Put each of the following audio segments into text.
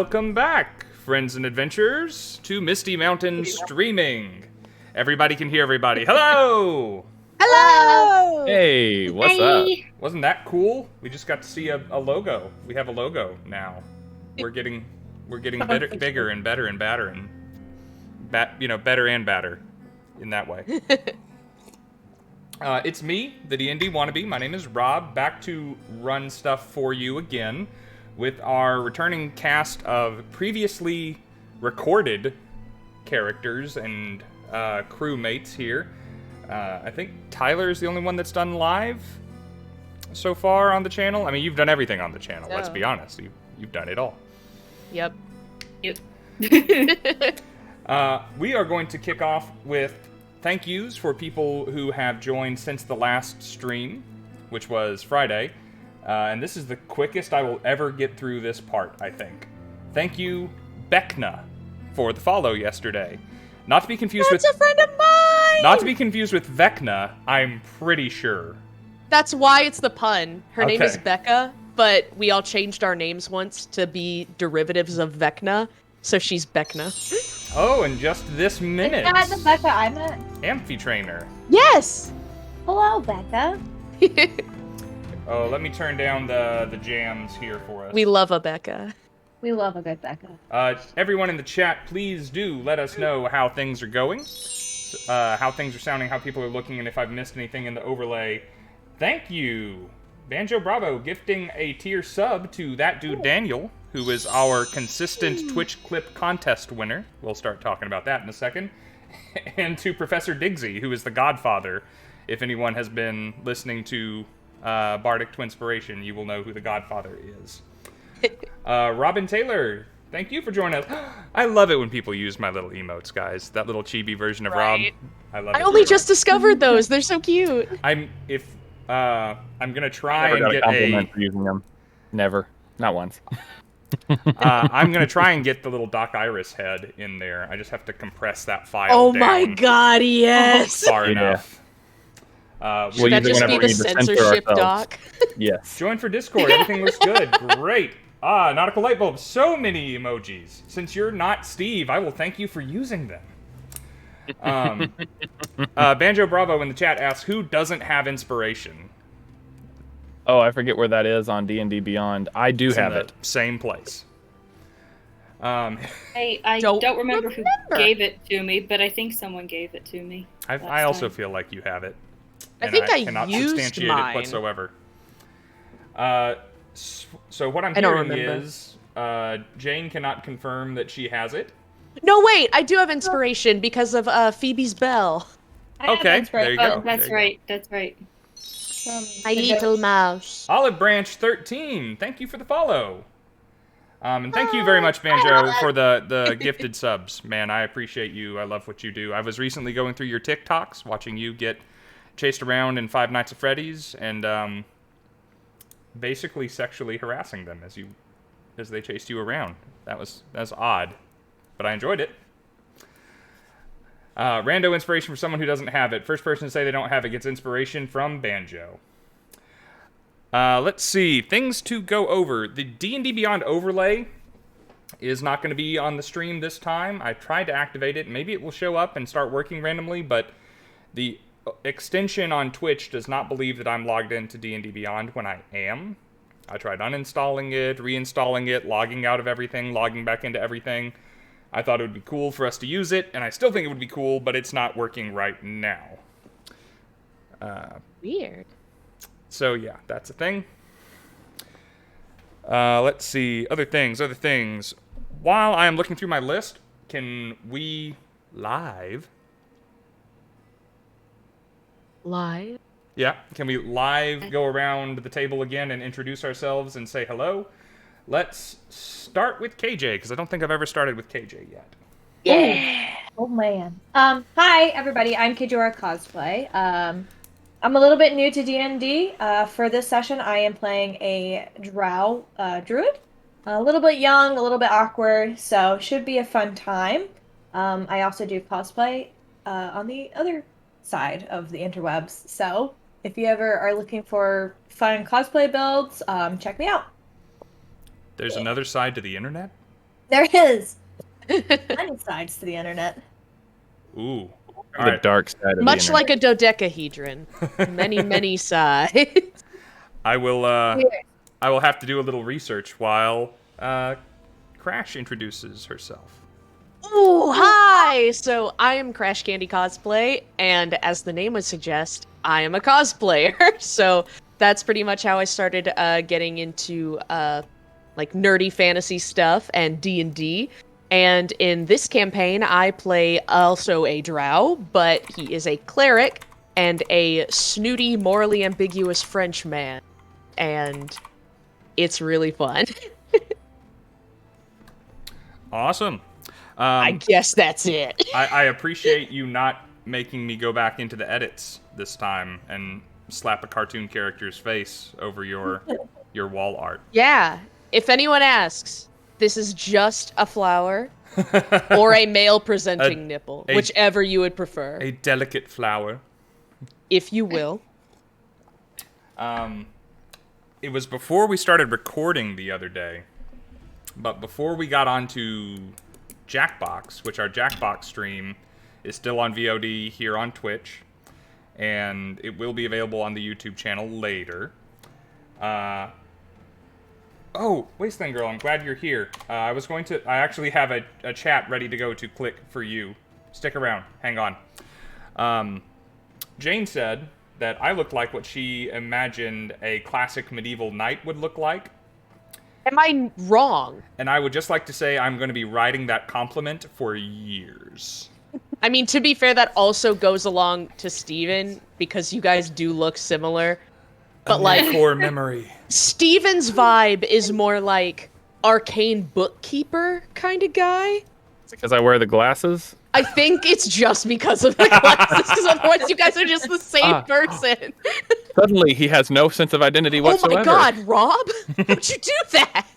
welcome back, friends and adventurers, to Misty Mountain Streaming. Everybody can hear everybody. Hello! Hello! Hey, what's up? Wasn't that cool? We just got to see a logo. We have a logo now. We're getting bigger and better and badder and better and badder in that way. It's me, the D&D wannabe. My name is Rob, back to run stuff for you again with our returning cast of previously recorded characters and crewmates here. I think Tyler is the only one that's done live so far on the channel. I mean, you've done everything on the channel, let's be honest. You've done it all. Yep. We are going to kick off with thank yous for people who have joined since the last stream, which was Friday. And this is the quickest I will ever get through this part, I think. Thank you, Beckna, for the follow yesterday. Not to be confused with... That's a friend of mine! Not to be confused with Vecna, I'm pretty sure. That's why it's the pun. Her name is Okay. Becca, but we all changed our names once to be derivatives of Vecna, so she's Beckna. Oh, and just this minute, Is that the Becca I met? Amphitrainer. Yes! Hello, Becca. Oh, let me turn down the jams here for us. We love a Becca. We love a good Becca. Everyone in the chat, please do let us know how things are going, how things are sounding, how people are looking, and if I've missed anything in the overlay. Thank you, Banjo Bravo, gifting a tier sub to that dude Daniel, who is our consistent Twitch clip contest winner. We'll start talking about that in a second. And to Professor Diggsy, who is the godfather. If anyone has been listening to Bardic Twinspiration, you will know who the godfather is. Robin Taylor, thank you for joining us. I love it when people use my little emotes, guys. That little chibi version of Rob. I love it. I only just discovered those. They're so cute. I'm gonna try Never and got get a compliment for using them. Never. Not once. I'm gonna try and get the little Doc Iris head in there. I just have to compress that file Oh down my god, yes! far Yeah. enough. Should We'll that use it just be whenever the we need to censor censorship ourselves. doc? Yes. Join for Discord. Everything looks good. Great. Nautical Light Bulb. So many emojis. Since you're not Steve, I will thank you for using them. Banjo Bravo in the chat asks, who doesn't have inspiration? Oh, I forget where that is on D&D Beyond. I do It's in have the it. same place. I Don't don't remember who remember. gave it to me, but I think someone gave it to me. I also feel like you have it. I And think I cannot used substantiate mine. it whatsoever. So what I'm I don't hearing remember. is Jane cannot confirm that she has it. No, wait, I do have inspiration because of Phoebe's bell. I have Okay, inspiration. there you go. Oh, that's there you right. That's right. From My the little ghost. mouse. Olive Branch 13, thank you for the follow. And thank you very much, Banjo, for the gifted subs. Man, I appreciate you. I love what you do. I was recently going through your TikToks, watching you get chased around in Five Nights at Freddy's, and basically sexually harassing them as they chased you around. That was odd, but I enjoyed it. Rando inspiration for someone who doesn't have it. First person to say they don't have it gets inspiration from Banjo. Let's see. Things to go over. The D&D Beyond overlay is not going to be on the stream this time. I tried to activate it. Maybe it will show up and start working randomly, but the extension on Twitch does not believe that I'm logged into D&D Beyond when I am. I tried uninstalling it, reinstalling it, logging out of everything, logging back into everything. I thought it would be cool for us to use it, and I still think it would be cool, but it's not working right now. Weird. So yeah, that's a thing. Let's see. Other things. While I am looking through my list, can we live? Live? Yeah, can we live go around the table again and introduce ourselves and say hello? Let's start with KJ, because I don't think I've ever started with KJ yet. Yeah. Oh man. Hi everybody. I'm Kayjora Cosplay. I'm a little bit new to D&D. For this session, I am playing a druid. A little bit young, a little bit awkward, so should be a fun time. I also do cosplay on the other side of the interwebs. So if you ever are looking for fun cosplay builds, check me out. There's another side to the internet? There is many sides to the internet. Ooh. The All right. dark side of Much the like a dodecahedron. Many sides. I will have to do a little research while Crash introduces herself. Ooh, hi! So I am Crash Candy Cosplay, and as the name would suggest, I am a cosplayer. So that's pretty much how I started getting into like nerdy fantasy stuff and D&D. And in this campaign, I play also a drow, but he is a cleric and a snooty, morally ambiguous French man. And it's really fun. Awesome. I guess that's it. I appreciate you not making me go back into the edits this time and slap a cartoon character's face over your wall art. Yeah. If anyone asks, this is just a flower or a male presenting nipple, whichever you would prefer. A delicate flower. If you will. It was before we started recording the other day, but before we got onto Jackbox, which our Jackbox stream is still on VOD here on Twitch, and it will be available on the YouTube channel later. Oh, Wasteland Girl, I'm glad you're here. I actually have a chat ready to go to click for you. Stick around, hang on. Jane said that I looked like what she imagined a classic medieval knight would look like. Am I wrong? And I would just like to say I'm going to be writing that compliment for years. I mean, to be fair, that also goes along to Steven, because you guys do look similar. But, like, core memory. Steven's vibe is more like arcane bookkeeper kind of guy. Is it because I wear the glasses? I think it's just because of the glasses, because otherwise you guys are just the same person. Suddenly, he has no sense of identity whatsoever. Oh my god, Rob! How'd you do that?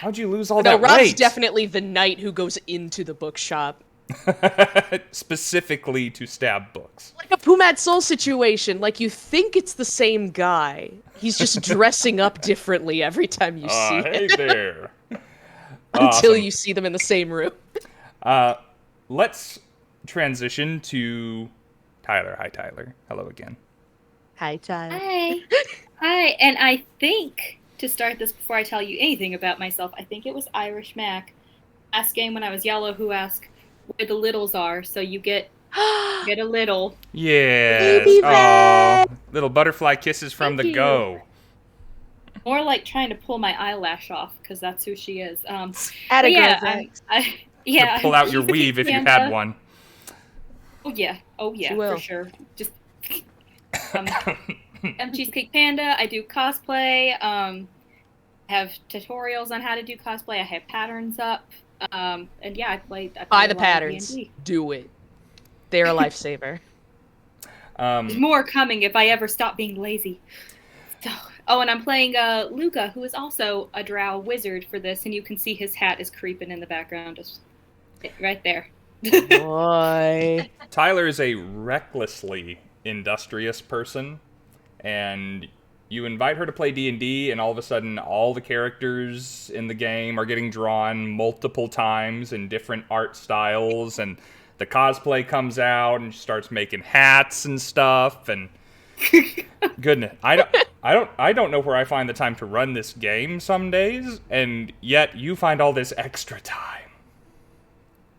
How'd you lose all No, that Rob's weight? definitely the knight who goes into the bookshop. Specifically to stab books. Like a Pumat Soul situation. Like, you think it's the same guy. He's just dressing up differently every time you see Hey him. there. Until Awesome. you see them in the same room. Let's transition to Tyler. Hi, Tyler. Hello again. Hi, Tyler. Hi. Hi. And I think, to start this before I tell you anything about myself, I think it was Irish Mac. Last game when I was yellow who asked where the littles are, so you get a little. Yeah. Baby Mac. Little butterfly kisses from Thank the you. go. More like trying to pull my eyelash off, because that's who she is. Atta Yeah, girl, yeah. Pull out your she's a weave if you panda. had one. Oh yeah, She will. for sure. Just I'm Cheesecake Panda. I do cosplay. I have tutorials on how to do cosplay. I have patterns up. And yeah, I play Buy a the lot of patterns. D&D. Do it. They're a lifesaver. There's more coming if I ever stop being lazy. So, and I'm playing Luka, who is also a drow wizard for this, and you can see his hat is creeping in the background, just right there. Boy. Tyler is a recklessly industrious person, and you invite her to play D&D, and all of a sudden all the characters in the game are getting drawn multiple times in different art styles, and the cosplay comes out, and she starts making hats and stuff, and goodness, I don't know where I find the time to run this game some days, and yet you find all this extra time.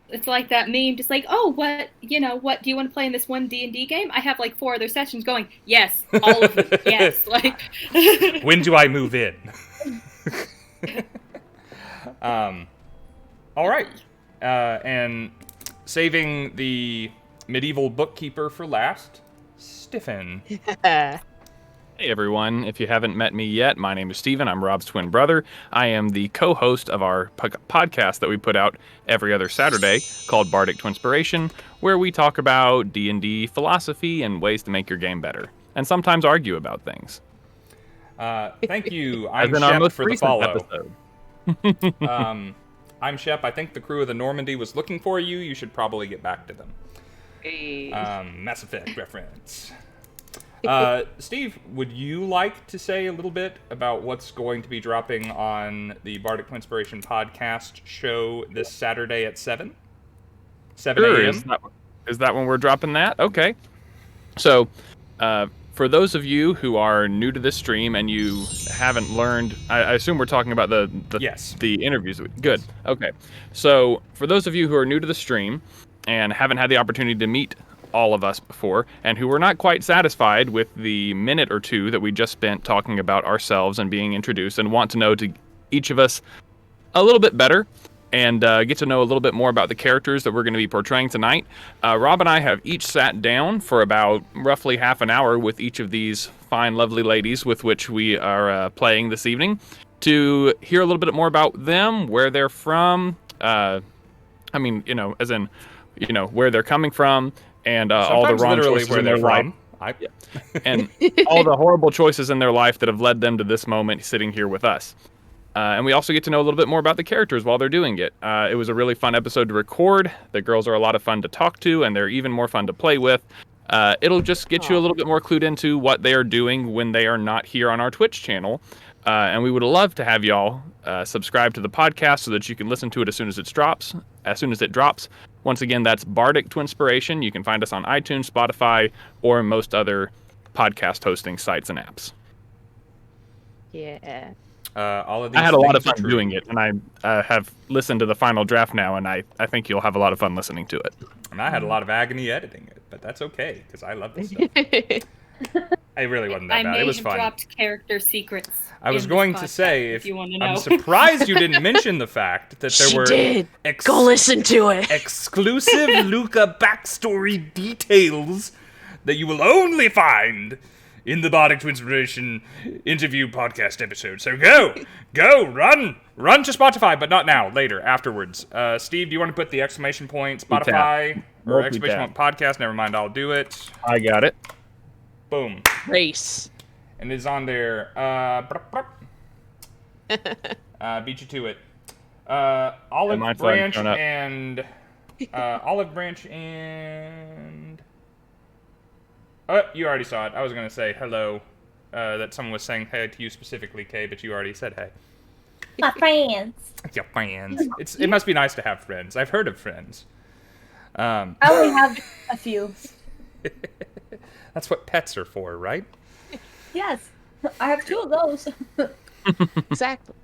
It's like that meme, just like, oh, what do you want to play in this one D&D game? I have like 4 other sessions going. Yes, all of them. Yes, like. When do I move in? All right, and saving the medieval bookkeeper for last, Stiffen. Hey everyone, if you haven't met me yet, my name is Steven. I'm Rob's twin brother. I am the co-host of our podcast that we put out every other Saturday called Bardic Twinspiration, where we talk about D&D philosophy and ways to make your game better, and sometimes argue about things. Thank you. As I'm in our Shep most for the recent follow. episode. I'm Shep. I think the crew of the Normandy was looking for you. You should probably get back to them. Hey. Mass Effect reference. Steve, would you like to say a little bit about what's going to be dropping on the Bardic Twinspiration podcast show this Saturday at 7 Sure, a.m.? Is that when we're dropping that? Okay. So, for those of you who are new to this stream and you haven't learned, I assume we're talking about the interviews. Good. Okay. So, for those of you who are new to the stream and haven't had the opportunity to meet all of us before, and who were not quite satisfied with the minute or two that we just spent talking about ourselves and being introduced, and want to know to each of us a little bit better, and get to know a little bit more about the characters that we're going to be portraying tonight, Rob and I have each sat down for about roughly half an hour with each of these fine, lovely ladies with which we are playing this evening, to hear a little bit more about them, where they're from, as in, where they're coming from, and all the wrong choices where in their life. And all the horrible choices in their life that have led them to this moment sitting here with us. And we also get to know a little bit more about the characters while they're doing it. It was a really fun episode to record. The girls are a lot of fun to talk to, and they're even more fun to play with. It'll just get you a little bit more clued into what they are doing when they are not here on our Twitch channel. And we would love to have y'all subscribe to the podcast so that you can listen to it as soon as it drops. Once again, that's Bardic Twinspiration. You can find us on iTunes, Spotify, or most other podcast hosting sites and apps. Yeah. All of these I had a lot of things fun are doing it, and I have listened to the final draft now, and I think you'll have a lot of fun listening to it. And I had a lot of agony editing it, but that's okay, because I love this stuff. It really wasn't that bad. It was fun. I may have dropped character secrets. I was going to say, if you want to know. I'm surprised you didn't mention the fact that there were Go listen to it. Exclusive Luka backstory details that you will only find in the Bardic Twinspiration interview podcast episode. So go, run to Spotify, but not now, later, afterwards. Steve, do you want to put the exclamation point Spotify or exclamation point podcast? Never mind, I'll do it. I got it. Boom. Race. And it's on there. Beat you to it. Olive Branch and you already saw it. I was going to say hello. That someone was saying hey to you specifically, Kay, but you already said hey. My friends. Your friends. It must be nice to have friends. I've heard of friends. I only have a few. That's what pets are for, right? Yes. I have 2 of those. Exactly.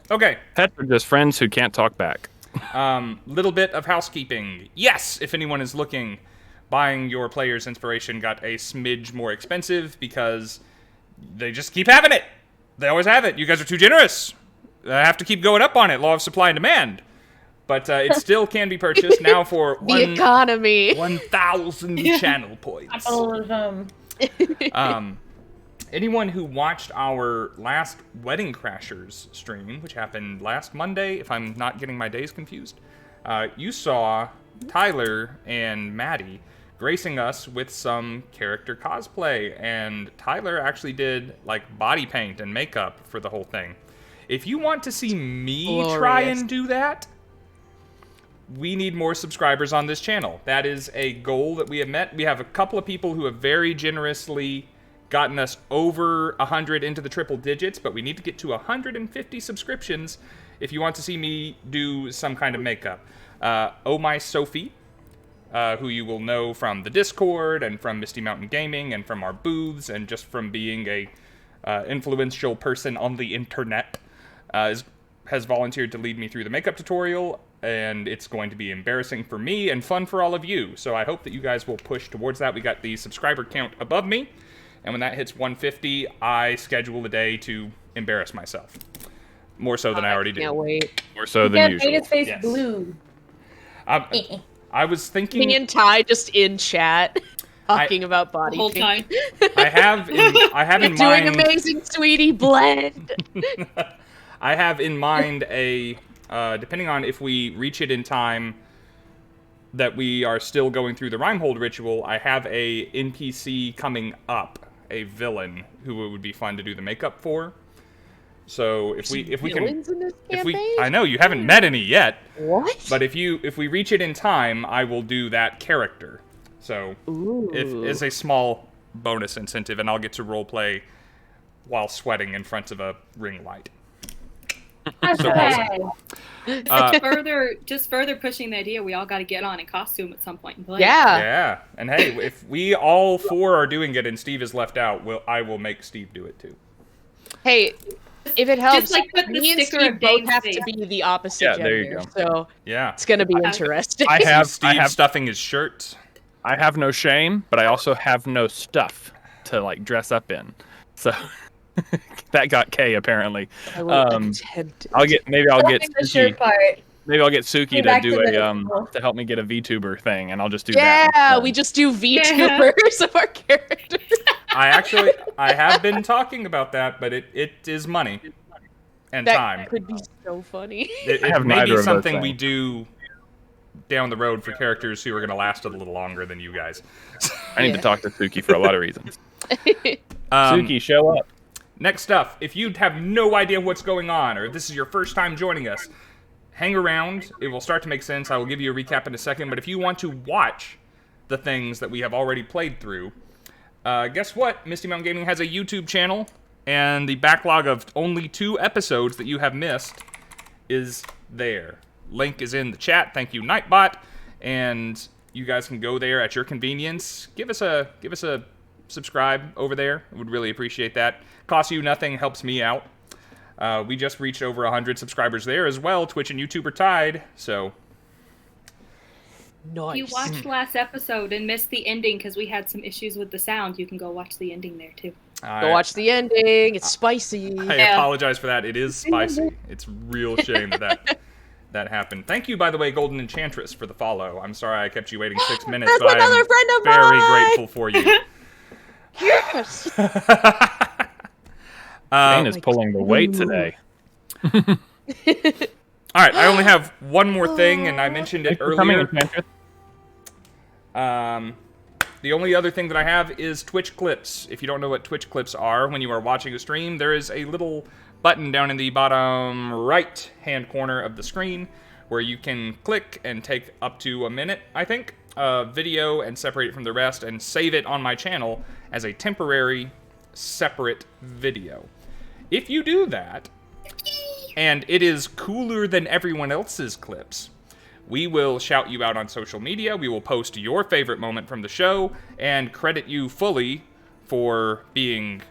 Okay. Pets are just friends who can't talk back. Little bit of housekeeping. Yes, if anyone is looking, buying your player's inspiration got a smidge more expensive because they just keep having it. They always have it. You guys are too generous. I have to keep going up on it. Law of supply and demand. But it still can be purchased now for the economy. 1,000 channel points. All of them. Anyone who watched our last Wedding Crashers stream, which happened last Monday, if I'm not getting my days confused, you saw Tyler and Maddie gracing us with some character cosplay, and Tyler actually did like body paint and makeup for the whole thing. If you want to see me try and do that, we need more subscribers on this channel. That is a goal that we have met. We have a couple of people who have very generously gotten us over 100 into the triple digits, but we need to get to 150 subscriptions if you want to see me do some kind of makeup. Oh My Sophie, who you will know from the Discord and from Misty Mountain Gaming and from our booths and just from being a influential person on the internet, has volunteered to lead me through the makeup tutorial, and it's going to be embarrassing for me and fun for all of you. So I hope that you guys will push towards that. We got the subscriber count above me, and when that hits 150, I schedule a day to embarrass myself. More so than I already do. Can't wait. More so than usual. Made his face blue. I was thinking. Me and Ty just in chat talking about body whole paint. time. I have in mind. Doing amazing, sweetie blend. I have in mind a, depending on if we reach it in time that we are still going through the Rimehold Ritual, I have a NPC coming up, a villain, who it would be fun to do the makeup for. So if we can, in this campaign? I know you haven't met any yet. What? But if we reach it in time, I will do that character. So Ooh. it is a small bonus incentive, and I'll get to roleplay while sweating in front of a ring light. So awesome. Just further pushing the idea, we all got to get on in costume at some point and play. Yeah. And hey, if we all 4 are doing it and Steve is left out, I will make Steve do it too. Hey, if it helps, Just put the me and sticker Steve of both Dane's have face. to be the opposite gender. There you go. So Yeah. it's gonna be interesting. I have stuffing his shirt. I have no shame, but I also have no stuff to like dress up in. So that got K apparently. I will attempt it. I'll get the shirt Suki. part. Maybe I'll get Suki Go to back do to a the- to help me get a VTuber thing, and I'll just do that. Yeah, instead. we just do VTubers of our characters. I have been talking about that, but it is money and That time. could be so funny. It I have may neither be of those something we things. do down the road for characters who are going to last a little longer than you guys. I need to talk to Suki for a lot of reasons. Um, Suki, show up. Next up, if you have no idea what's going on, or this is your first time joining us, hang around. It will start to make sense. I will give you a recap in a second, but if you want to watch the things that we have already played through, guess what? Misty Mountain Gaming has a YouTube channel, and the backlog of only 2 episodes that you have missed is there. Link is in the chat. Thank you, Nightbot, and you guys can go there at your convenience. Give us a subscribe over there. I would really appreciate that. Costs you nothing, helps me out. We just reached over 100 subscribers there as well. Twitch and YouTube are tied, so... Nice. If you watched last episode and missed the ending because we had some issues with the sound, you can go watch the ending there too. Go watch the ending. It's spicy. I apologize for that. It is spicy. It's a real shame that happened. Thank you, by the way, Golden Enchantress, for the follow. I'm sorry I kept you waiting 6 minutes, That's but another I'm friend of very mine! grateful for you. Yes. Dane is pulling the weight today. All right, I only have one more thing, and I mentioned it earlier. The only other thing that I have is Twitch clips. If you don't know what Twitch clips are, when you are watching a stream, there is a little button down in the bottom right-hand corner of the screen where you can click and take up to a minute, I think, video and separate it from the rest and save it on my channel as a temporary separate video. If you do that, and it is cooler than everyone else's clips, we will shout you out on social media, we will post your favorite moment from the show, and credit you fully for being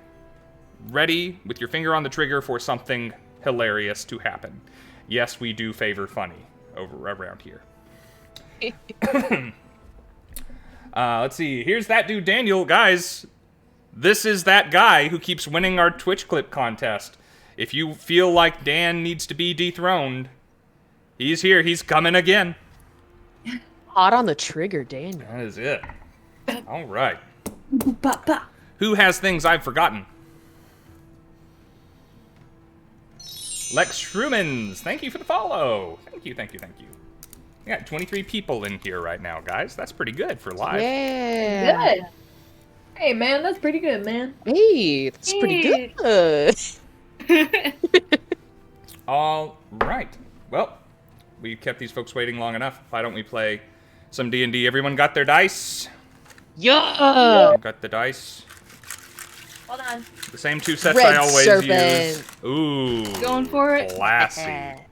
ready with your finger on the trigger for something hilarious to happen. Yes, we do favor funny around here. Let's see, here's that dude Daniel. Guys, this is that guy who keeps winning our Twitch clip contest. If you feel like Dan needs to be dethroned, he's here. He's coming again. Hot on the trigger, Daniel. That is it. All right. Who has things I've forgotten? Lex Shrumans, thank you for the follow. Thank you. We got 23 people in here right now, guys. That's pretty good for live. Yeah. Good. Hey, man, that's pretty good, man. Hey, that's pretty good. All right. Well, we kept these folks waiting long enough. Why don't we play some D&D? Everyone got their dice? Yeah. Got the dice. Hold on. The same 2 sets Red I always serpent. use. Ooh. Going for it. Classy.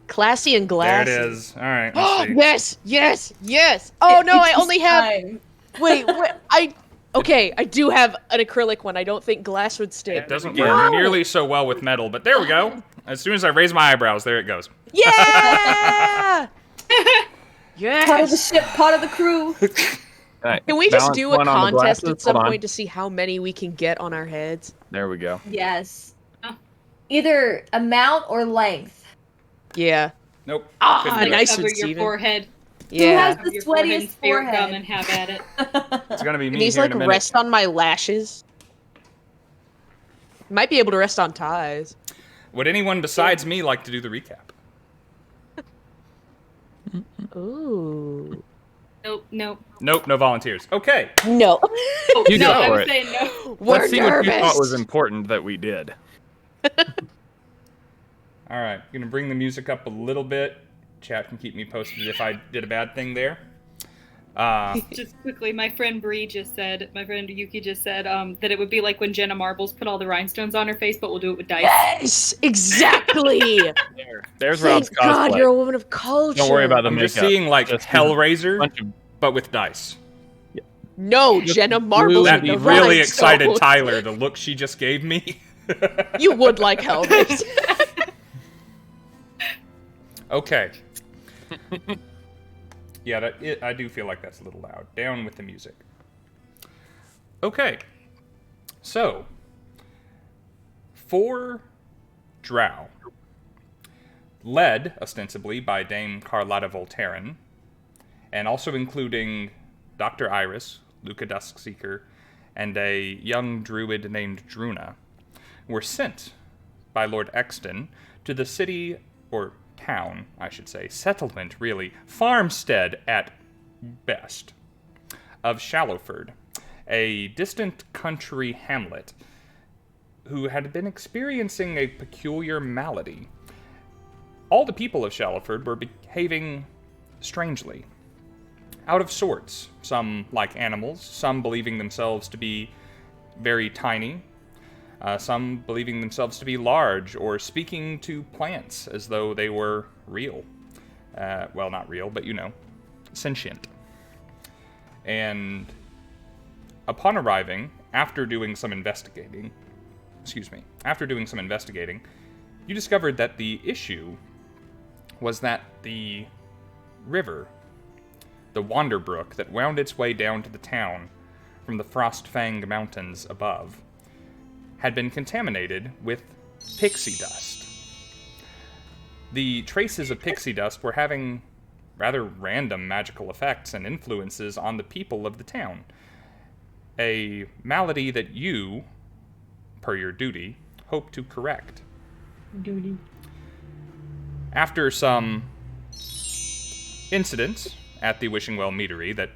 Classy and glassy. There it is. All right. Oh, Let's see. yes. Oh no, I It's only have. time. Wait. I do have an acrylic one. I don't think glass would stick. It doesn't work nearly so well with metal, but there we go. As soon as I raise my eyebrows, there it goes. Yeah. Part of the Yes. ship, part of the crew. Right. Can we just Balance do a one on the contest glasses. at some Hold on. point to see how many we can get on our heads? There we go. Yes. Oh. Either amount or length. Yeah. Nope. Ah, Couldn't do it. nice Cover one, your Steven. forehead. Yeah. Who has the Your forehead and sweatiest spirit gum forehead? and have at it. It's gonna be Can me these here like in a minute. rest on my lashes? Might be able to rest on ties. Would anyone besides me like to do the recap? Ooh. Nope. Nope, no volunteers. Okay. No. Oh, You no, go I for was it. saying no. We're Let's see nervous. what you thought was important that we did. All right. Gonna bring the music up a little bit. Chat can keep me posted if I did a bad thing there. Just quickly, my friend Yuki just said that it would be like when Jenna Marbles put all the rhinestones on her face, but we'll do it with dice. Yes, exactly. There's Rob's Thank God, cosplay. you're a woman of culture. Don't worry about the I'm makeup. just seeing like Just Hellraiser, but with dice. No, Jenna Marbles. That with the really rhinestones. excited Tyler. The look she just gave me. You would like Hellraiser. Okay. Yeah, I do feel like that's a little loud. Down with the music. Okay. So, for Drow, led ostensibly by Dame Carlotta Voltaran, and also including Dr. Iris, Luka Duskseeker, and a young druid named Druna, were sent by Lord Exton to the city, or town, I should say, settlement, really, farmstead at best, of Shallowford, a distant country hamlet who had been experiencing a peculiar malady. All the people of Shallowford were behaving strangely, out of sorts, some like animals, some believing themselves to be very tiny, some believing themselves to be large, or speaking to plants as though they were real. Well, not real, but sentient. And upon arriving, after doing some investigating, you discovered that the issue was that the river, the Wander Brook that wound its way down to the town from the Frostfang Mountains above, had been contaminated with pixie dust. The traces of pixie dust were having rather random magical effects and influences on the people of the town. A malady that you, per your duty, hope to correct. Duty. After some incidents at the Wishing Well Meadery that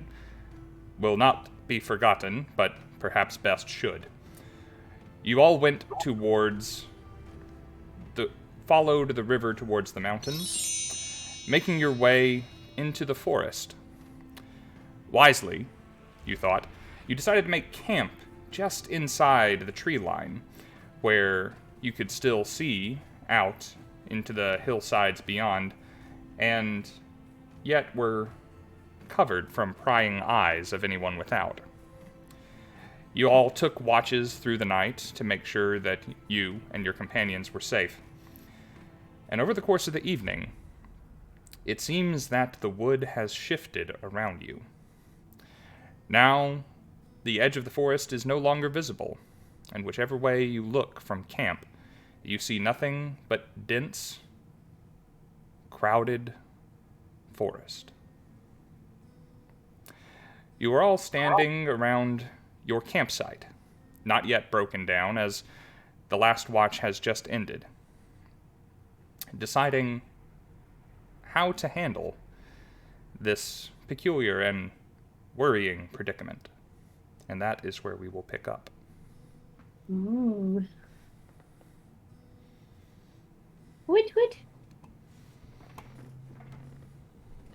will not be forgotten, but perhaps best should, you all went followed the river towards the mountains, making your way into the forest. Wisely, you thought, you decided to make camp just inside the tree line, where you could still see out into the hillsides beyond, and yet were covered from prying eyes of anyone without. You all took watches through the night to make sure that you and your companions were safe. And over the course of the evening, it seems that the wood has shifted around you. Now, the edge of the forest is no longer visible, and whichever way you look from camp, you see nothing but dense, crowded forest. You are all standing around your campsite, not yet broken down, as the last watch has just ended, deciding how to handle this peculiar and worrying predicament. And that is where we will pick up. Ooh. Woot.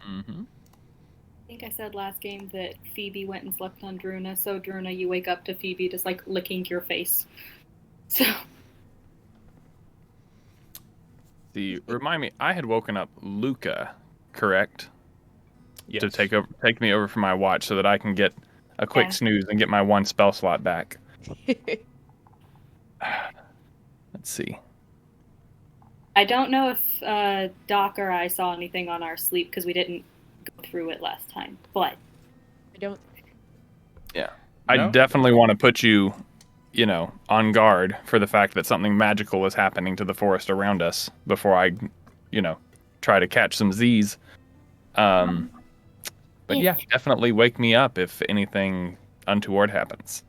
Mm-hmm. I think I said last game that Phoebe went and slept on Druna, so Druna, you wake up to Phoebe just like licking your face. So. Remind me, I had woken up Luka, correct? Yes. To take me over for my watch so that I can get a quick snooze and get my one spell slot back. Let's see. I don't know if Doc or I saw anything on our sleep because we didn't go through it last time, but I don't. Yeah. No? I definitely want to put you, on guard for the fact that something magical is happening to the forest around us before I, try to catch some Z's. But yeah, definitely wake me up if anything untoward happens.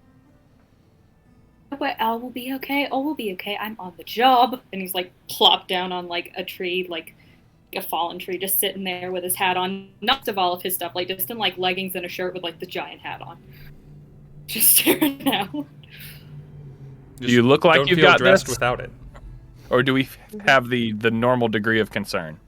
But Al will be okay. All will be okay. I'm on the job. And he's like plopped down on like a tree, like a fallen tree, just sitting there with his hat on. Not of all of his stuff, like just in like leggings and a shirt with like the giant hat on. Just staring out. Do you look like don't you've feel got dressed this? without it. Or do we have the normal degree of concern?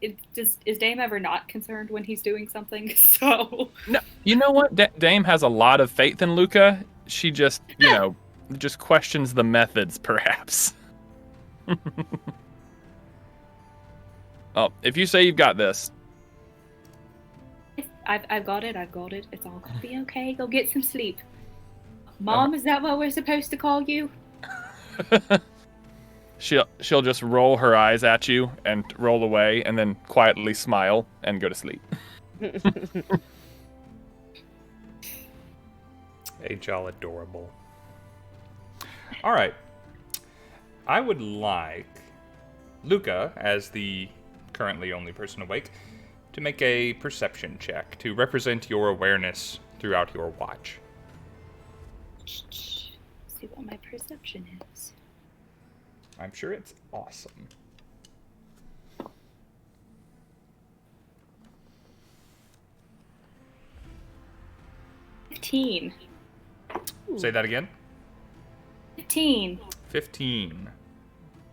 Is Dame ever not concerned when he's doing something? So No, you know what? Dame has a lot of faith in Luka. She just, just questions the methods, perhaps. Oh, if you say you've got this. I've got it. It's all gonna be okay. Go get some sleep. Mom, is that what we're supposed to call you? She'll just roll her eyes at you and roll away, and then quietly smile and go to sleep. Ain't y'all adorable? All right. I would like Luka, as the currently only person awake, to make a perception check to represent your awareness throughout your watch. See what my perception is. I'm sure it's awesome. $15. Say that again. 15. 15.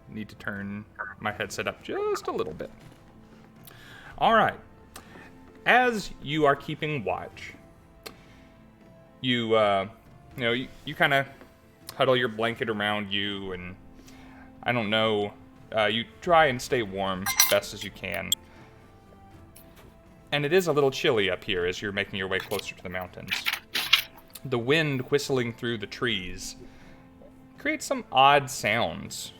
Need to turn my headset up just a little bit. All right. As you are keeping watch, you kind of huddle your blanket around you, and I don't know, you try and stay warm best as you can. And it is a little chilly up here as you're making your way closer to the mountains. The wind whistling through the trees creates some odd sounds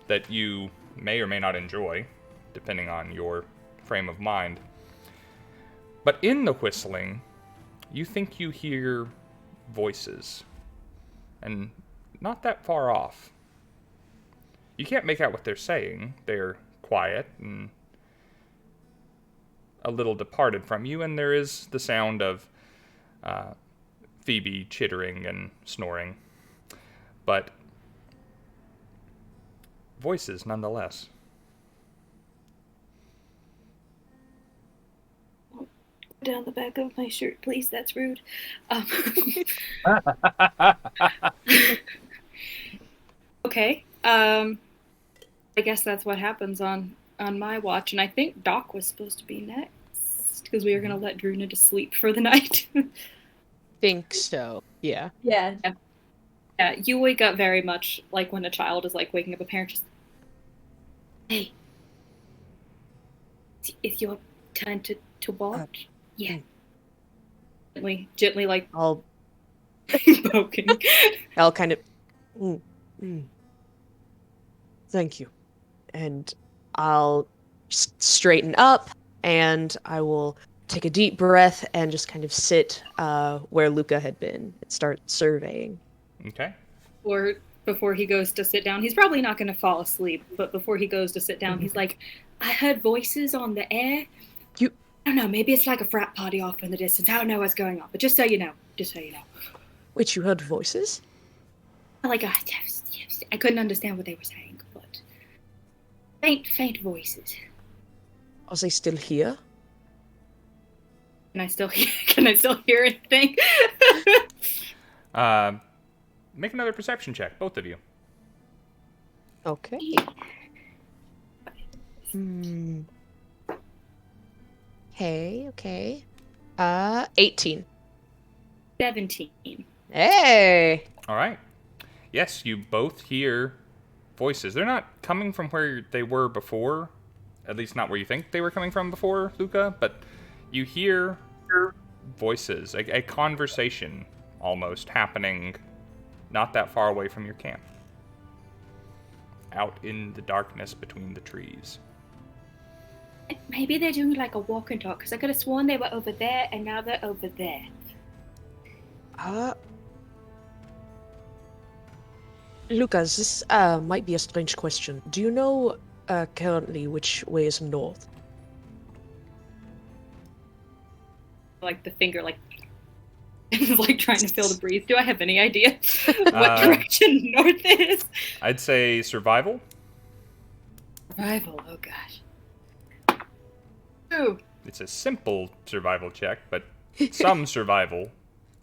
that you may or may not enjoy, depending on your frame of mind. But in the whistling, you think you hear voices, and not that far off. You can't make out what they're saying. They're quiet and a little departed from you, and there is the sound of Phoebe chittering and snoring. But voices nonetheless. Down the back of my shirt, please. That's rude. Okay. I guess that's what happens on my watch, and I think Doc was supposed to be next because we were gonna let Druna to sleep for the night. Think so. Yeah. Yeah. Yeah, you wake up very much like when a child is like waking up a parent. Just, hey, it's your turn to watch. Yeah. Gently, like I'll poking. I'll kind of. Thank you, and I'll straighten up, and I will take a deep breath and just kind of sit where Luka had been and start surveying. Okay. Or before he goes to sit down, he's probably not going to fall asleep, but before he goes to sit down, he's like, I heard voices on the air. I don't know, maybe it's like a frat party off in the distance. I don't know what's going on, but just so you know. Wait, you heard voices? Like, I couldn't understand what they were saying, but faint voices. Are they still here? Can I still hear anything? Make another perception check, both of you. Okay. Okay. 18. 17. Hey! All right. Yes, you both hear voices. They're not coming from where they were before, at least not where you think they were coming from before, Luka, but you hear voices, a conversation almost happening not that far away from your camp, out in the darkness between the trees. Maybe they're doing like a walk and talk, because I could have sworn they were over there, and now they're over there. Lucas, this might be a strange question. Do you know currently which way is north? Like the finger, like it's like trying to feel the breeze. Do I have any idea what direction north is? I'd say survival. Survival. Oh gosh. Ooh. It's a simple survival check, but some survival,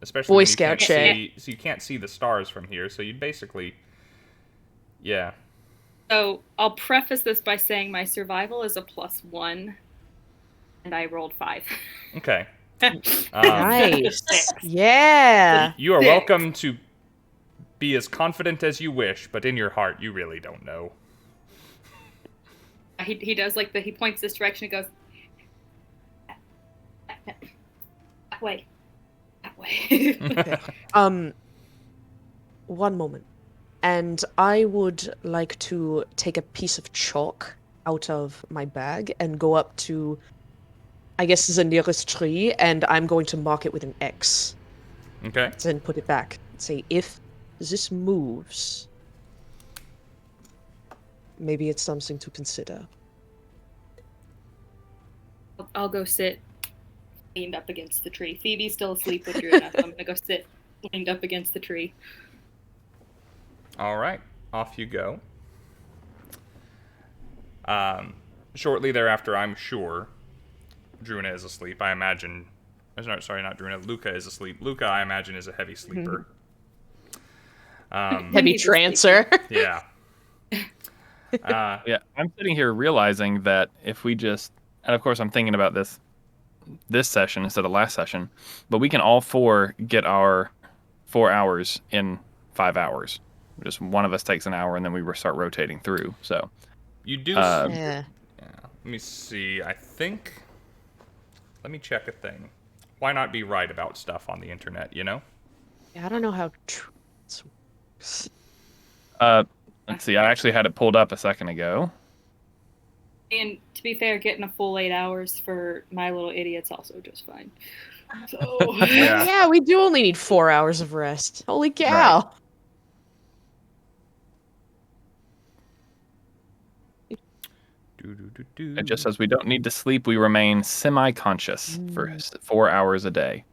especially Boy when Scout you check. so you can't see the stars from here. So you'd basically, yeah. So I'll preface this by saying my survival is a +1, and I rolled 5. Okay. Nice. Yeah. You are welcome to be as confident as you wish, but in your heart, you really don't know. He does he points this direction and goes, that way. Okay. One moment. And I would like to take a piece of chalk out of my bag and go up to, I guess, the nearest tree, and I'm going to mark it with an X. Okay. Then put it back. Say, if this moves, maybe it's something to consider. I'll go sit leaned up against the tree. Phoebe's still asleep with Druna, so I'm gonna go sit leaned up against the tree. All right, off you go. Shortly thereafter, I'm sure Druna is asleep. I imagine. Sorry, not Druna. Luka is asleep. Luka, I imagine, is a heavy sleeper. Heavy trancer. Yeah. Yeah, I'm sitting here realizing that if we just, and of course I'm thinking about this session instead of last session, but we can all four get our 4 hours in 5 hours. Just one of us takes an hour and then we start rotating through. So You do. Yeah. Let me see. I think. Let me check a thing. Why not be right about stuff on the internet, you know? Yeah, I don't know how. let's see. I actually had it pulled up a second ago. And to be fair, getting a full 8 hours for my little idiot's also just fine. So Yeah. Yeah, we do only need 4 hours of rest. Holy cow! And just as we don't need to sleep, we remain semi-conscious for 4 hours a day.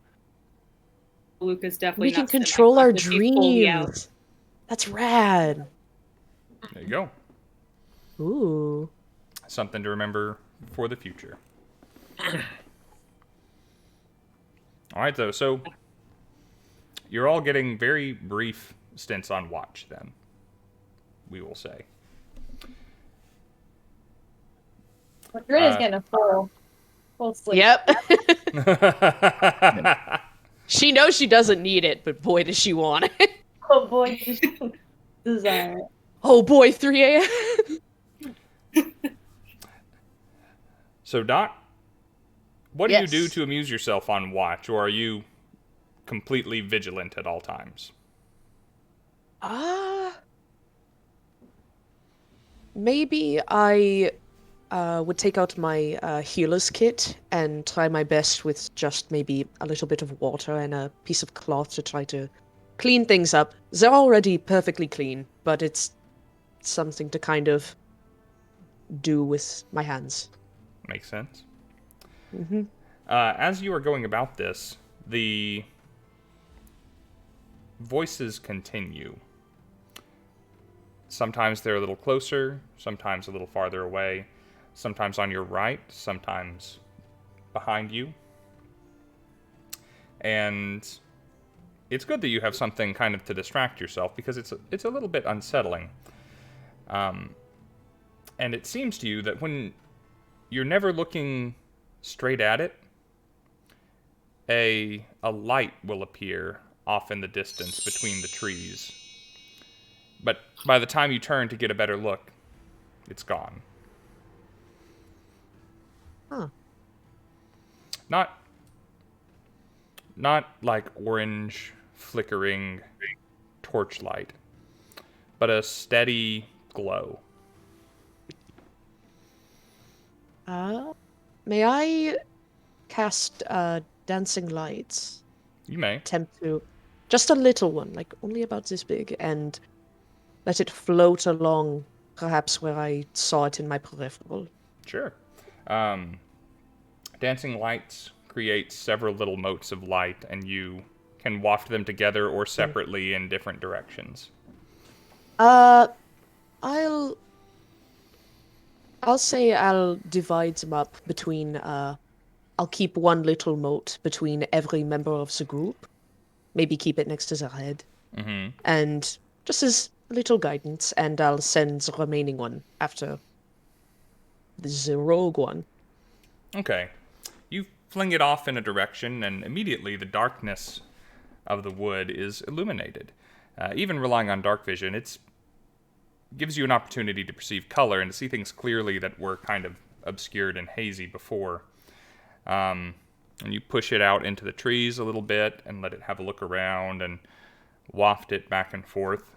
Luka's definitely We can not control our semi-conscious, he's fully out. dreams. That's rad. There you go. Ooh. Something to remember for the future. All right, though. So you're all getting very brief stints on watch, then. We will say. Well, Druna's getting a full sleep. Yep. She knows she doesn't need it, but boy, does she want it. Oh boy, desire it. Oh boy, 3 a.m. So, Doc, what do Yes. you do to amuse yourself on watch, or are you completely vigilant at all times? Maybe I would take out my healer's kit and try my best with just maybe a little bit of water and a piece of cloth to try to clean things up. They're already perfectly clean, but it's something to kind of do with my hands. Makes sense. Mm-hmm. As you are going about this, the voices continue. Sometimes they're a little closer, sometimes a little farther away, sometimes on your right, sometimes behind you. And it's good that you have something kind of to distract yourself, because it's a little bit unsettling. And it seems to you that when you're never looking straight at it, a light will appear off in the distance between the trees. But by the time you turn to get a better look, it's gone. Huh. Not like orange, flickering torchlight, but a steady glow. May I cast dancing lights? You may. Attempt to, just a little one, like only about this big, and let it float along, perhaps where I saw it in my peripheral. Sure. Dancing lights create several little motes of light, and you can waft them together or separately in different directions. I'll say I'll divide them up between, I'll keep one little mote between every member of the group. Maybe keep it next to their head. Mm-hmm. And just as a little guidance, and I'll send the remaining one after the rogue one. Okay. You fling it off in a direction, and immediately the darkness of the wood is illuminated. Even relying on dark vision, it gives you an opportunity to perceive color and to see things clearly that were kind of obscured and hazy before. And you push it out into the trees a little bit and let it have a look around and waft it back and forth.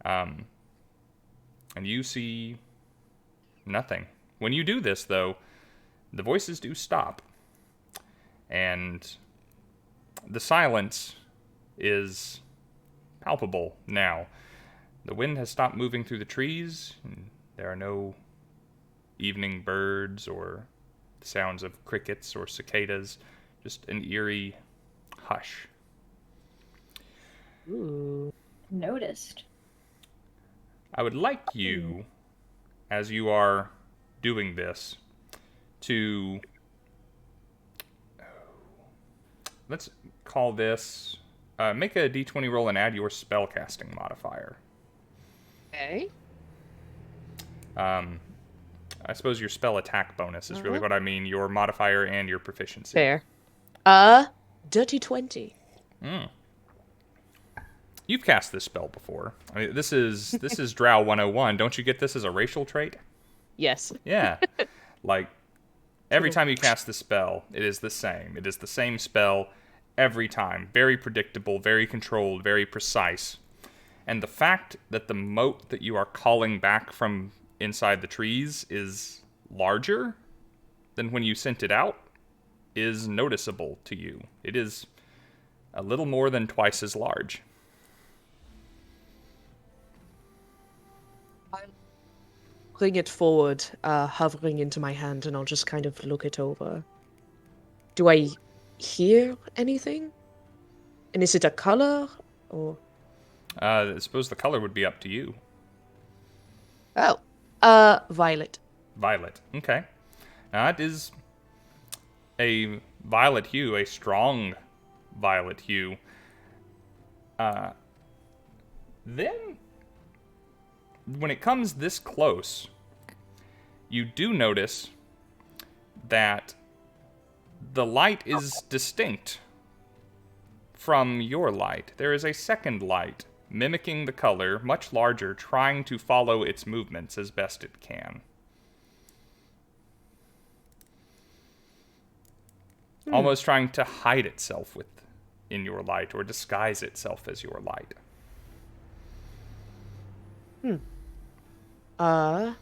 And you see nothing. When you do this, though, the voices do stop. And the silence is palpable now. The wind has stopped moving through the trees, and there are no evening birds or the sounds of crickets or cicadas, just an eerie hush. Ooh. Noticed. I would like you, as you are doing this, to... Let's call this... make a d20 roll and add your spellcasting modifier. Okay. I suppose your spell attack bonus is really what I mean. Your modifier and your proficiency. Fair. Dirty 20. You've cast this spell before. I mean, this is Drow 101. Don't you get this as a racial trait? Yes. Yeah. Like, every time you cast this spell, it is the same. It is the same spell every time. Very predictable, very controlled, very precise. And the fact that the moat that you are calling back from inside the trees is larger than when you sent it out is noticeable to you. It is a little more than twice as large. I'll bring it forward, hovering into my hand, and I'll just kind of look it over. Do I hear anything? And is it a color, or... I suppose the color would be up to you. Oh. Violet. Violet. Okay. Now, it is a violet hue, a strong violet hue. Then, when it comes this close, you do notice that the light is distinct from your light. There is a second light, mimicking the color, much larger, trying to follow its movements as best it can. Almost trying to hide itself in your light, or disguise itself as your light. I'll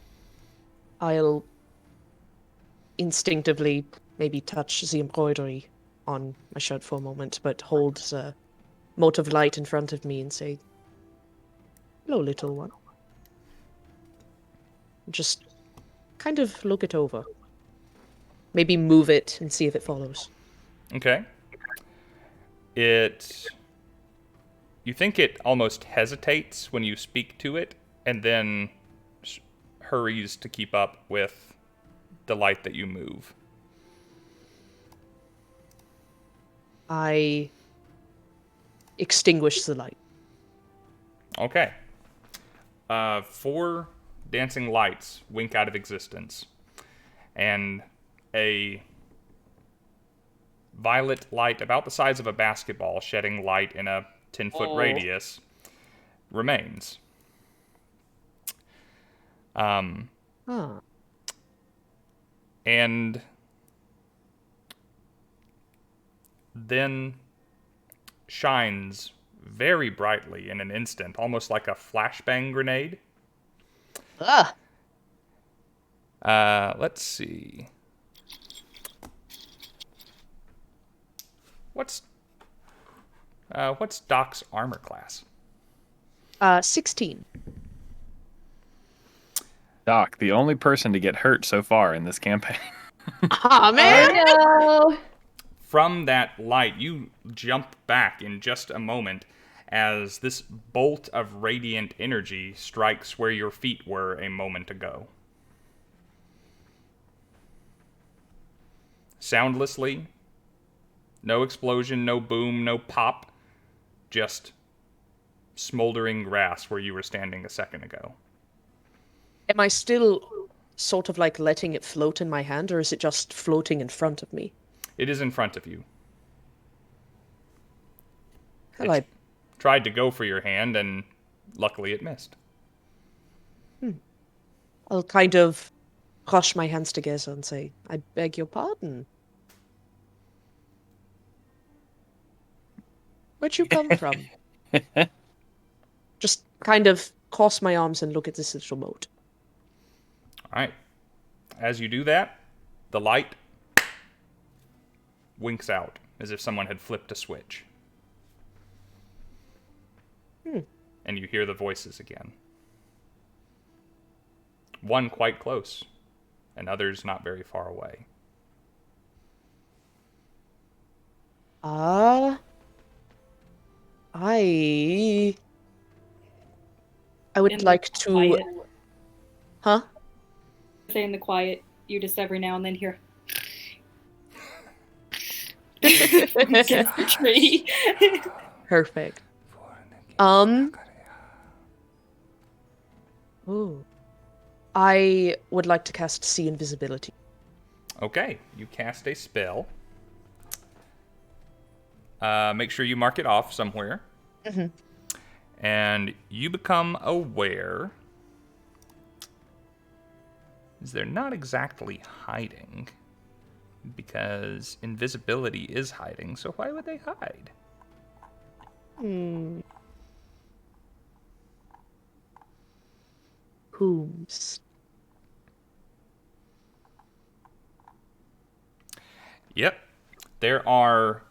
instinctively maybe touch the embroidery on my shirt for a moment, but hold the mote of light in front of me and say, "Hello, little one." Just kind of look it over. Maybe move it and see if it follows. Okay. You think it almost hesitates when you speak to it, and then hurries to keep up with the light that you move. I extinguish the light. Okay. 4 dancing lights wink out of existence, and a violet light about the size of a basketball shedding light in a 10-foot radius remains. And then shines very brightly in an instant, almost like a flashbang grenade. Let's see. What's Doc's armor class? 16. Doc, the only person to get hurt so far in this campaign. Aw, man! Oh no! From that light, you jump back in just a moment as this bolt of radiant energy strikes where your feet were a moment ago. Soundlessly, no explosion, no boom, no pop, just smoldering grass where you were standing a second ago. Am I still sort of like letting it float in my hand, or is it just floating in front of me? It is in front of you. I tried to go for your hand, and luckily it missed. I'll kind of crush my hands together and say, I beg your pardon. Where'd you come from? Just kind of cross my arms and look at this little moat. Alright. As you do that, the light winks out, as if someone had flipped a switch. And you hear the voices again. One quite close, and others not very far away. I would like to... Quiet. Huh? Say in the quiet, you just every now and then hear... tree. Perfect. Ooh. I would like to cast See Invisibility. Okay, you cast a spell. Make sure you mark it off somewhere. Mm-hmm. And you become aware. They're not exactly hiding. Because invisibility is hiding, so why would they hide? Whomst. Yep. There are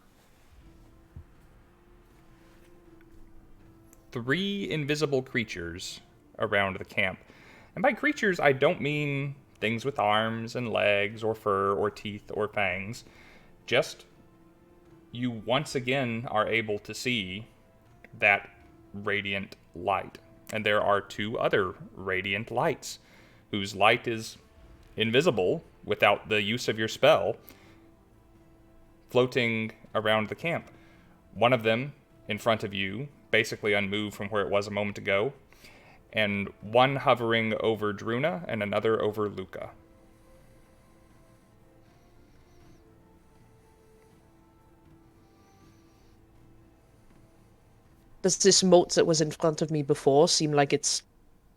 3 invisible creatures around the camp. And by creatures, I don't mean things with arms and legs or fur or teeth or fangs. Just you once again are able to see that radiant light. And there are 2 other radiant lights, whose light is invisible without the use of your spell, floating around the camp. One of them in front of you, basically unmoved from where it was a moment ago, and one hovering over Druna and another over Luka. Does this moat that was in front of me before seem like it's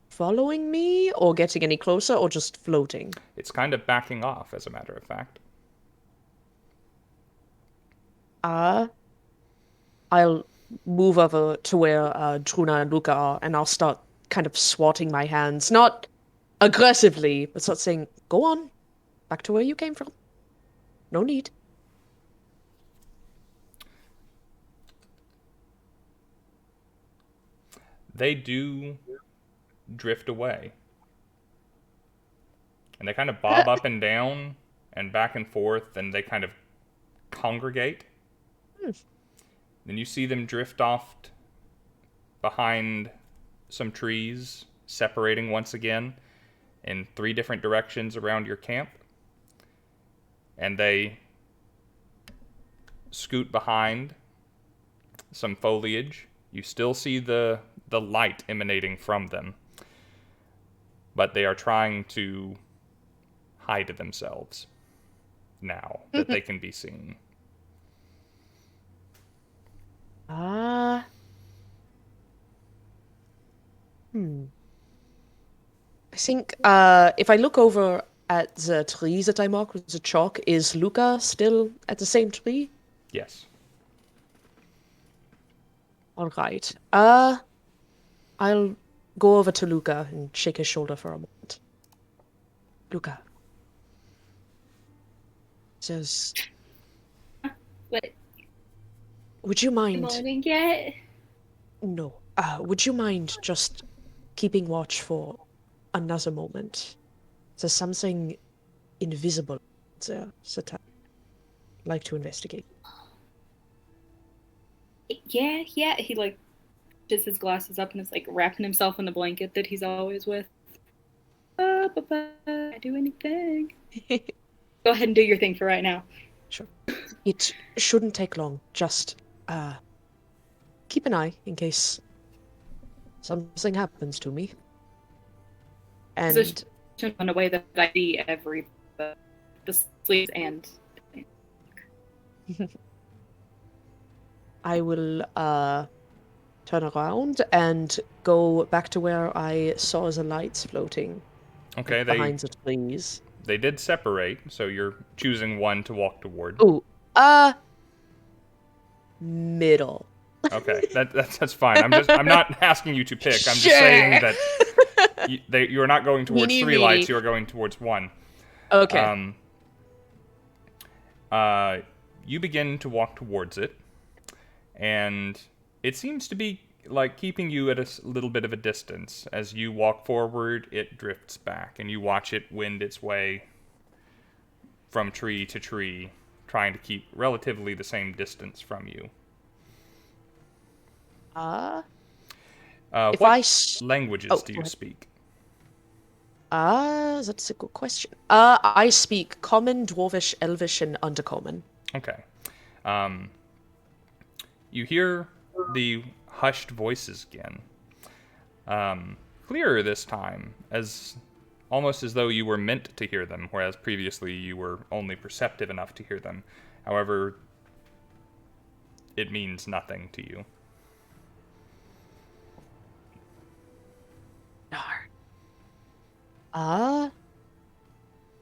following me, or getting any closer, or just floating? It's kind of backing off, as a matter of fact. I'll move over to where Druna and Luka are, and I'll start kind of swatting my hands. Not aggressively, but start saying, go on, back to where you came from. No need. They do drift away. And they kind of bob up and down and back and forth, and they kind of congregate. Then you see them drift off behind some trees, separating once again in 3 different directions around your camp. And they scoot behind some foliage. You still see the light emanating from them, but they are trying to hide themselves now that they can be seen. I think if I look over at the trees that I marked with the chalk, is Luka still at the same tree? Yes. All right. I'll go over to Luka and shake his shoulder for a moment. Luka. Says... What? Would you mind... Morning yet? No. Would you mind just keeping watch for another moment? There's something invisible there that I'd like to investigate. Yeah. He just his glasses up and is wrapping himself in the blanket that he's always with. I do anything. Go ahead and do your thing for right now. Sure. It shouldn't take long. Just keep an eye in case something happens to me. And Position in a way that I see every the sleeves and I will turn around and go back to where I saw the lights floating. Okay, Behind the trees. They did separate, so you're choosing one to walk toward. Ooh, middle. Okay, that's fine. I'm not asking you to pick. I'm just saying that you are not going towards three lights. You are going towards one. Okay. You begin to walk towards it, and it seems to be like keeping you at a little bit of a distance. As you walk forward, it drifts back, and you watch it wend its way from tree to tree, trying to keep relatively the same distance from you. What languages do you speak? That's a good question. I speak Common, Dwarvish, Elvish, and Undercommon. Okay. You hear the hushed voices again. Clearer this time, almost as though you were meant to hear them, whereas previously you were only perceptive enough to hear them. However, it means nothing to you.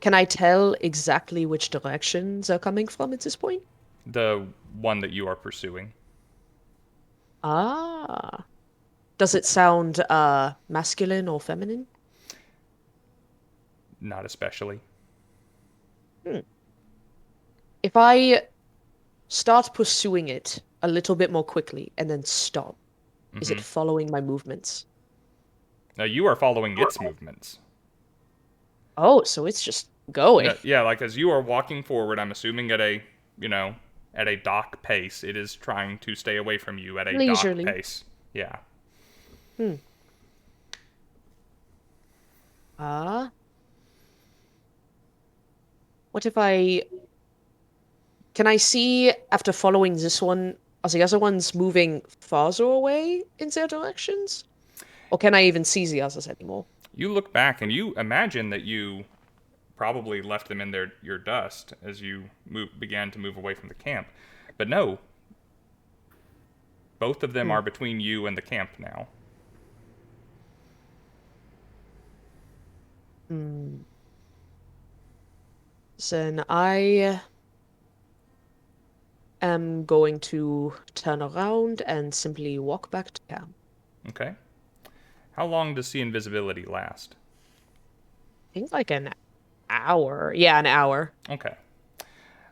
Can I tell exactly which directions are coming from at this point? The one that you are pursuing. Does it sound masculine or feminine? Not especially. If I start pursuing it a little bit more quickly and then stop, is it following my movements? Now you are following its movements. Oh, so it's just going. Yeah, like as you are walking forward, I'm assuming at a dock pace, it is trying to stay away from you at a leisurely dock pace. Yeah. What if can I see, after following this one, are the other ones moving farther away in their directions? Or can I even see the others anymore? You look back and you imagine that you probably left them in your dust as you began to move away from the camp. But no. Both of them are between you and the camp now. Then I am going to turn around and simply walk back to camp. Okay. How long does see invisibility last? I think like an hour. Yeah, an hour. Okay.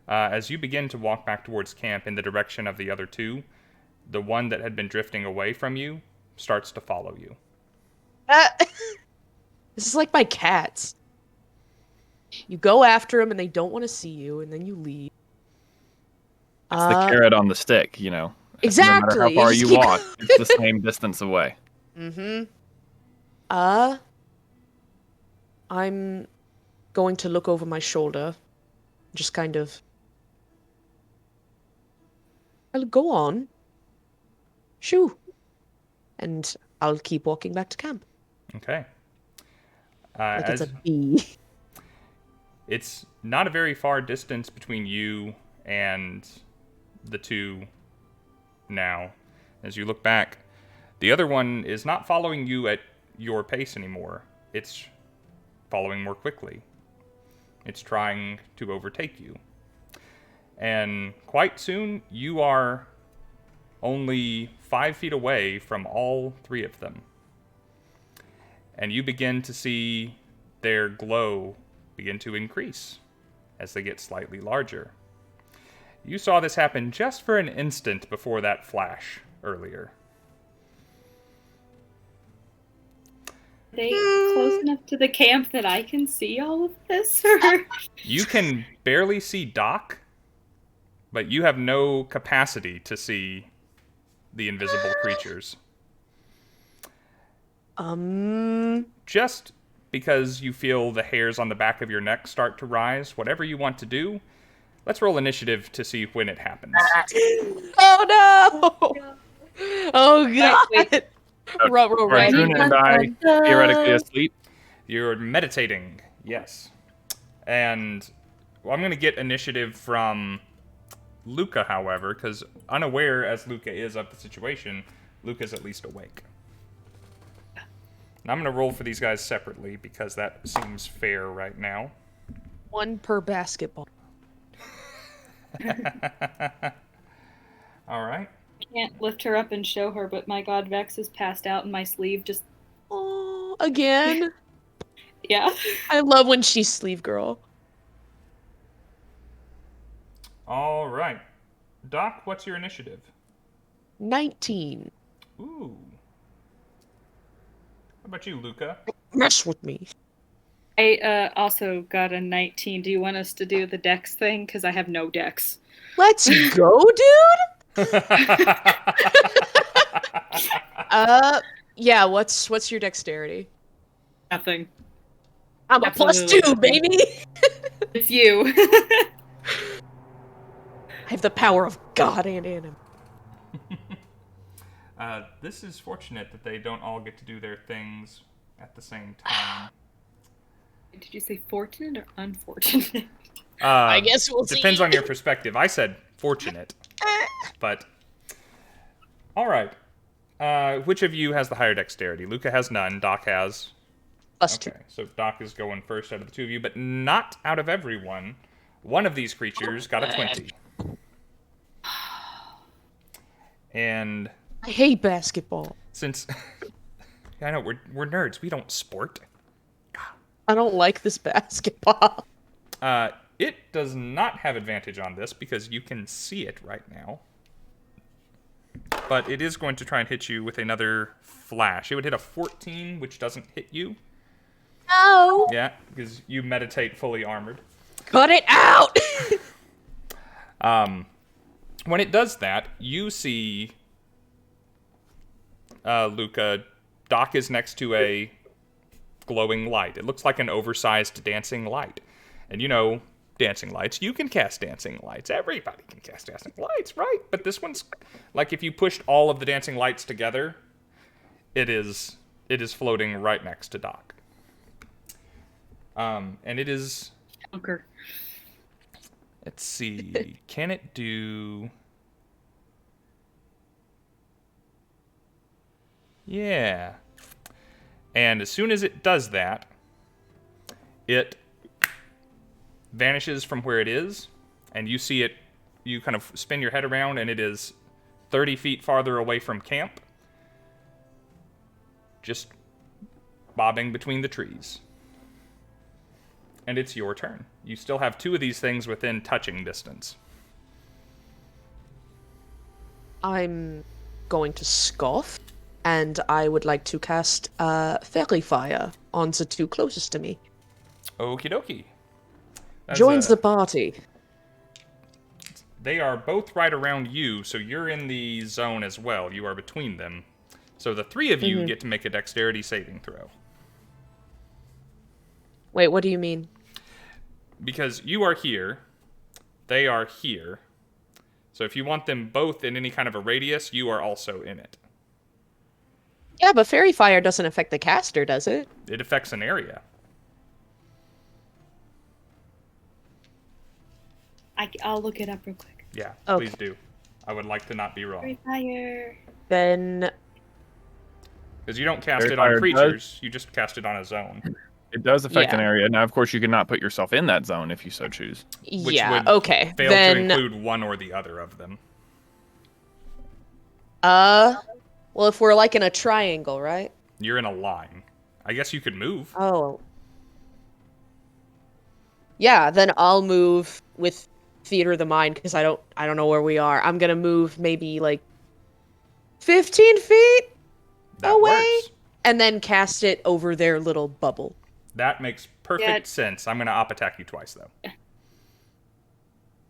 As you begin to walk back towards camp in the direction of the other two, the one that had been drifting away from you starts to follow you. This is like my cats. You go after them and they don't want to see you, and then you leave. It's the carrot on the stick, Exactly. No matter how far you walk, it's the same distance away. I'm going to look over my shoulder. Just kind of... I'll go on. Shoo. And I'll keep walking back to camp. Okay. Like it's a bee. It's not a very far distance between you and the two now. As you look back, the other one is not following you at your pace anymore. It's following more quickly. It's trying to overtake you. And quite soon, you are only 5 feet away from all three of them. And you begin to see their glow begin to increase as they get slightly larger. You saw this happen just for an instant before that flash earlier. Are they close enough to the camp that I can see all of this? Or? You can barely see Doc, but you have no capacity to see the invisible creatures. Just because you feel the hairs on the back of your neck start to rise, whatever you want to do, let's roll initiative to see when it happens. Oh no! Oh god! Wait. Right. Druna and I theoretically asleep. You're meditating, yes. And I'm going to get initiative from Luka, however, because unaware as Luka is of the situation, Luka's at least awake. And I'm going to roll for these guys separately because that seems fair right now. 1 per basketball. All right. I can't lift her up and show her, but my god, Vex is passed out in my sleeve. Just Oh, again. yeah. I love when she's sleeve girl. All right. Doc, what's your initiative? 19. Ooh. How about you, Luka? Mess with me. I also got a 19. Do you want us to do the dex thing? Because I have no dex. Let's go, dude. Yeah. What's your dexterity? Nothing. I'm a Absolutely. +2, baby. It's you. I have the power of God and anime. This is fortunate that they don't all get to do their things at the same time. Did you say fortunate or unfortunate? I guess we'll see. Depends on your perspective. I said fortunate, but all right. Which of you has the higher dexterity? Luka has none. Doc has. +2. Okay, so Doc is going first out of the two of you, but not out of everyone. One of these creatures got a 20. And I hate basketball. since I know we're nerds, we don't sport. I don't like this basketball. It does not have advantage on this because you can see it right now. But it is going to try and hit you with another flash. It would hit a 14, which doesn't hit you. No. Yeah, because you meditate fully armored. Cut it out. When it does that, you see Luka. Doc is next to a glowing light. It looks like an oversized dancing light. And you know, dancing lights, you can cast dancing lights. Everybody can cast dancing lights, right? But this one's like if you pushed all of the dancing lights together, it is floating right next to Doc. And it is... Bunker. Let's see. Can it do... Yeah. And as soon as it does that, it vanishes from where it is, and you see it, you kind of spin your head around, and it is 30 feet farther away from camp, just bobbing between the trees. And it's your turn. You still have 2 of these things within touching distance. I'm going to scoff, and I would like to cast Fairy Fire on the 2 closest to me. Okie dokie. Joins the party. They are both right around you, so you're in the zone as well. You are between them. So the 3 of you get to make a dexterity saving throw. Wait, what do you mean? Because you are here, they are here. So if you want them both in any kind of a radius, you are also in it. Yeah, but Fairy Fire doesn't affect the caster, does it? It affects an area. I'll look it up real quick. Yeah, Okay. please do. I would like to not be wrong. Free fire. Then Because you don't cast Fairy it on Fire creatures, you just cast it on a zone. It does affect an Yeah. area. Now, of course, you cannot put yourself in that zone if you so choose. Which yeah, would okay. fail Then to include one or the other of them. well, if we're like in a triangle, right? You're in a line. I guess you could move. Oh. Yeah, then I'll move with Theater of the Mind because I don't know where we are. I'm gonna move maybe like 15 feet That away, works. and then cast it over their little bubble. That makes perfect Yeah. sense. I'm going to op attack you twice, though. I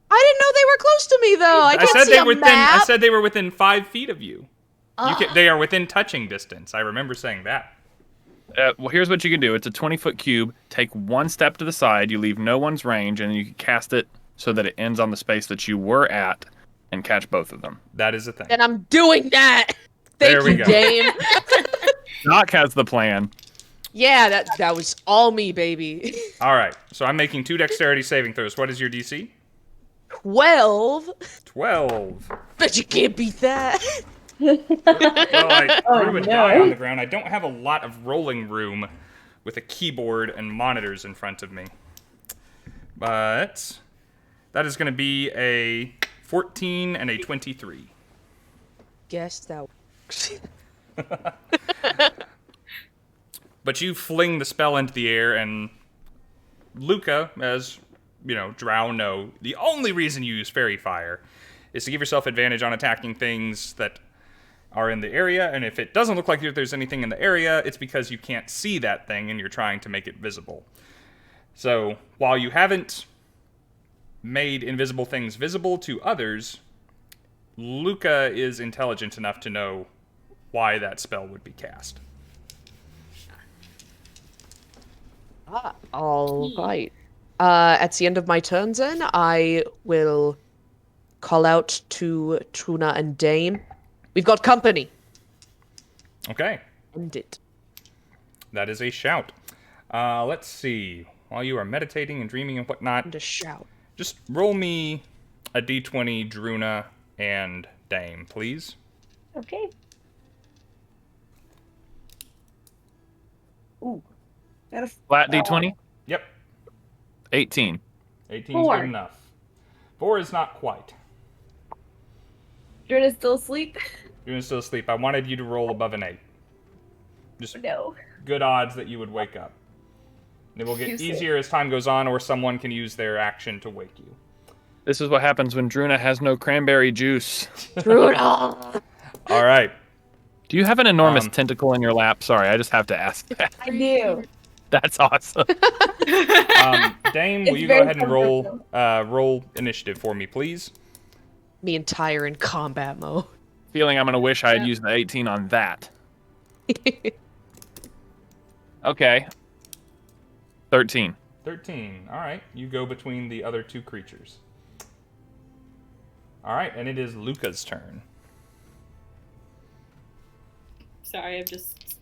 didn't know they were close to me though. I can't see a map. I said they were within 5 feet of you. They are within touching distance. I remember saying that. Well, here's what you can do. It's a 20-foot cube. Take one step to the side. You leave no one's range, and you can cast it so that it ends on the space that you were at and catch both of them. That is a thing. And I'm doing that. There we you, go. Dame. Doc has the plan. Yeah, that was all me, baby. All right, so I'm making 2 dexterity saving throws. What is your DC? 12. 12. Bet you can't beat that. Well, I threw a no. die on the ground. I don't have a lot of rolling room with a keyboard and monitors in front of me. But that is going to be a 14 and a 23. Guess that works. But you fling the spell into the air, and Luka, as you know, Drow know, the only reason you use fairy fire is to give yourself advantage on attacking things that are in the area, and if it doesn't look like there's anything in the area, it's because you can't see that thing and you're trying to make it visible. So, while you haven't made invisible things visible to others, Luka is intelligent enough to know why that spell would be cast. All right. At the end of my turn, then, I will call out to Druna and Dame. We've got company. Okay. End it. That is a shout. Let's see. While you are meditating and dreaming and whatnot, And a shout. just roll me a d20, Druna and Dame, please. Okay. Ooh. Got a Flat D20. Yep. 18. 18's 4. good enough. 4 is not quite. Druna's still asleep? Druna's still asleep. I wanted you to roll above an 8. Just No. good odds that you would wake up. And it will get You say. easier as time goes on, or someone can use their action to wake you. This is what happens when Druna has no cranberry juice. Druna! All right. Do you have an enormous tentacle in your lap? Sorry, I just have to ask that. I do. That's awesome. Dame, It's will you go very ahead and roll initiative for me, please? Me entire in combat mode. Feeling I'm going to wish I had used the 18 on that. Okay. 13. 13. All right. You go between the other 2 creatures. All right, and it is Luka's turn. Sorry,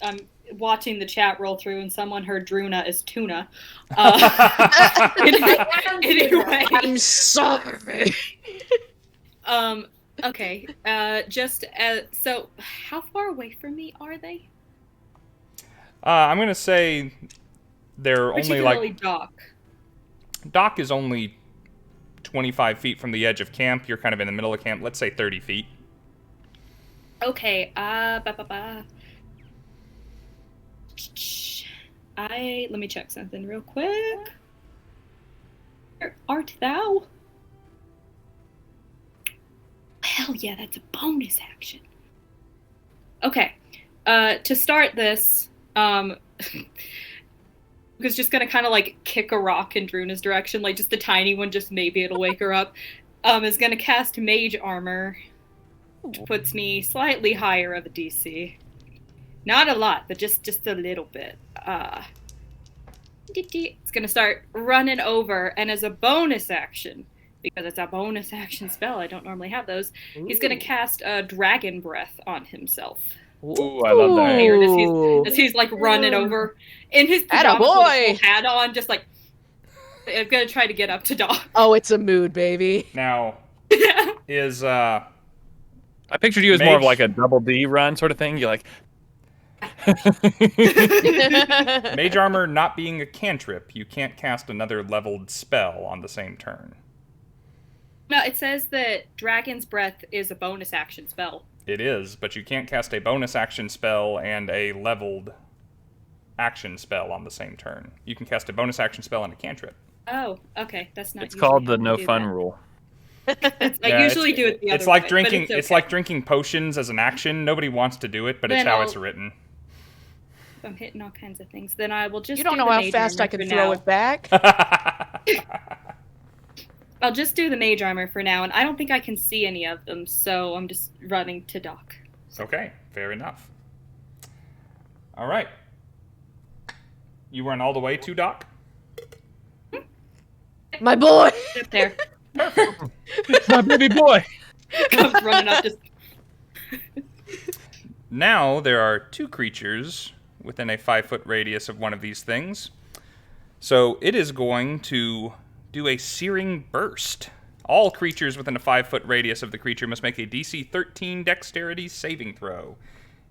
I'm watching the chat roll through, and someone heard Druna as tuna. Anyway, I'm sorry. Okay. So, how far away from me are they? I'm going to say they're only Particularly like... Doc. Doc is only 25 feet from the edge of camp. You're kind of in the middle of camp. Let's say 30 feet. Okay. Let me check something real quick. Where art thou? Hell yeah, that's a bonus action. Okay. To start this, Luka's just gonna kind of like kick a rock in Druna's direction, like just a tiny one, just maybe it'll wake her up. Is gonna cast Mage Armor, which puts me slightly higher of a DC. Not a lot, but just a little bit. It's gonna start running over, and as a bonus action, because it's a bonus action spell, I don't normally have those, he's gonna cast Dragon Breath on himself. Ooh, I love that. Weird as he's like running over in his pajamas with a full hat on, just like I'm gonna try to get up to Doc. Oh, it's a mood, baby. Now, is I pictured you as more of like a double D run sort of thing. You're like Mage Armor not being a cantrip, you can't cast another leveled spell on the same turn. No, it says that Dragon's Breath is a bonus action spell. It is, but you can't cast a bonus action spell and a leveled action spell on the same turn. You can cast a bonus action spell and a cantrip. Oh, okay, that's not. it's called the usually how no we do fun that. rule. I usually do it the other It's like way, drinking. but It's okay. like drinking potions as an action. Nobody wants to do it, but it's Then how I'll- it's written. I'm hitting all kinds of things. Then I will just. You don't do know the how Mage fast Armor I can for throw now. it back. I'll just do the Mage Armor for now, and I don't think I can see any of them, so I'm just running to Doc. Okay, fair enough. All right. You run all the way to Doc? My boy. Up there, My baby boy. comes running up. Just now there are 2 creatures within a 5-foot radius of one of these things. So it is going to do a Searing Burst. All creatures within a 5-foot radius of the creature must make a DC 13 Dexterity saving throw,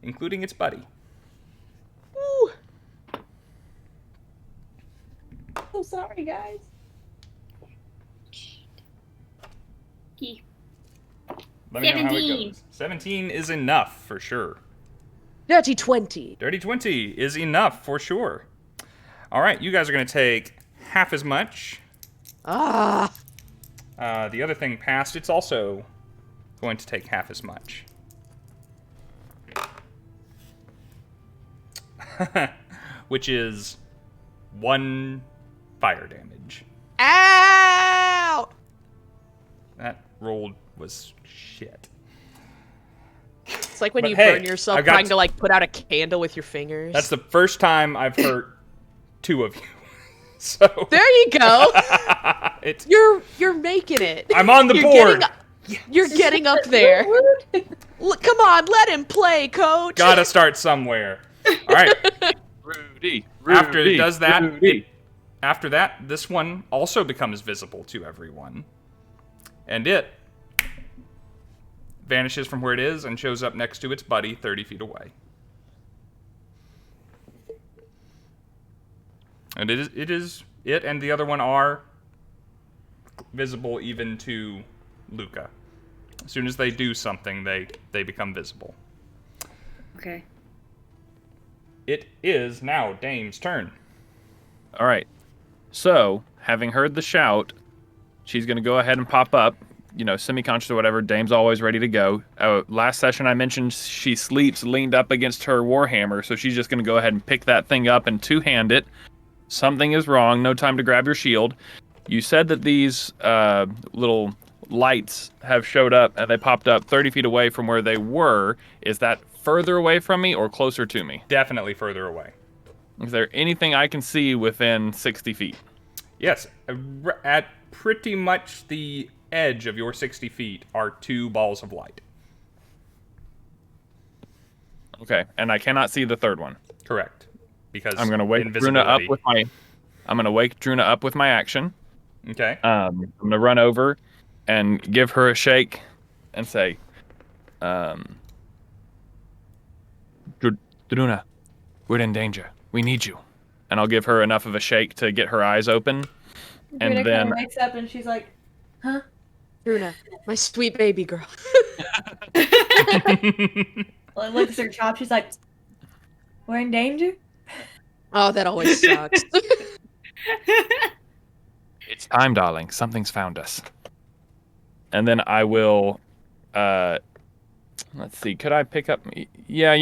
including its buddy. Woo. So sorry, guys. Let me know how it goes. 17 is enough for sure. Dirty 20. Dirty 20 is enough for sure. All right, you guys are going to take half as much. Ah. The other thing passed, it's also going to take half as much. Which is 1 fire damage. Ow! That roll was shit. It's like when But you hey, burn yourself I've got trying to like put out a candle with your fingers. That's the first time I've hurt 2 of you. So There you go. You're making it. I'm on the board. You're getting up there. Come on, let him play, coach. Gotta start somewhere. All right. Rudy. After it does that, Rudy. after that, this one also becomes visible to everyone. And it vanishes from where it is and shows up next to its buddy 30 feet away. And it and the other one are visible even to Luka. As soon as they do something, they become visible. Okay. It is now Dame's turn. All right. So, having heard the shout, she's going to go ahead and pop up, semi-conscious or whatever. Dame's always ready to go. Last session I mentioned she sleeps leaned up against her warhammer, so she's just going to go ahead and pick that thing up and two-hand it. Something is wrong. No time to grab your shield. You said that these little lights have showed up, and they popped up 30 feet away from where they were. Is that further away from me or closer to me? Definitely further away. Is there anything I can see within 60 feet? Yes, at pretty much the edge of your 60 feet are 2 balls of light. Okay, and I cannot see the third one. Correct. Because I'm gonna wake Druna up with my. I'm gonna wake Druna up with my action. Okay. I'm gonna run over and give her a shake and say, Druna, we're in danger. We need you. And I'll give her enough of a shake to get her eyes open. And Druna then kind of wakes up and she's like, huh? Druna, my sweet baby girl. Well, looks at her chop. She's like, we're in danger? Oh, that always sucks. it's time, darling. Something's found us. And then I will, let's see. Could I pick up? Yeah,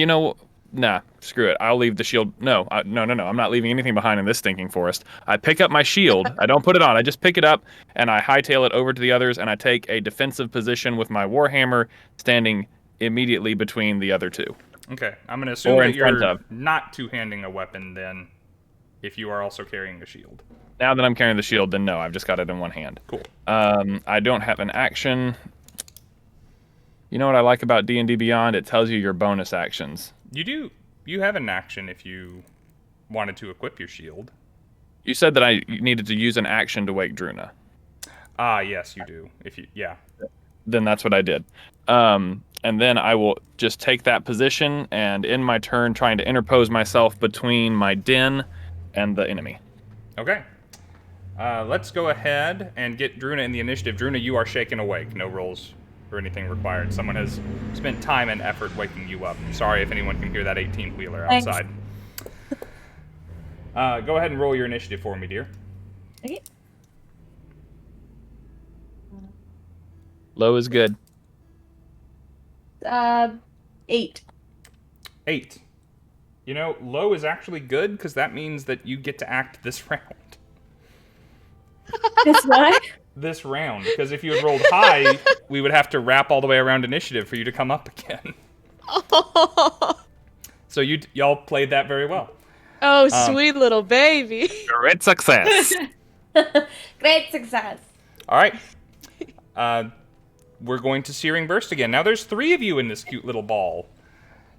nah, screw it. I'll leave the shield. No. I'm not leaving anything behind in this stinking forest. I pick up my shield. I don't put it on. I just pick it up and I hightail it over to the others and I take a defensive position with my warhammer standing immediately between the other 2. Okay, I'm going to assume that you're not two-handing a weapon then, if you are also carrying a shield. Now that I'm carrying the shield, then no, I've just got it in one hand. Cool. I don't have an action. You know what I like about D&D Beyond? It tells you your bonus actions. You do. You have an action if you wanted to equip your shield. You said that I needed to use an action to wake Druna. Ah, yes, you do. Yeah. Then that's what I did. And then I will just take that position and in my turn trying to interpose myself between my den and the enemy. Okay. Let's go ahead and get Druna in the initiative. Druna, you are shaken awake. No rolls or anything required. Someone has spent time and effort waking you up. Sorry if anyone can hear that 18-wheeler outside. Go ahead and roll your initiative for me, dear. Okay. Low is good. 8. 8. Low is actually good because that means that you get to act this round. That's why? This round, because if you had rolled high, we would have to wrap all the way around initiative for you to come up again. So y'all played that very well. Oh, sweet little baby. Great success. Great success. All right. We're going to Searing Burst again. Now there's 3 of you in this cute little ball.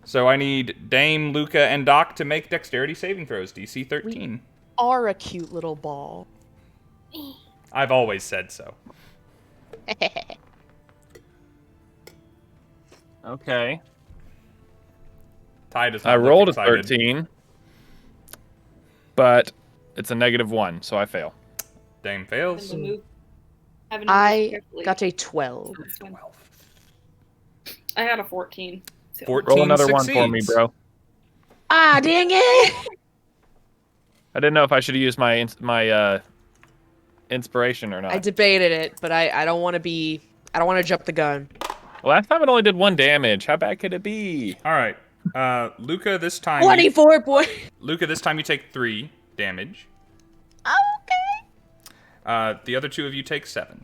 So I need Dame, Luka, and Doc to make dexterity saving throws, DC 13. We are a cute little ball. I've always said so. Okay. Ty does I not look rolled a excited. 13, but it's a -1, so I fail. Dame fails. I got a 12. 12. I got a 14. So. 14 Roll another succeeds. 1 for me, bro. Ah, dang it! I didn't know if I should use my inspiration or not. I debated it, but I don't want to jump the gun. Last time it only did 1 damage. How bad could it be? All right. Luka, this time... 24, boy! Luka, this time you take 3 damage. Okay. The other 2 of you take 7.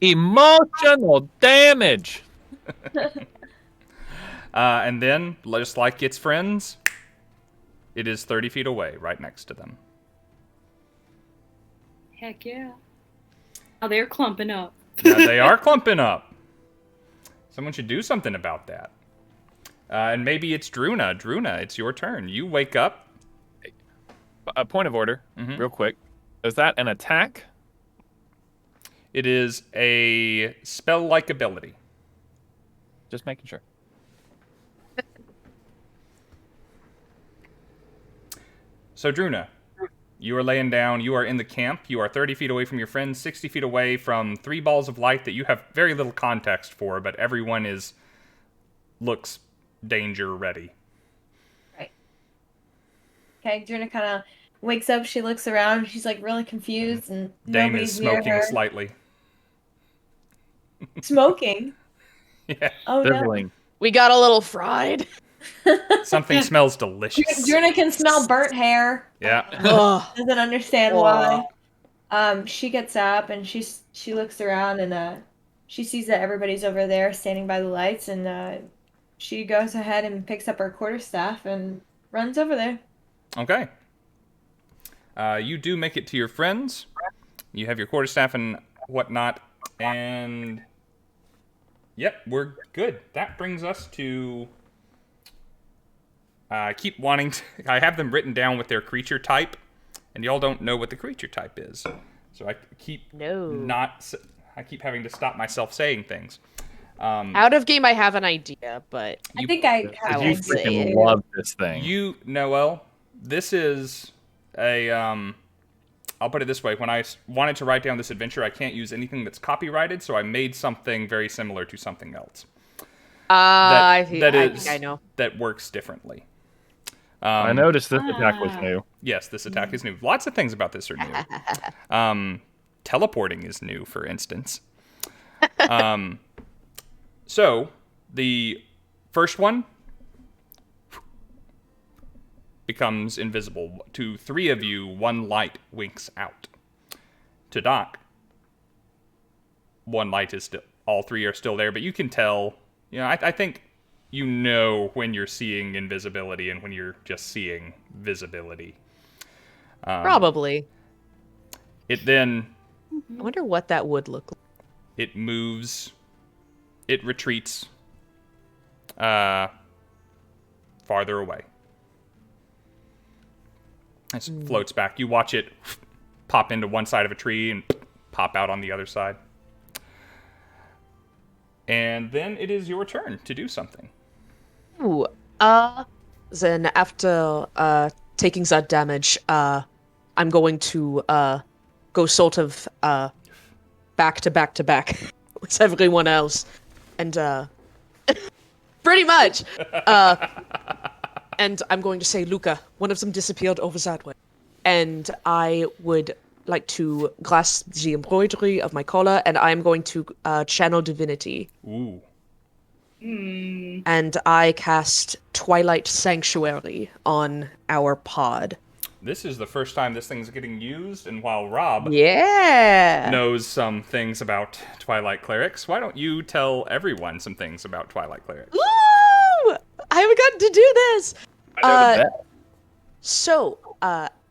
Emotional damage! And then, just like its friends, it is 30 feet away, right next to them. Heck yeah. Oh, they're clumping up. Yeah, they are clumping up. Someone should do something about that. And maybe it's Druna. Druna, it's your turn. You wake up. A point of order, real quick. Is that an attack? It is a spell-like ability. Just making sure. So, Druna, you are laying down. You are in the camp. You are 30 feet away from your friends, 60 feet away from 3 balls of light that you have very little context for, but everyone looks danger ready. Right. Okay, Druna kind of wakes up. She looks around. She's like really confused, and Dame nobody's is near smoking her. slightly. Smoking. Yeah. Oh no. Sizzling. We got a little fried. Something smells delicious. Druna can smell burnt hair. Yeah. Ugh. Doesn't understand why. She gets up and she looks around and she sees that everybody's over there standing by the lights, and she goes ahead and picks up her quarterstaff and runs over there. Okay. You do make it to your friends. You have your quarterstaff and whatnot, and yep, we're good. That brings us to. I keep wanting to. I have them written down with their creature type, and y'all don't know what the creature type is, so I keep I keep having to stop myself saying things. Out of game, I have an idea, but I think I You won't say freaking it. love this thing. You, Noel, this is a. I'll put it this way: when I wanted to write down this adventure, I can't use anything that's copyrighted, so I made something very similar to something else. I think I know. That works differently. I noticed this attack was new. Yes, this attack is new. Lots of things about this are new. Teleporting is new, for instance. So, the first one becomes invisible. To 3 of you, 1 light winks out. To Doc, 1 light is still... All 3 are still there, but you can tell... You know, I think you know when you're seeing invisibility and when you're just seeing visibility. Probably. It then... I wonder what that would look like. It moves. It retreats. Farther away. It floats back. You watch it pop into one side of a tree and pop out on the other side. And then it is your turn to do something. Ooh. Then after taking that damage, I'm going to go sort of back to back to back with everyone else, and pretty much. And I'm going to say, Luka, one of them disappeared over that way, and I would like to grasp the embroidery of my collar, and I'm going to channel divinity. Ooh. And I cast Twilight Sanctuary on our pod. This is the first time this thing's getting used, and while Rob knows some things about Twilight Clerics, why don't you tell everyone some things about Twilight Clerics? Woo! I haven't gotten to do this! I know the bet. So,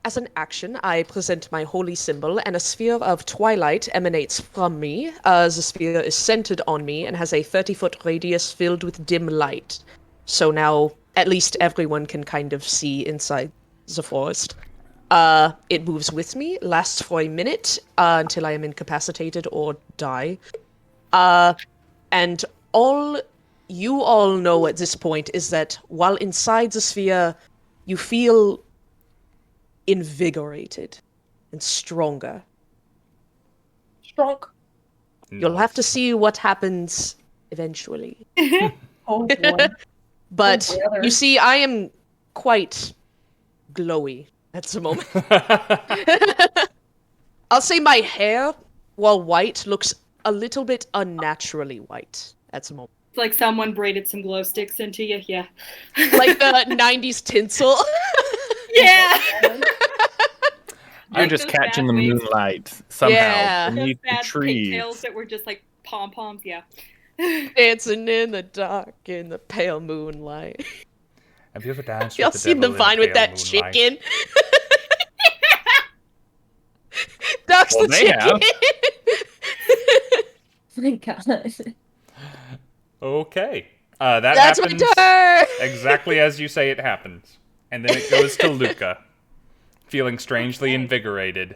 as an action, I present my holy symbol, and a sphere of twilight emanates from me. The sphere is centered on me and has a 30-foot radius filled with dim light. So now, at least everyone can kind of see inside the forest. It moves with me, lasts for a minute, until I am incapacitated or die. And all you all know at this point is that while inside the sphere, you feel invigorated and stronger. Strong. You'll have to see what happens eventually. Oh boy. But Oh, brother. you see, I am quite glowy at the moment. I'll say my hair, while white, looks a little bit unnaturally white at the moment. It's like someone braided some glow sticks into you. Yeah. Like the 90s tinsel. Yeah. You're Like just those catching the bad wigs. moonlight somehow Yeah. Those beneath the bad trees. pigtails that were just like pom-poms. Yeah. Dancing in the dark in the pale moonlight. Have you ever danced Y'all with the seen devil the in vine with pale that moonlight? chicken? Duck's Well, the they chicken. My God. Okay. That That's happens my turn. exactly as you say it happens. And then it goes to Luka, feeling strangely invigorated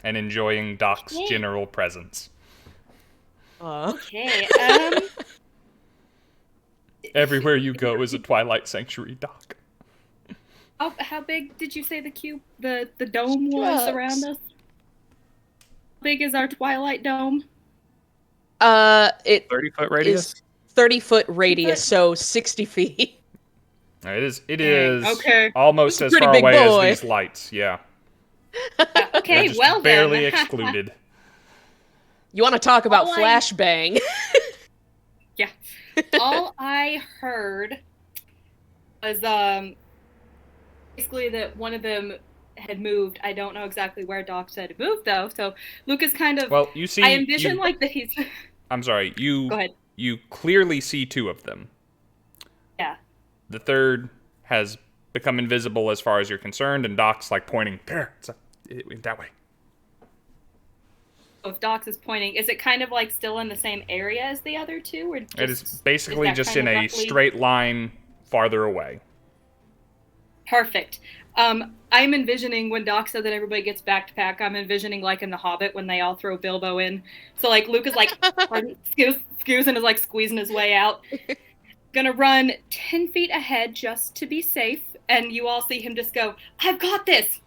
and enjoying Doc's general presence. Okay. Everywhere you go is a Twilight Sanctuary, Doc. How big did you say the cube, the dome was Shucks. around us? How big is our Twilight Dome? It 30-foot radius? is 30-foot radius, so 60 feet. It is Okay. almost It's a as pretty far big away boy. as these lights, yeah. Okay, They're just well barely then. excluded. You want to talk about All I- flashbang? Yeah. All I heard was basically that one of them had moved. I don't know exactly where Doc said it moved though. So Luka's kind of Well, you see, I envision like that he's I'm sorry, Go ahead. you clearly see two of them. Yeah. The third has become invisible as far as you're concerned, and Doc's like pointing there, that way. If Doc is pointing, is it kind of like still in the same area as the other two, or It is basically that just kind in of a roughly- straight line farther away. Perfect. I'm envisioning when Doc said that everybody gets back to pack, I'm envisioning like in The Hobbit when they all throw Bilbo in. So like Luke is like, pardon, excuse, and is like squeezing his way out. Gonna run 10 feet ahead just to be safe, and you all see him just go, I've got this!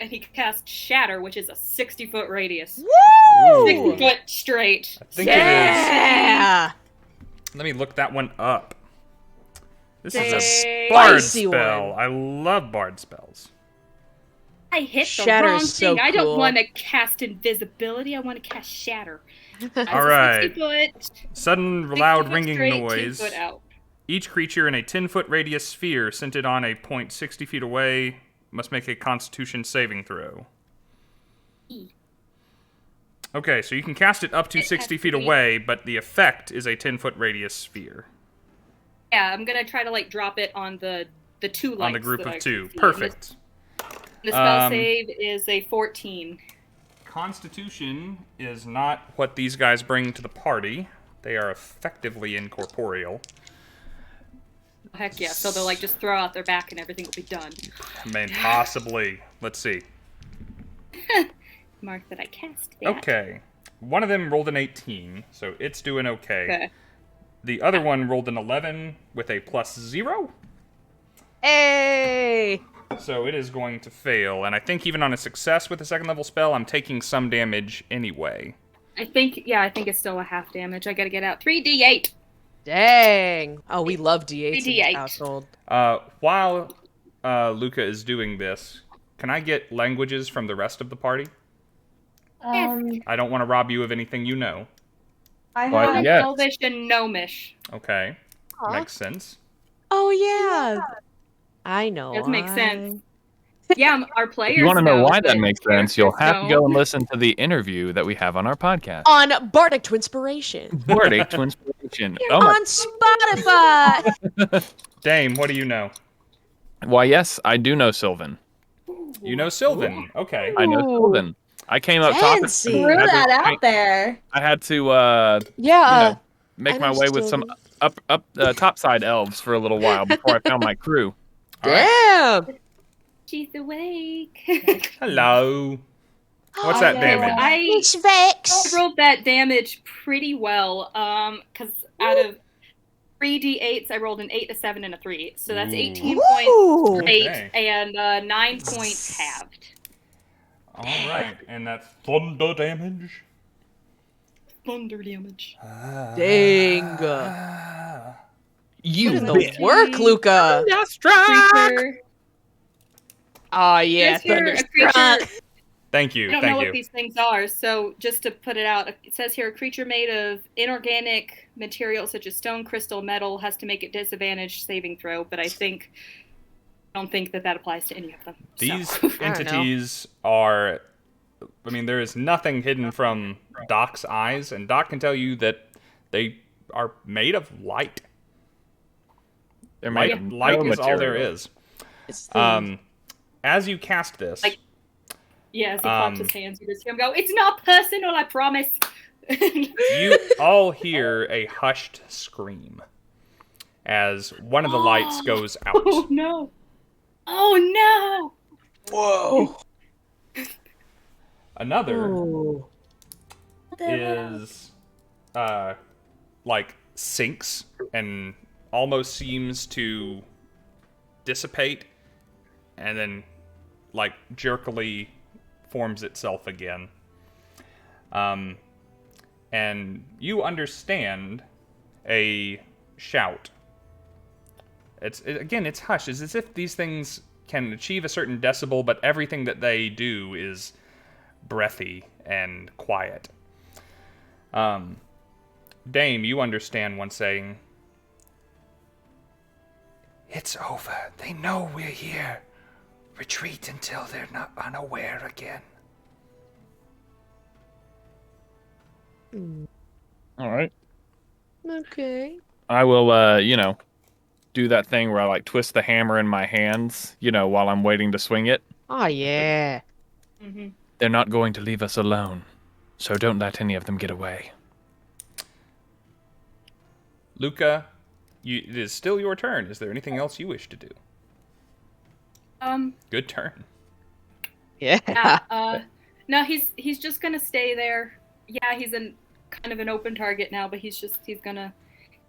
And he casts Shatter, which is a 60-foot radius. Woo! 60 foot straight. I think Yeah! Let me look that one up. This is It's a a bard spicy spell. one. I love bard spells. I hit the Shatter wrong is so thing. I don't cool. want to cast invisibility. I want to cast Shatter. All right. 60 foot, Sudden 60 loud foot ringing straight, 10 noise. foot out. Each creature in a 10-foot radius sphere centered on a point 60 feet away must make a Constitution saving throw. Okay, so you can cast it up to It 60 has feet to be- away, but the effect is a 10-foot radius sphere Yeah, I'm gonna try to like drop it on the two lights on the group that I of can two. see. Perfect. The spell Um, save is a 14. Constitution is not what these guys bring to the party. They are effectively incorporeal. Heck yeah! So they'll like just throw out their back and everything will be done. I mean, possibly. Let's see. Mark that I cast that. Okay. One of them rolled an 18, so it's doing okay. Okay. The other one rolled an 11 with a +0, Hey! so it is going to fail. And I think even on a success with a second level spell, I'm taking some damage anyway. I think it's still a half damage. I gotta get out 3d8. Dang! Oh, we love D8s in the D8. household. While Luka is doing this, can I get languages from the rest of the party? I don't want to rob you of anything you know. I Why, have yeah. Elvish and Gnomish. Okay. Aw. Makes sense. Oh, yeah. I know. Does make sense. Yeah, our players. If you want to know why that but makes sense, you'll have to don't. go and listen to the interview that we have on our podcast. On Bardic Twinspiration. Bardic Twinspiration. Oh my. On Spotify. Dame, what do you know? Why, yes, I do know Sylvan. You know Sylvan. Okay. I know Sylvan. I came up top. Fancy. Threw that out there. I had to, Yeah. make I my know way with some Sylvan. topside elves for a little while before I found my crew. All right. Damn. She's awake. Hello. What's that damage? I Vex. rolled that damage pretty well. Because out of 3d8s, I rolled an 8, a 7, and a 3. So that's 18 points for 8 Okay. and 9 points halved. All right, and that's thunder damage. Thunder damage. Dang. You Put in the bitch. work, Luka. Creature. Oh yeah, Says here a Thunderstruck. creature. Thank you. I don't Thank know you. what these things are, so just to put it out, it says here a creature made of inorganic materials such as stone, crystal, metal has to make it disadvantaged saving throw, but I don't think that applies to any of them. These So. entities are. I mean, there is nothing hidden from Doc's eyes, and Doc can tell you that they are made of light. They're made of Light no is all there material. is. It's the- As you cast this, Like- Yeah, as he claps his hands, you just hear him go, "It's not personal, I promise." you all hear a hushed scream as one of the lights goes out. Oh no! Oh no! Whoa. Another Ooh. is like sinks and almost seems to dissipate and then like jerkily forms itself again. And you understand a shout. It's hushed. It's as if these things can achieve a certain decibel, but everything that they do is breathy and quiet. Dame, you understand one saying, "It's over. They know we're here. Retreat until they're not unaware again." All right. Okay. I will, do that thing where I like twist the hammer in my hands, while I'm waiting to swing it. Oh yeah. Mm-hmm. They're not going to leave us alone, so don't let any of them get away. Luka, it is still your turn. Is there anything else you wish to do? Good turn. Yeah. Yeah, no, he's just gonna stay there. Yeah, he's kind of an open target now, but he's gonna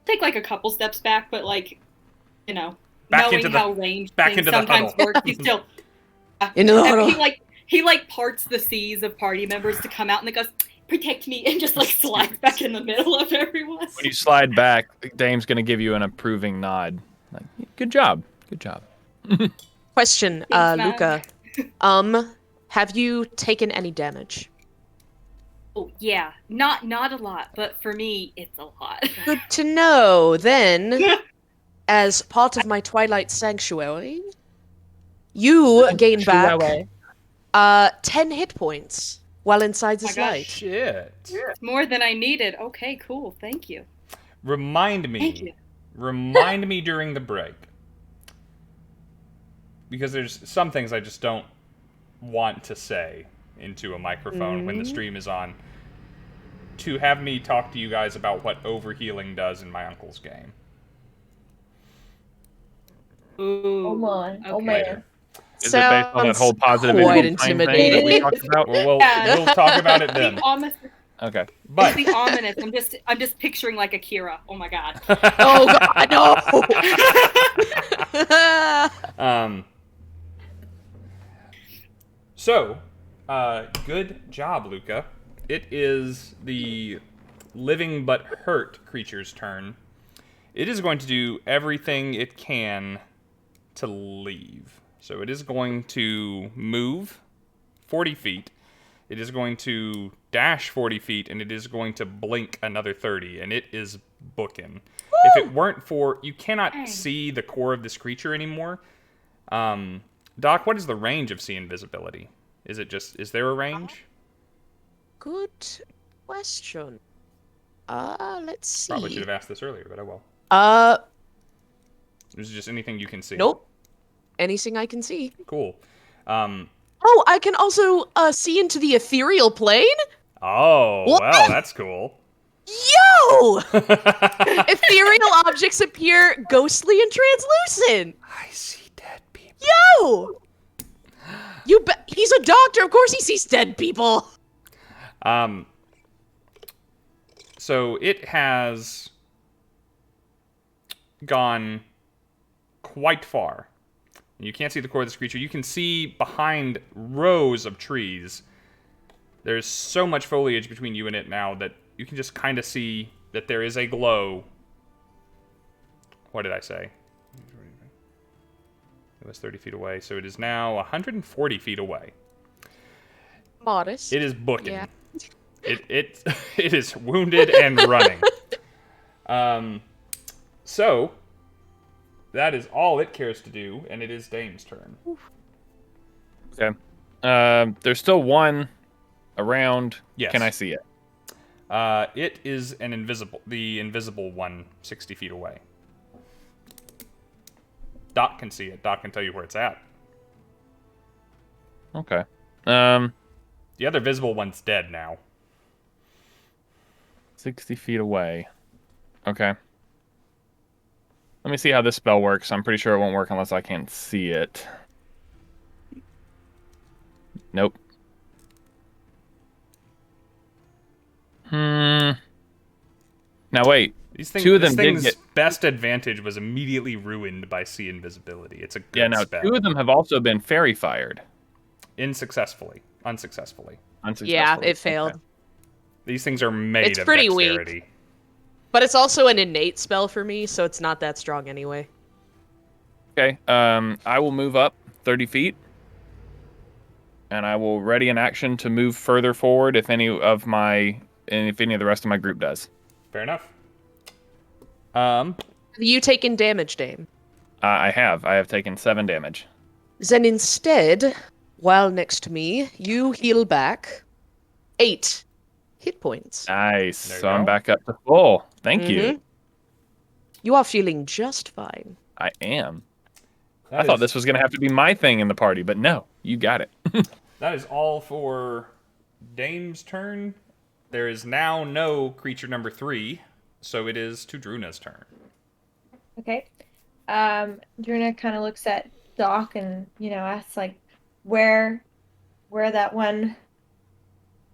take like a couple steps back, but like, Back knowing into the- how range back things into the sometimes huddle. work, he's still Into the huddle. He parts the seas of party members to come out and it goes, "Protect me," and just like slides back in the middle of everyone. When you slide back, Dame's going to give you an approving nod. Like, good job. Good job. Question, Thanks, man. Luka. Have you taken any damage? Oh yeah, not a lot, but for me, it's a lot. Good to know. Then, as part of my Twilight Sanctuary, you gain back 10 hit points while inside this my gosh. light. Shit. It's more than I needed. Okay, cool. Thank you. Remind Thank you. me. Remind me during the break. Because there's some things I just don't want to say into a microphone when the stream is on. To have me talk to you guys about what overhealing does in my uncle's game. Ooh. Oh my. Oh Okay. man. Later. Is it based on that whole positive quite incline thing that intimidating. we talked about? We'll Yeah. we'll talk about it then. The ominous. Okay. But The ominous. I'm just picturing like Akira. Oh my god. Oh god, no! So, good job, Luka. It is the living but hurt creature's turn. It is going to do everything it can to leave. So it is going to move 40 feet. It is going to dash 40 feet, and it is going to blink another 30, and it is booking. If it weren't for... You cannot see the core of this creature anymore. Doc, what is the range of see invisibility? Is there a range? Good question. Let's see. Probably should have asked this earlier, but I will. Is it just anything you can see? Nope. Anything I can see. Cool. Oh, I can also see into the ethereal plane? Oh, What? wow, that's cool. Yo! Ethereal objects appear ghostly and translucent. I see dead people. Yo! He's a doctor, of course he sees dead people. So it has gone quite far. You can't see the core of this creature. You can see behind rows of trees. There's so much foliage between you and it now that you can just kind of see that there is a glow. What did I say? It was 30 feet away, so it is now 140 feet away. Modest. It is booking. Yeah. It is wounded and running. So that is all it cares to do, and it is Dame's turn. Okay. There's still one around. Yes. Can I see it? It is the invisible one, 60 feet away. Doc can see it. Doc can tell you where it's at. Okay. The other visible one's dead now. 60 feet away. Okay. Let me see how this spell works. I'm pretty sure it won't work unless I can't see it. Nope. Now wait. Two of them did get... best advantage was immediately ruined by sea invisibility. It's a good spell. Two of them have also been fairy fired. Unsuccessfully. Yeah, it failed. Okay. These things are made It's of pretty dexterity. weak. But it's also an innate spell for me, so it's not that strong anyway. Okay, I will move up 30 feet. And I will ready an action to move further forward if any of the rest of my group does. Fair enough. Have you taken damage, Dame? I have taken 7 damage. Then instead, while next to me, you heal back 8 hit points. Nice. There you So I'm go. back up to full. Thank you. You are feeling just fine. I am. I thought this was going to have to be my thing in the party, but no, you got it. That is all for Dame's turn. There is now no creature number 3, so it is to Druna's turn. Okay. Druna kind of looks at Doc and, asks, like, where that one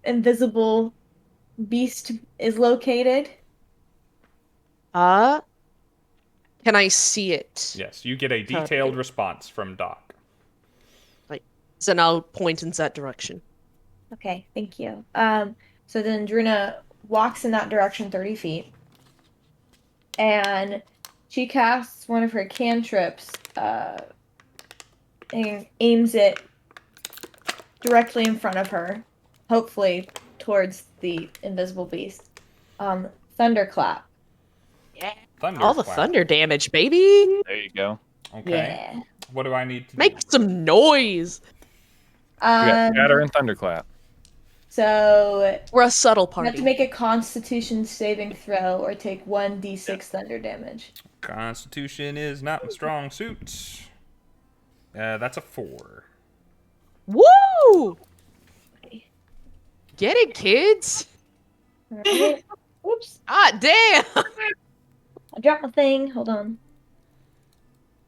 invisible beast is located. Can I see it? Yes, you get a detailed response from Doc. Then I'll point in that direction. Okay, thank you. So then Druna walks in that direction 30 feet. And she casts one of her cantrips and aims it directly in front of her, hopefully towards the invisible beast. Thunderclap. Yeah. Thunder All the clap. thunder damage, baby. There you go. Okay. Yeah. What do I need to Make do? some noise. We got Shatter and Thunderclap. So We're a subtle you have to party. make a Constitution saving throw or take 1d6 thunder damage. Constitution is not my strong suit. That's a 4. Woo! Get it, kids. Alright. Oops. Ah, damn. I dropped my thing. Hold on.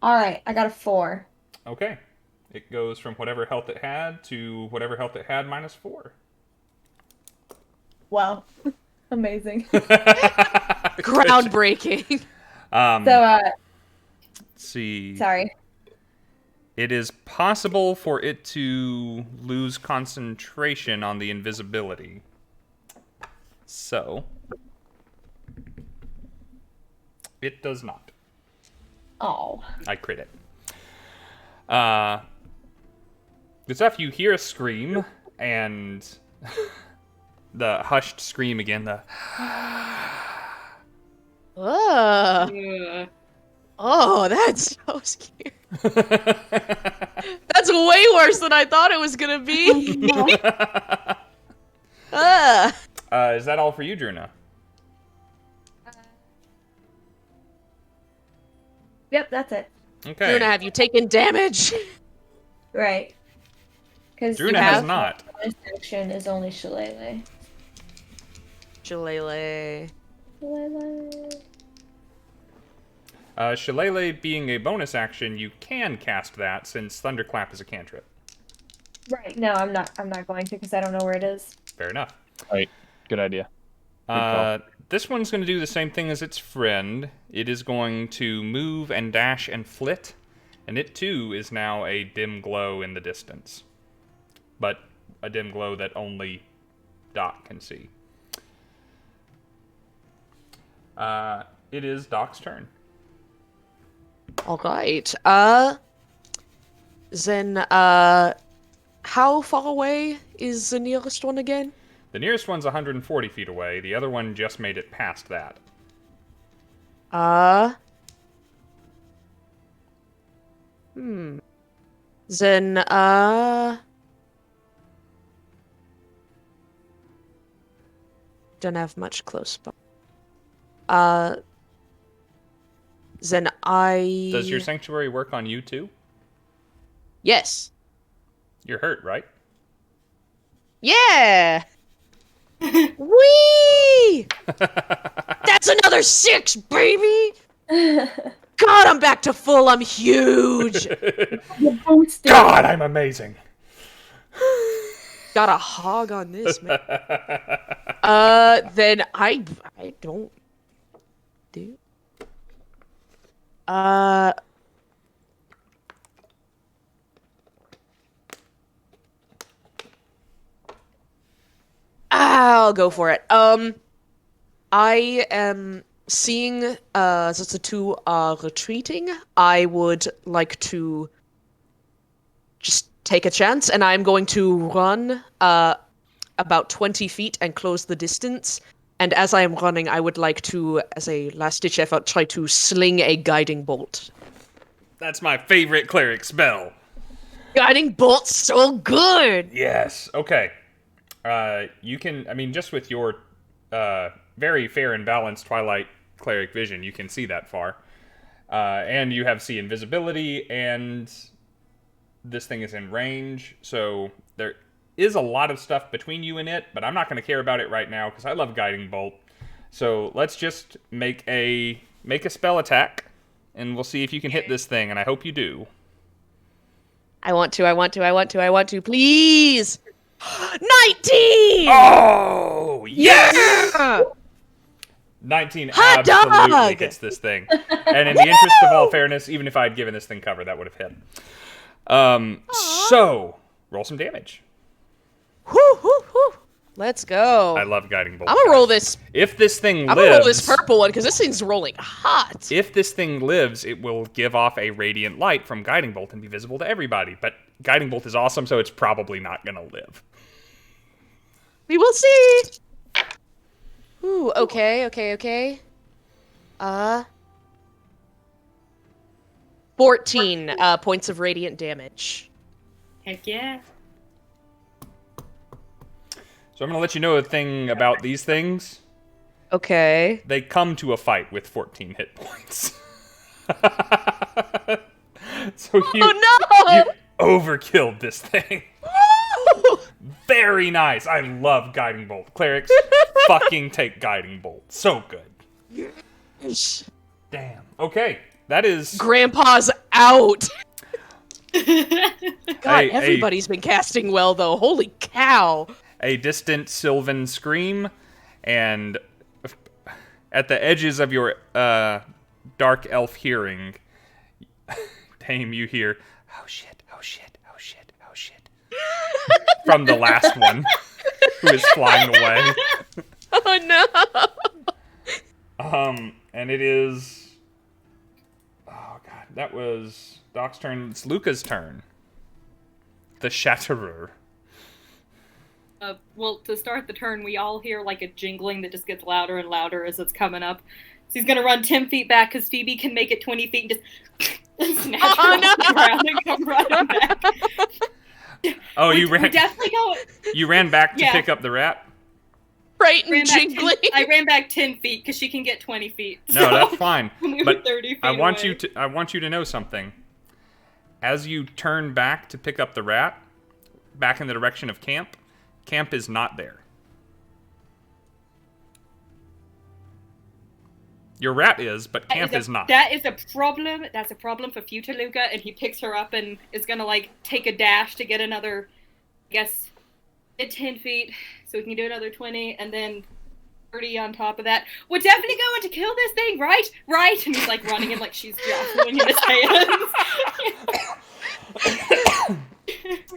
Alright, I got a 4. Okay. It goes from whatever health it had to whatever health it had minus 4. Wow. Amazing. Groundbreaking. So, Let's see. sorry. It is possible for it to lose concentration on the invisibility. So, it does not. Oh. I crit it. Good stuff. You hear a scream, and the hushed scream again. The Ugh. Oh, that's so scary. That's way worse than I thought it was gonna be. Is that all for you, Druna? Yep, that's it. Okay. Druna, have you taken damage? Right. Because Druna has not. Bonus action is only Shillelagh. Shillelagh. Shillelagh being a bonus action, you can cast that since Thunderclap is a cantrip. Right. No, I'm not going to because I don't know where it is. Fair enough. Right. Good idea. Good call. This one's going to do the same thing as its friend. It is going to move and dash and flit, and it too is now a dim glow in the distance. But a dim glow that only Doc can see. It is Doc's turn. Alright. Then, how far away is the nearest one again? The nearest one's 140 feet away. The other one just made it past that. Then, don't have much close by. Then I... Does your sanctuary work on you too? Yes. You're hurt, right? Yeah! Whee! That's another 6, baby! God, I'm back to full. I'm huge. God, I'm amazing. Got a hog on this, man. Then I don't do. I'll go for it. I am seeing that the two are retreating. I would like to just take a chance, and I'm going to run about 20 feet and close the distance. And as I am running, I would like to, as a last-ditch effort, try to sling a guiding bolt. That's my favorite cleric spell. Guiding bolt's so good! Yes. Okay. You can, I mean, just with your very fair and balanced Twilight cleric vision, you can see that far. And you have see invisibility, and this thing is in range, so there is a lot of stuff between you and it, but I'm not going to care about it right now because I love Guiding Bolt. So let's just make a spell attack, and we'll see if you can hit this thing, and I hope you do. I want to, please! 19! Oh, yes! Yeah! 19 Hot absolutely dog! hits this thing. And in the interest of all fairness, even if I had given this thing cover, that would have hit. So, roll some damage. Whoo! Let's go. I love Guiding Bolt. I'm gonna roll this. If this thing lives... I'm gonna roll this purple one, because this thing's rolling hot. If this thing lives, it will give off a radiant light from Guiding Bolt and be visible to everybody. But Guiding Bolt is awesome, so it's probably not gonna live. We will see. Ooh, okay. 14 points of radiant damage. Heck yeah. So I'm going to let you know a thing about these things. Okay. They come to a fight with 14 hit points. So you overkilled this thing. Very nice. I love Guiding Bolt. Clerics fucking take Guiding Bolt. So good. Yes. Damn. Okay. That is... Grandpa's out. God, everybody's been casting well, though. Holy cow. A distant sylvan scream, and at the edges of your dark elf hearing, Dame, you hear, oh shit. From the last one, who is flying away. Oh no! And it is... Oh god, that was Doc's turn. It's Luka's turn. The Shatterer. Well, to start the turn, we all hear like a jingling that just gets louder and louder as it's coming up. So he's gonna run 10 feet back because Phoebe can make it 20 feet and just snatch her off the ground and come running back. Oh, you ran. Definitely go. You ran back to pick up the rat. Right, and jingling. I ran back 10 feet because she can get 20 feet. So No, that's fine. But 30 feet I want away. you to know something. As you turn back to pick up the rat, back in the direction of camp. Camp is not there. Your rat is, but camp is not. That is a problem. That's a problem for future Luka, and he picks her up and is gonna like take a dash to get another, I guess, 10 feet, so we can do another 20, and then 30 on top of that. We're definitely going to kill this thing, right? Right? And he's like running and like she's jostling in his hands.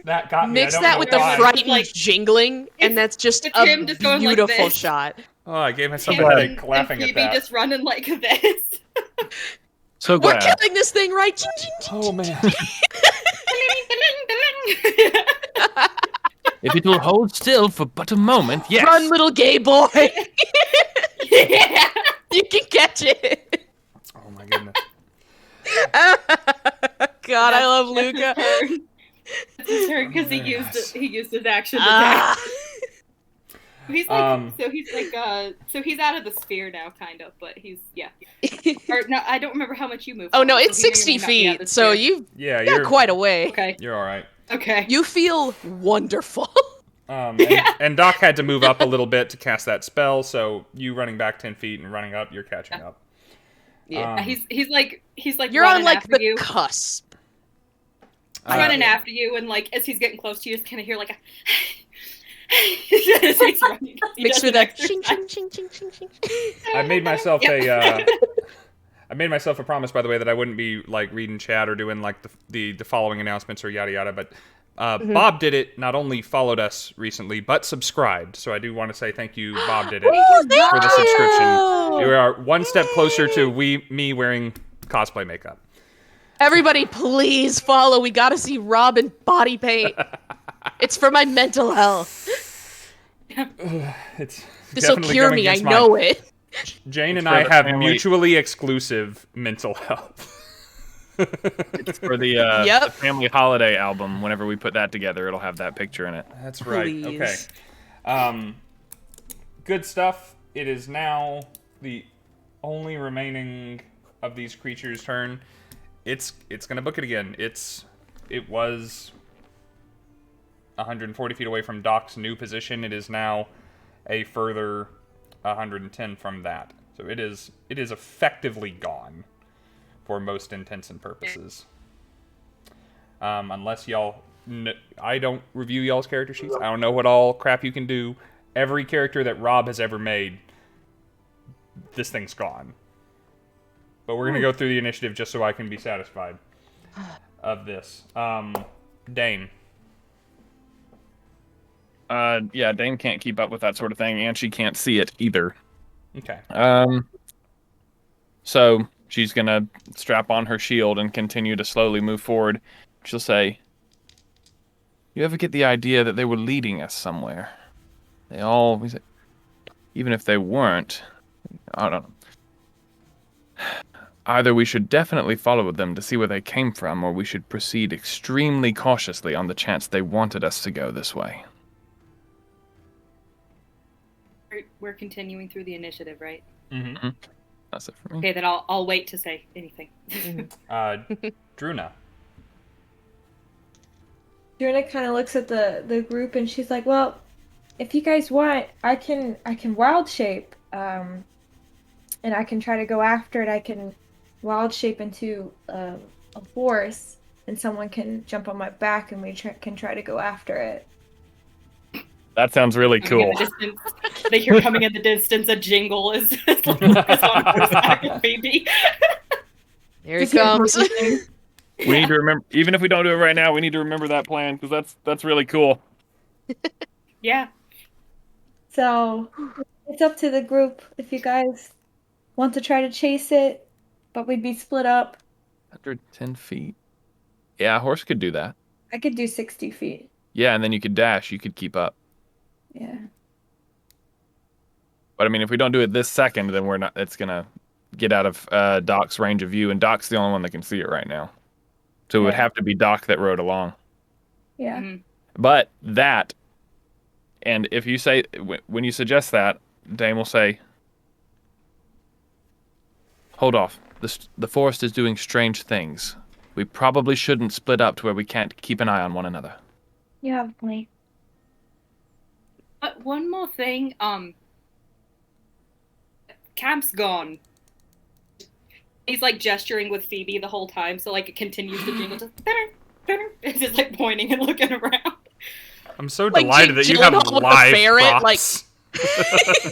That got me. Mix that with the frightened like, jingling, and that's just a beautiful like shot. Oh, I gave myself a headache laughing and at that. just running like this. So We're glad. killing this thing, right? Ching, ching, ching, Oh, man. If it will hold still for but a moment, yes. Run, little gay boy. Yeah. You can catch it. Oh, my goodness. God, I love Luka. It's his turn because he used his action to attack. He's like, so he's out of the sphere now, kind of, but he's, or no, I don't remember how much you moved. Oh, no, it's so 60 feet, so you've got quite a way. Okay. You're all right. Okay. You feel wonderful. And Doc had to move up a little bit to cast that spell, so you running back 10 feet and running up, you're catching up. Yeah. He's like you're on like after the you. cusp. Running after you, and like as he's getting close to you, just kind of hear like a. As he's running. Mixed with that ching ching ching ching ching ching. I made myself a promise, by the way, that I wouldn't be like reading chat or doing like the following announcements or yada yada. But Bob did it. Not only followed us recently, but subscribed. So I do want to say thank you, Bob did it for the subscription. You are one step closer to me wearing cosplay makeup. Everybody, please follow. We gotta see Rob in body paint. It's for my mental health. It's This'll cure me. I know it. Jane and I have mutually exclusive mental health. It's for the family holiday album. Whenever we put that together, it'll have that picture in it. That's right. Please. Okay. Good stuff. It is now the only remaining of these creatures' turn. It's gonna book it again. It was 140 feet away from Doc's new position. It is now a further 110 from that. So it is effectively gone for most intents and purposes. Unless y'all... I don't review y'all's character sheets. I don't know what all crap you can do. Every character that Rob has ever made, this thing's gone. But we're going to go through the initiative just so I can be satisfied of this. Dane. Dane can't keep up with that sort of thing, and she can't see it either. Okay. So she's gonna strap on her shield and continue to slowly move forward. She'll say, "You ever get the idea that they were leading us somewhere? They always, even if they weren't, I don't know. Either we should definitely follow them to see where they came from, or we should proceed extremely cautiously on the chance they wanted us to go this way." We're continuing through the initiative, right? Mm-hmm. That's it for me. Okay, then I'll wait to say anything. Druna. Druna kind of looks at the group and she's like, "Well, if you guys want, I can wild shape, and I can try to go after it. I can wild shape into a horse, and someone can jump on my back, and we can try to go after it." That sounds really cool. They hear coming in the distance a jingle is like Lucas on horseback, baby. Here he comes. We need to remember, even if we don't do it right now, we need to remember that plan because that's really cool. Yeah. So it's up to the group if you guys want to try to chase it, but we'd be split up. 110 feet. Yeah, a horse could do that. I could do 60 feet. Yeah, and then you could dash. You could keep up. Yeah. But I mean, if we don't do it this second, then we're not. It's gonna get out of Doc's range of view, and Doc's the only one that can see it right now. So it would have to be Doc that rode along. Yeah. Mm-hmm. But that, and if you say when you suggest that, Dame will say, "Hold off. The forest is doing strange things. We probably shouldn't split up to where we can't keep an eye on one another." You have a point. But one more thing, Camp's gone. He's like gesturing with Phoebe the whole time, so like it continues to jingle, just it's just like pointing and looking around. I'm so Like delighted that you have Gyllenhaal with the live ferret, props.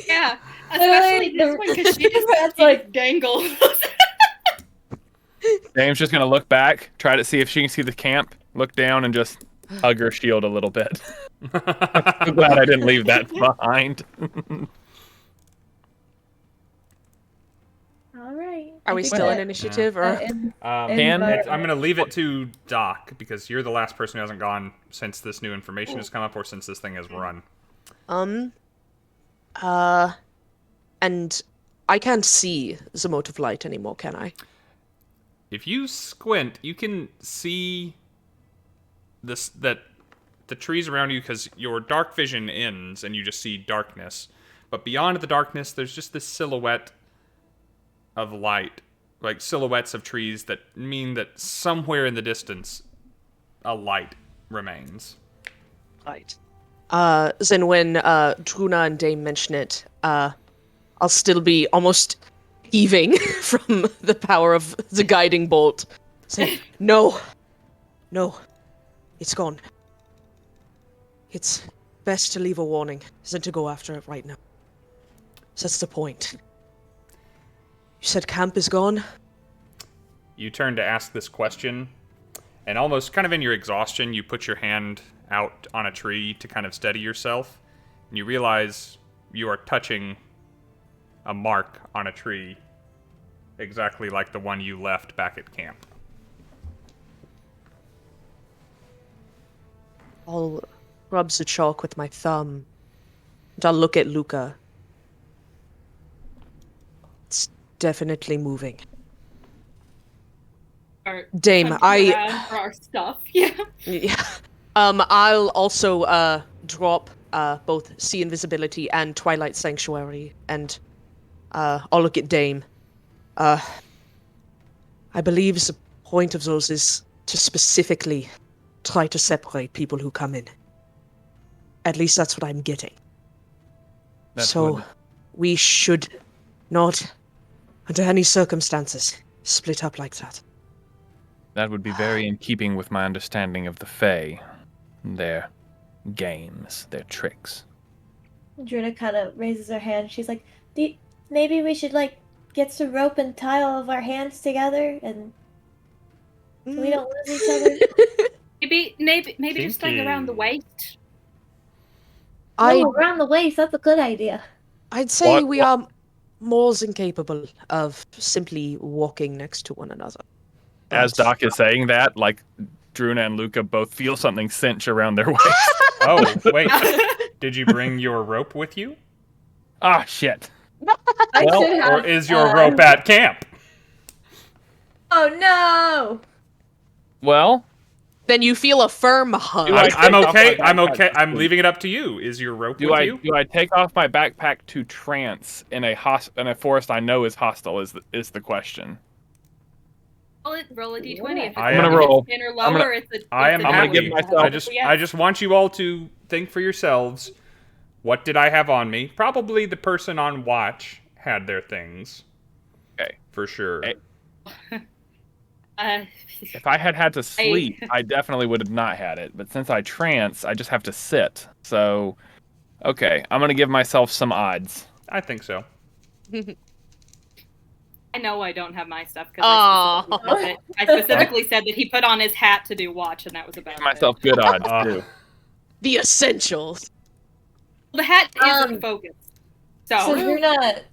Yeah, especially this one because she just like dangles. Dame's just gonna look back, try to see if she can see the camp, look down, and just hug her shield a little bit. I'm glad I didn't leave that behind. All right. Are we still in initiative, or? I'm going to leave it to Doc, because you're the last person who hasn't gone since this new information has come up, or since this thing has run. And I can't see the mote of light anymore, can I? If you squint, you can see that the trees around you, because your dark vision ends and you just see darkness. But beyond the darkness, there's just this silhouette of light, like silhouettes of trees that mean that somewhere in the distance, a light remains. Right. Then when Druna and Dame mention it, I'll still be almost heaving from the power of the guiding bolt. Say, no, it's gone. It's best to leave a warning than to go after it right now. That's the point. You said camp is gone? You turn to ask this question, and almost kind of in your exhaustion, you put your hand out on a tree to kind of steady yourself, and you realize you are touching a mark on a tree exactly like the one you left back at camp. I'll rub the chalk with my thumb, and I'll look at Luka. It's definitely moving. Dame, around for our stuff. Yeah. I'll also drop both See Invisibility and Twilight Sanctuary, and I'll look at Dame. I believe the point of those is to specifically try to separate people who come in. At least that's what I'm getting. We should not, under any circumstances, split up like that. That would be very in keeping with my understanding of the Fae, their games, their tricks. Druna kind of raises her hand. She's like, maybe we should, like, get some rope and tie all of our hands together and so we don't lose each other. Maybe just like around the waist. Around the waist, that's a good idea. I'd say we are more than capable of simply walking next to one another. As Doc is saying that, like, Druna and Luka both feel something cinch around their waist. Oh, wait. Did you bring your rope with you? Ah, shit. Or is your rope at camp? Oh, no! Well... Then you feel a firm hug. I'm okay. I'm leaving it up to you. Is your rope with you? Do I take off my backpack to trance in a forest I know is hostile? Is the question. Roll a d20. If I'm gonna roll. I'm gonna give myself. I just want you all to think for yourselves. What did I have on me? Probably the person on watch had their things. Okay, for sure. If I had to sleep, I definitely would have not had it. But since I trance, I just have to sit. So, okay, I'm gonna give myself some odds. I think so. I know I don't have my stuff because I specifically said that he put on his hat to do watch, and that was about it. Give myself good odds too. The essentials. The hat isn't focused. So Druna,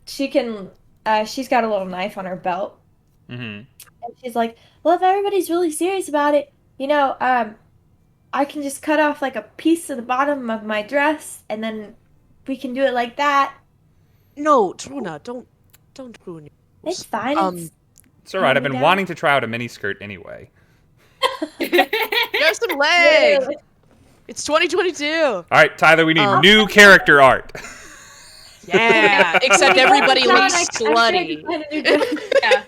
she can. She's got a little knife on her belt. Mm-hmm. And she's like, well, if everybody's really serious about it, I can just cut off like a piece of the bottom of my dress, and then we can do it like that. No, Druna, don't ruin it. It's fine. It's all right. I've been wanting to try out a miniskirt anyway. There's some legs. It's 2022. All right, Tyler, we need new character art. Yeah, except everybody looks slutty. Yeah.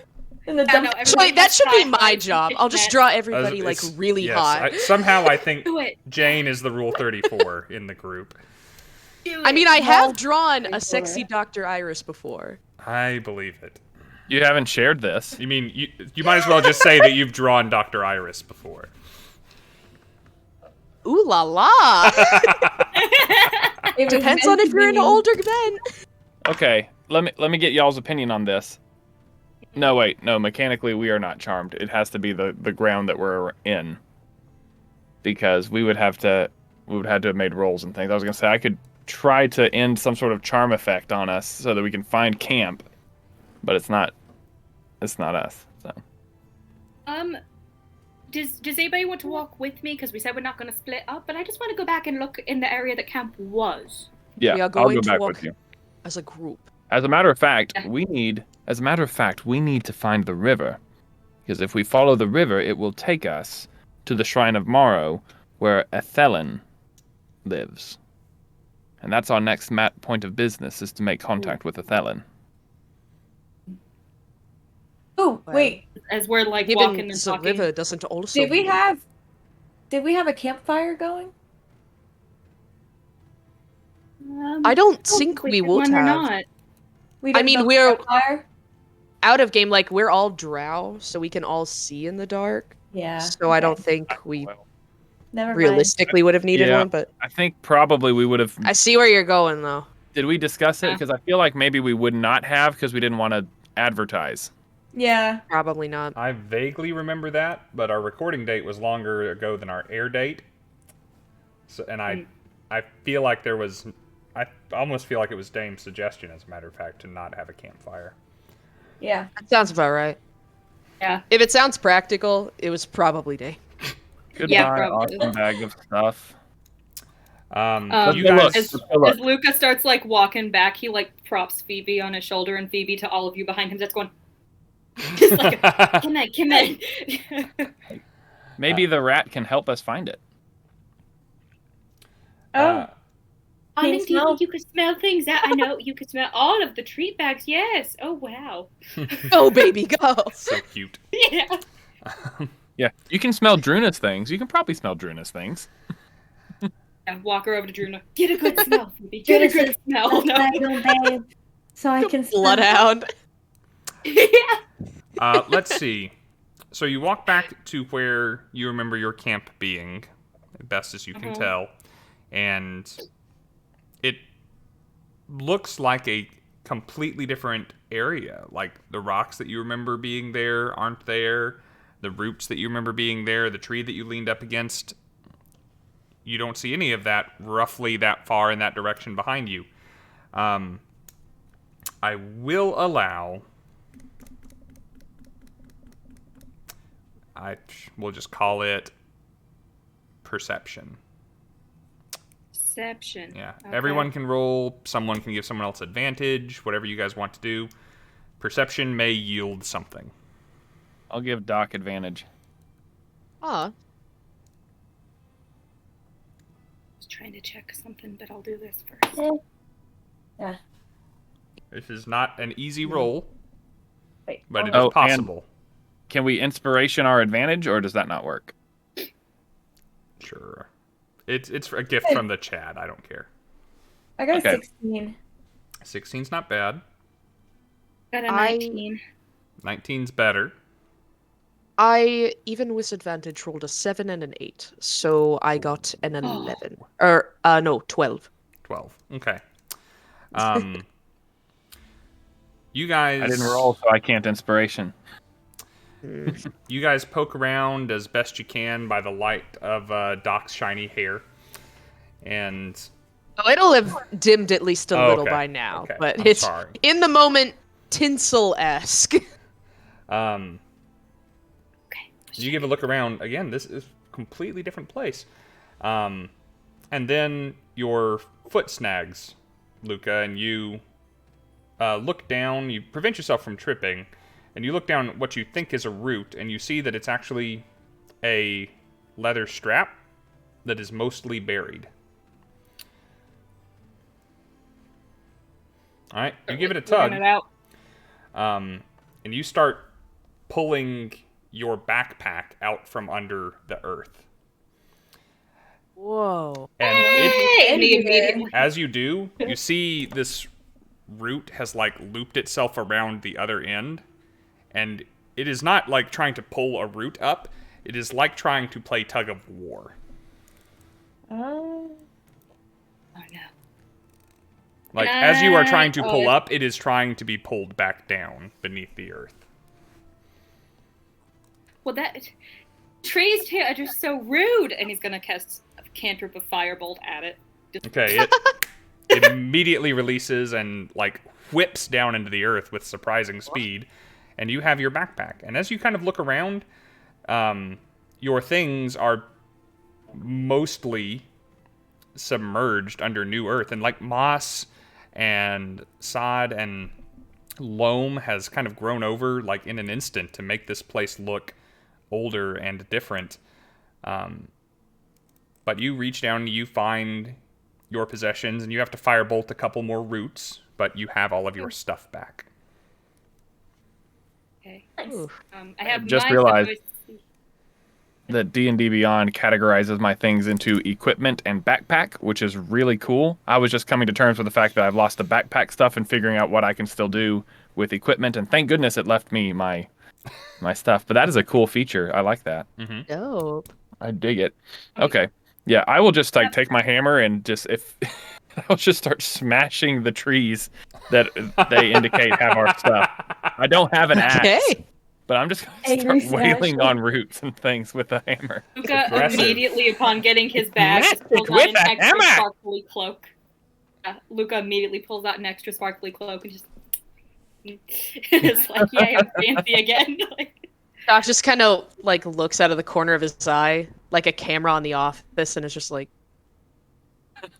In the Yeah, no, dumpster. everybody Wait, that has should be five my lives job. in I'll just kitchenette. draw everybody like It's- really yes, hot. somehow I think Do it. Jane is the rule 34 in the group. Do I it. mean, I have No. drawn a Over. sexy Dr. Iris before. I believe it. You haven't shared this. You mean you might as well just say that you've drawn Dr. Iris before. Ooh la la! It was Depends meant on if to you're an be. older man. Okay, let me get y'all's opinion on this. No, wait, no. Mechanically, we are not charmed. It has to be the ground that we're in, because we would have to have made rolls and things. I was gonna say I could try to end some sort of charm effect on us so that we can find camp, but it's not us. So Does anybody want to walk with me? Because we said we're not going to split up, but I just want to go back and look in the area that camp was. yeah, We are I'll going go to back walk- with you. As a group. As a matter of fact, Yeah. we need to find the river, because if we follow the river, it will take us to the Shrine of Morrow, where Ethelyn lives, and that's our next point of business, is to make contact with Ethelyn. Oh, wait. As we're like Given walking and the talking. river doesn't also. Did we have a campfire going? I don't think we would one or have. not. We I didn't mean, build a we're- campfire? Out of game, like we're all drow, so we can all see in the dark. Yeah. So I don't think we Well, Never mind. realistically would have needed Yeah. one. But I think probably we would have. I see where you're going, though. Did we discuss it? Yeah. Because I feel like maybe we would not have, because we didn't want to advertise. Yeah. Probably not. I vaguely remember that, but our recording date was longer ago than our air date. So, and I feel like I almost feel like it was Dame's suggestion, as a matter of fact, to not have a campfire. Yeah. That sounds about right. Yeah. If it sounds practical, it was probably day. Goodbye, Yeah, probably. awesome bag of stuff. You look. guys, As Luka starts like walking back, he like props Phoebe on his shoulder, and Phoebe to all of you behind him that's going. Just like, come in. Maybe the rat can help us find it. Oh. I Can you think smell? you could smell things out. I know you could smell all of the treat bags. Yes. Oh wow. Go, baby, go. so cute. Yeah. Yeah, you can smell Druna's things. You can probably smell Druna's things. Yeah, walk her over to Druna. Get a good smell, Phoebe. Get a good smell. No. babe. So I can Bloodhound. Yeah. Let's see. So you walk back to where you remember your camp being, best as you can tell, and it looks like a completely different area. Like the rocks that you remember being there aren't there. The roots that you remember being there, the tree that you leaned up against, you don't see any of that roughly that far in that direction behind you. I will allow... we'll just call it perception. Perception. Yeah. Okay. Everyone can roll. Someone can give someone else advantage. Whatever you guys want to do. Perception may yield something. I'll give Doc advantage. Ah, Just trying to check something, but I'll do this first. Yeah. This is not an easy roll, Wait. but it Oh, is and- possible. Can we inspiration our advantage, or does that not work? Sure. It's a gift from the chat. I don't care. I got Okay. 16. 16's not bad. Got a I- 19. 19's better. I, even with advantage, rolled a 7 and an 8. So I got an 11. Or, no, 12. 12. Okay. You guys... I didn't roll, so I can't inspiration. You guys poke around as best you can by the light of Doc's shiny hair. And... Oh, it'll have dimmed at least a Oh, little okay. by now. Okay. But I'm it's, sorry. in the moment, tinsel-esque. You give a look around. Again, this is a completely different place. And then your foot snags, Luka, and you look down. You prevent yourself from tripping, and you look down at what you think is a root, and you see that it's actually a leather strap that is mostly buried. All right, you give it a tug. Figuring it out. And you start pulling your backpack out from under the earth. Whoa. And Hey! as you do, you see this root has like looped itself around the other end, and it is not like trying to pull a root up. It is like trying to play tug of war. Oh. Oh no. Like, as you are trying to pull up, it is trying to be pulled back down beneath the earth. Well, that trees here are just so rude, and he's gonna cast a cantrip of firebolt at it. Okay, it immediately releases and like whips down into the earth with surprising speed, and you have your backpack. And as you kind of look around, your things are mostly submerged under new earth, and like moss and sod and loam has kind of grown over like in an instant to make this place look older and different. But you reach down and you find your possessions, and you have to firebolt a couple more roots, but you have all of your stuff back. Okay. I have just realized that D&D Beyond categorizes my things into equipment and backpack, which is really cool. I was just coming to terms with the fact that I've lost the backpack stuff and figuring out what I can still do with equipment, and thank goodness it left me my stuff. But that is a cool feature. I like that. Mm-hmm. Dope. I dig it. Okay. Yeah, I will just like take my hammer and just I'll just start smashing the trees that they indicate have our stuff. I don't have an axe. Okay. But I'm just going to start wailing on roots and things with a hammer. Luka immediately, upon getting his bag, just pulls out an extra sparkly cloak. Luka immediately pulls out an extra sparkly cloak and just... it's like, yay, I'm fancy again. Josh just kind of like looks out of the corner of his eye, like a camera on The Office, and is just like... As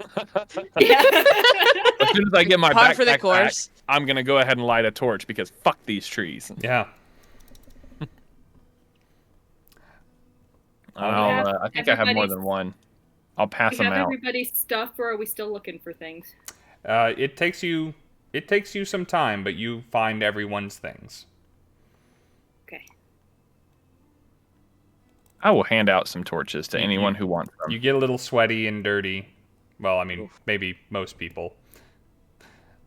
soon as I get my backpack for the course. back, I'm going to go ahead and light a torch because fuck these trees. Yeah. I think I have more than one. I'll pass them Do we have out. everybody's stuff, or are we still looking for things? It takes you some time, but you find everyone's things. Okay. I will hand out some torches to anyone who wants them. You get a little sweaty and dirty. Well, I mean, maybe most people.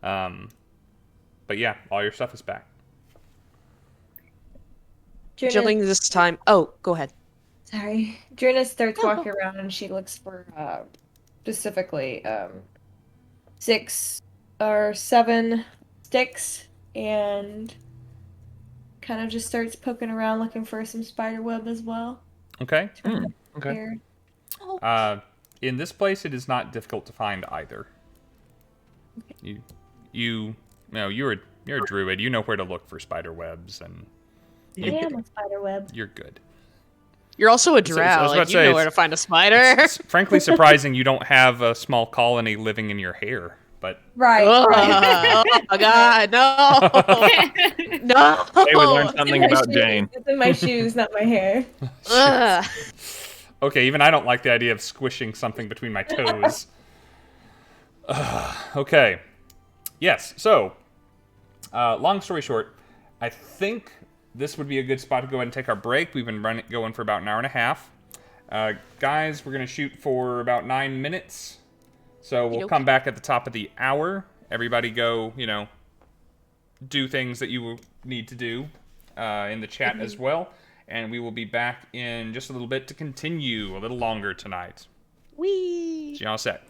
But yeah, all your stuff is back. During this time... Oh, go ahead. Sorry. Druna starts walking around and she looks for specifically 6 or 7 sticks and kind of just starts poking around looking for some spider web as well. Okay. Okay. In this place, it is not difficult to find either. Okay. You're a druid. You know where to look for spider webs, and I am a spider web. You're good. You're also a drow. Like, you know where to find a spider. It's frankly surprising you don't have a small colony living in your hair, but... Right. Oh my god, no! No! Hey, we learned something about Jane. It's in my shoes, not my hair. Okay, even I don't like the idea of squishing something between my toes. Okay. Yes, so, long story short, I think this would be a good spot to go ahead and take our break. We've been going for about an hour and a half. Guys, we're going to shoot for about 9 minutes. So we'll come back at the top of the hour. Everybody go, do things that you need to do in the chat as well. And we will be back in just a little bit to continue a little longer tonight. Whee! See y'all set.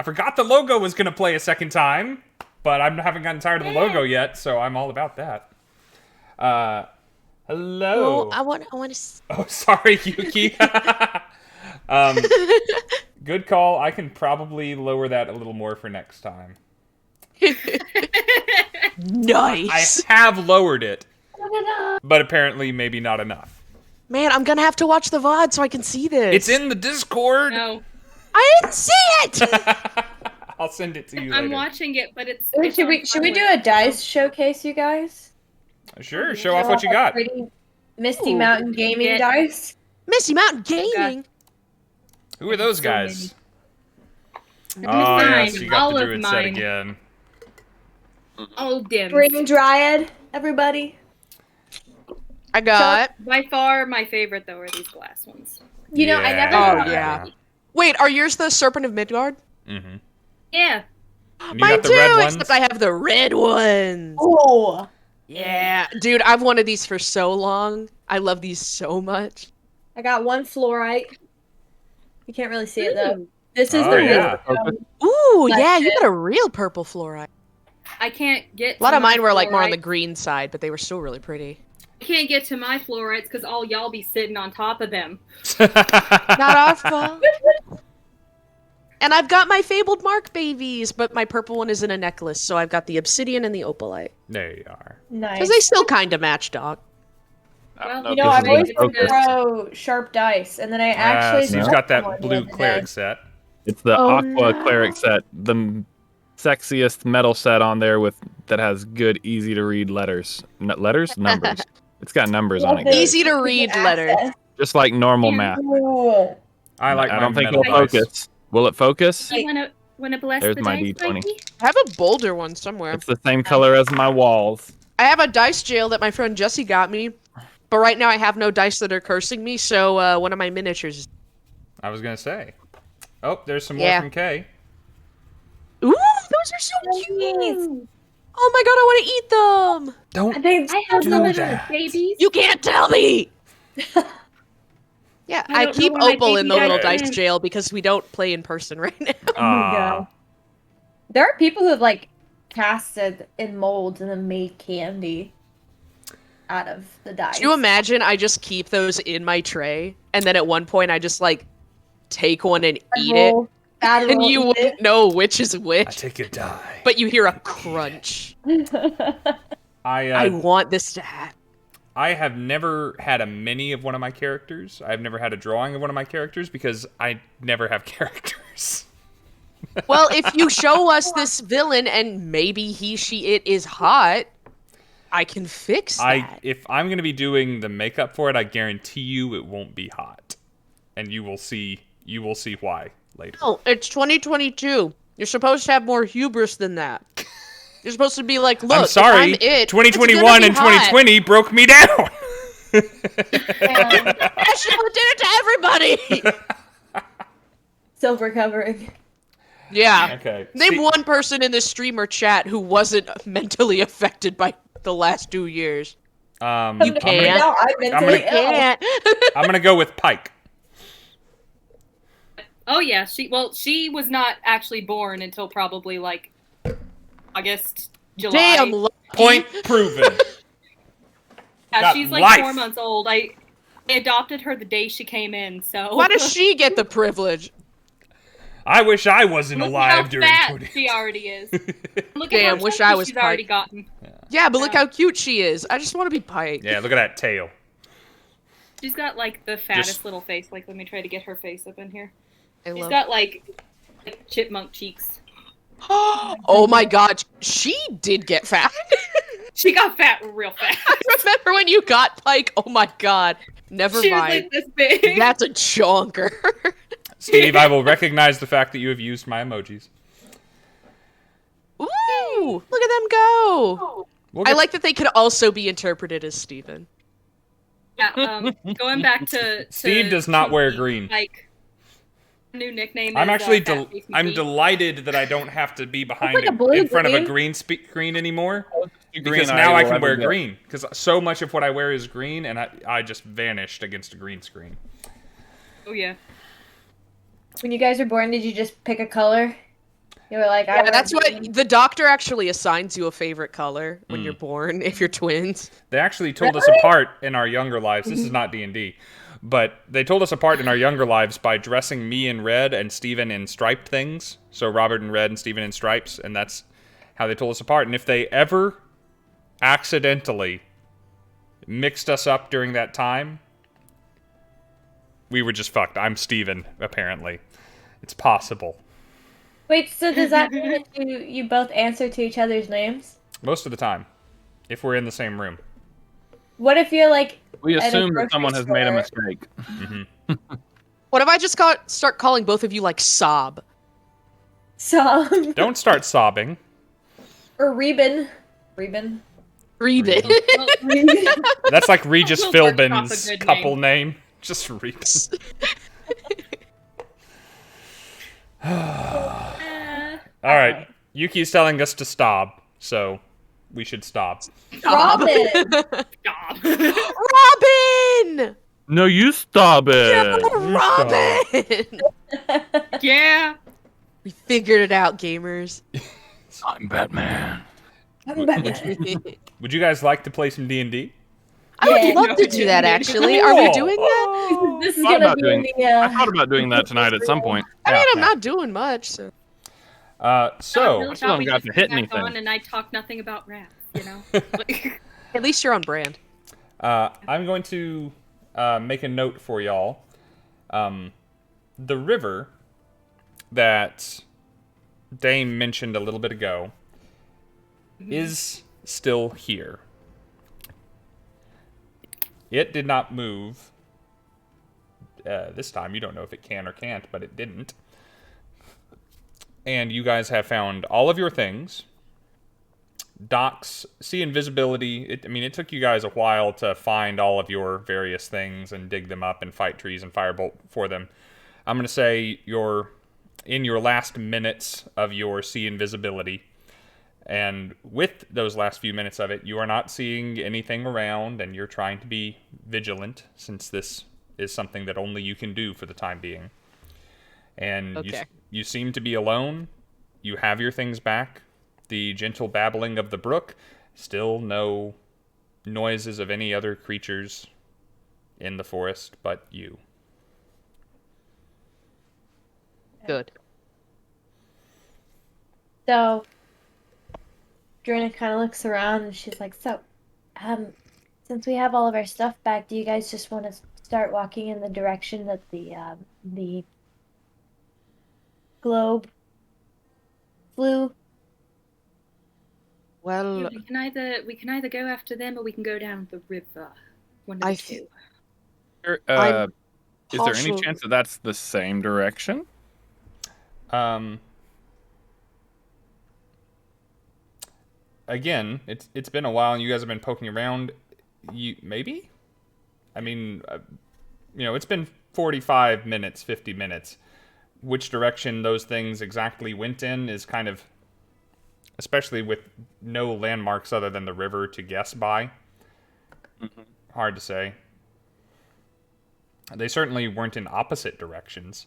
forgot the logo was gonna play a second time, but I haven't gotten tired of the logo yet, so I'm all about that. Hello. Oh, I want to. Oh, sorry, Yuki. Good call. I can probably lower that a little more for next time. Nice. I have lowered it, but apparently maybe not enough. Man, I'm gonna have to watch the VOD so I can see this. It's in the Discord. No, I didn't see it. I'll send it to you later. I'm watching it, but it's. Should we do a dice showcase, you guys? Sure, show off what you got. Pretty Misty Ooh. Mountain Gaming dice. Misty Mountain Gaming. Who are those So guys? many. Oh, yes, Mine. you got All the of druid set mine. again. Oh, dim. Green Dryad, everybody. I got. By far, my favorite though are these glass ones. You know, I Yeah. never. Oh, yeah. Wait, are yours the Serpent of Midgard? Mm-hmm. Yeah. You Mine got the too, red ones? except I have the red ones. Oh. Yeah, dude, I've wanted these for so long. I love these so much. I got one fluorite. You can't really see it though. This is Oh, the yeah. Ooh, That's yeah, you it. got a real purple fluorite. I can't get. A lot to of mine my were like more on the fluorites. green side, but they were still really pretty. I can't get to my fluorites because all y'all be sitting on top of them. Not our fault. And I've got my fabled mark babies, but my purple one is in a necklace, so I've got the obsidian and the opalite. There you are. nice. Because they still kind of match, dog. I don't Well, know You if know, this I've is always gonna wanted to focus. throw sharp dice, and then I actually. So you've struck got that someone the blue other cleric day. set. It's the Oh, Aqua no. Cleric set, the sexiest metal set on there that has good, easy to read letters. Letters? Numbers. It's got numbers on it. Love Guys. Easy to read letters. Access. Just like normal Yeah. math. Ooh. I like I my don't think metal it'll dice. focus. Will it focus? You wanna bless There's the my dice, D20. Mikey? I have a bolder one somewhere. It's the same color as my walls. I have a dice jail that my friend Jesse got me, but right now I have no dice that are cursing me, so one of my miniatures is... I was gonna say. Oh, there's some more Yeah. from Kay. Ooh, those are so cute! Oh my god, I want to eat them! Don't. I think I have Do some of that. those babies. You can't tell me! Yeah, I I don't keep know where my Opal in the baby little dice dice is. jail because we don't play in person right now. Oh my god. There are people who have like casted in molds and then made candy out of the dice. Do you imagine I just keep those in my tray, and then at one point I just like take one and eat it, Bad and roll, you eat wouldn't know which is I which, take a die. but you hear a crunch. I I want this to happen. I have never had a mini of one of my characters. I've never had a drawing of one of my characters because I never have characters. Well, if you show us this villain and maybe he, she, it is hot, I can fix that. If I'm gonna be doing the makeup for it, I guarantee you it won't be hot, and you will see why later. No, it's 2022. You're supposed to have more hubris than that. You're supposed to be like, look, I'm sorry. if I'm it, 2021 and 2020 broke me down. I should have did it to everybody. Silver covering. Yeah. Okay. Name one person in the streamer chat who wasn't mentally affected by the last 2 years. You I'm can't. gonna, No, I'm mentally ill. Can't. I'm gonna go with Pike. Oh yeah, she was not actually born until probably like August, July. Damn. Lucky. Point proven. Yeah, got she's like life. 4 months old. I adopted her the day she came in, so Why does she get the privilege? I wish I wasn't look alive how during fat 20. she already is. Look Damn, at how wish chunky I was she's already Pike. gotten. Yeah, but look Yeah. how cute she is. I just want to be Pike. Yeah, look at that tail. She's got like the fattest Just- little face. Like, let me try to get her face up in here. I She's love got like chipmunk cheeks. Oh my god, she did get fat. She got fat real fast. I remember when you got Pike. Oh my god. Never She was mind. like this big. That's a chonker. Steve, I will recognize the fact that you have used my emojis. Ooh, look at them go. We'll I get- like that they could also be interpreted as Steven. Yeah, going back to Steve does not wear Twinkie, green. Like, new nickname. I'm is, actually Fat Face I'm McGee. delighted that I don't have to be behind like a blue in front of a green. green screen anymore. Because Green now I will can ever wear get. green. Because so much of what I wear is green, and I just vanished against a green screen. Oh yeah. When you guys were born, did you just pick a color? You were like, Yeah, that's what the doctor actually assigns you a favorite color when you're born, if you're twins. They actually told us apart in our younger lives. This is not D&D. But they told us apart in our younger lives by dressing me in red and Steven in striped things. So Robert in red and Steven in stripes, and that's how they told us apart. And if they ever accidentally mixed us up during that time, we were just fucked. I'm Steven, apparently. It's possible. Wait, so does that mean that you both answer to each other's names? Most of the time, if we're in the same room. What if you're like... We at a assume that grocery someone has made a store? mistake. What if I just start calling both of you like Sob? So... Don't start sobbing. Or Reben. Reben. Reben. That's like Regis We'll workshop a Philbin's good couple name. Just Reben. All right. Yuki's telling us to stop, so we should stop. Robin! Stop. Robin! No, you stop it. Robin! Yeah. We figured it out, gamers. I'm Batman. Would you guys like to play some D&D? I would Yeah. love to do that, actually. Are we doing that? This is I thought gonna about be doing- in the... I thought about doing that tonight at some point. I mean, I'm Yeah. not doing much, so... I So, really still thought we haven't got just to hit back anything. on and I talked nothing about rats, you know? Like, At least you're on brand. I'm going to make a note for y'all. The river that Dame mentioned a little bit ago is still here. It did not move this time. You don't know if it can or can't, but it didn't. And you guys have found all of your things. Docks, see invisibility. It took you guys a while to find all of your various things and dig them up and fight trees and firebolt for them. I'm going to say you're in your last minutes of your see invisibility. And with those last few minutes of it, you are not seeing anything around, and you're trying to be vigilant, since this is something that only you can do for the time being. And Okay. you seem to be alone. You have your things back. The gentle babbling of the brook. Still no noises of any other creatures in the forest but you. Good. So, Druna kind of looks around and she's like, so, since we have all of our stuff back, do you guys just want to start walking in the direction that the globe flew? Well, we can either go after them or we can go down the river. One of the I two. I'm Is there any partial- chance that that's the same direction? Again, it's been a while, and you guys have been poking around. Maybe? I mean, it's been 45 minutes, 50 minutes. Which direction those things exactly went in is kind of, especially with no landmarks other than the river to guess by. Hard to say. They certainly weren't in opposite directions.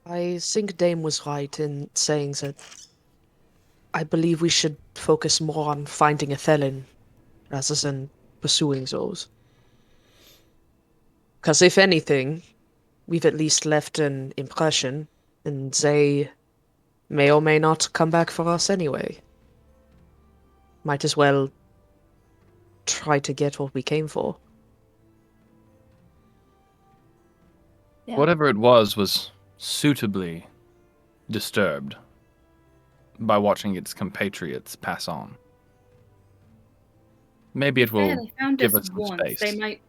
I think Dame was right in saying that I believe we should focus more on finding a Thelin rather than pursuing those. Because if anything, we've at least left an impression, and they may or may not come back for us anyway. Might as well try to get what we came for. Yeah. Whatever it was suitably disturbed by watching its compatriots pass on. Maybe it will They found give us us some once. space. They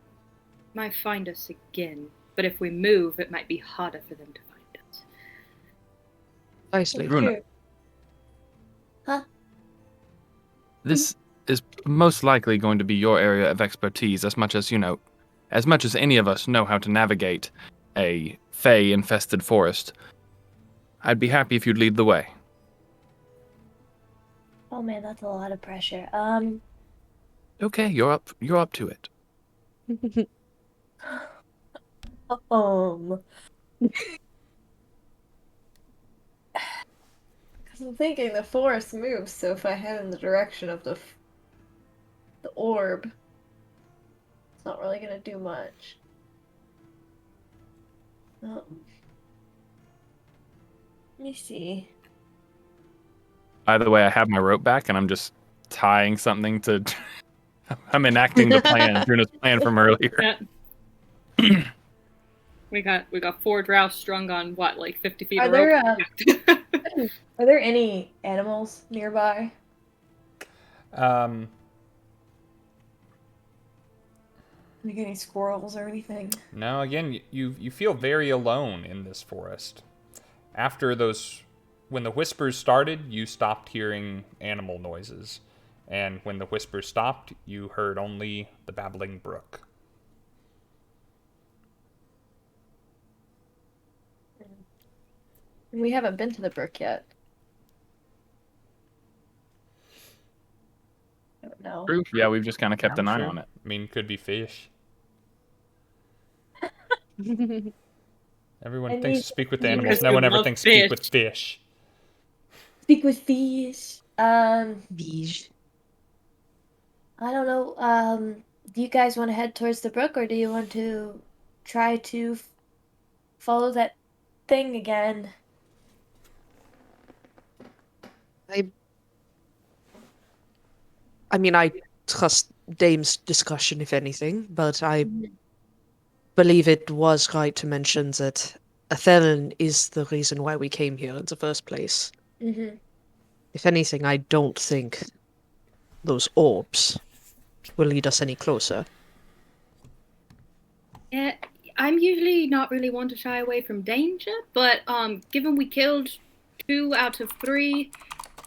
might find us again. But if we move, it might be harder for them to find us. Nicely. Druna, Huh? this is most likely going to be your area of expertise as much as any of us know how to navigate a Fey-infested forest. I'd be happy if you'd lead the way. Oh man, that's a lot of pressure. Okay, you're up to it. Because I'm thinking the forest moves, so if I head in the direction of the orb, it's not really gonna do much. Oh. Let me see. By the way, I have my rope back, and I'm just tying something to. I'm enacting the plan, Druna's plan from earlier. We got 4 drow strung on what, like 50 feet Are of rope? Are there any animals nearby? Um, Like any squirrels or anything? no, again, you feel very alone in this forest. After those, when the whispers started, you stopped hearing animal noises. And when the whispers stopped, you heard only the Babbling Brook. We haven't been to the brook yet. I don't know. True. Yeah, we've just kind of kept an eye on it. I mean, could be fish. Everyone thinks to speak with animals. No one ever thinks to speak with fish. Speak with fish. Beige. I don't know. Do you guys want to head towards the brook, or do you want to try to follow that thing again? I mean, I trust Dame's discussion, if anything, but I believe it was right to mention that Athelin is the reason why we came here in the first place. Mm-hmm. If anything, I don't think those orbs will lead us any closer. Yeah, I'm usually not really one to shy away from danger, but given we killed 2 out of 3,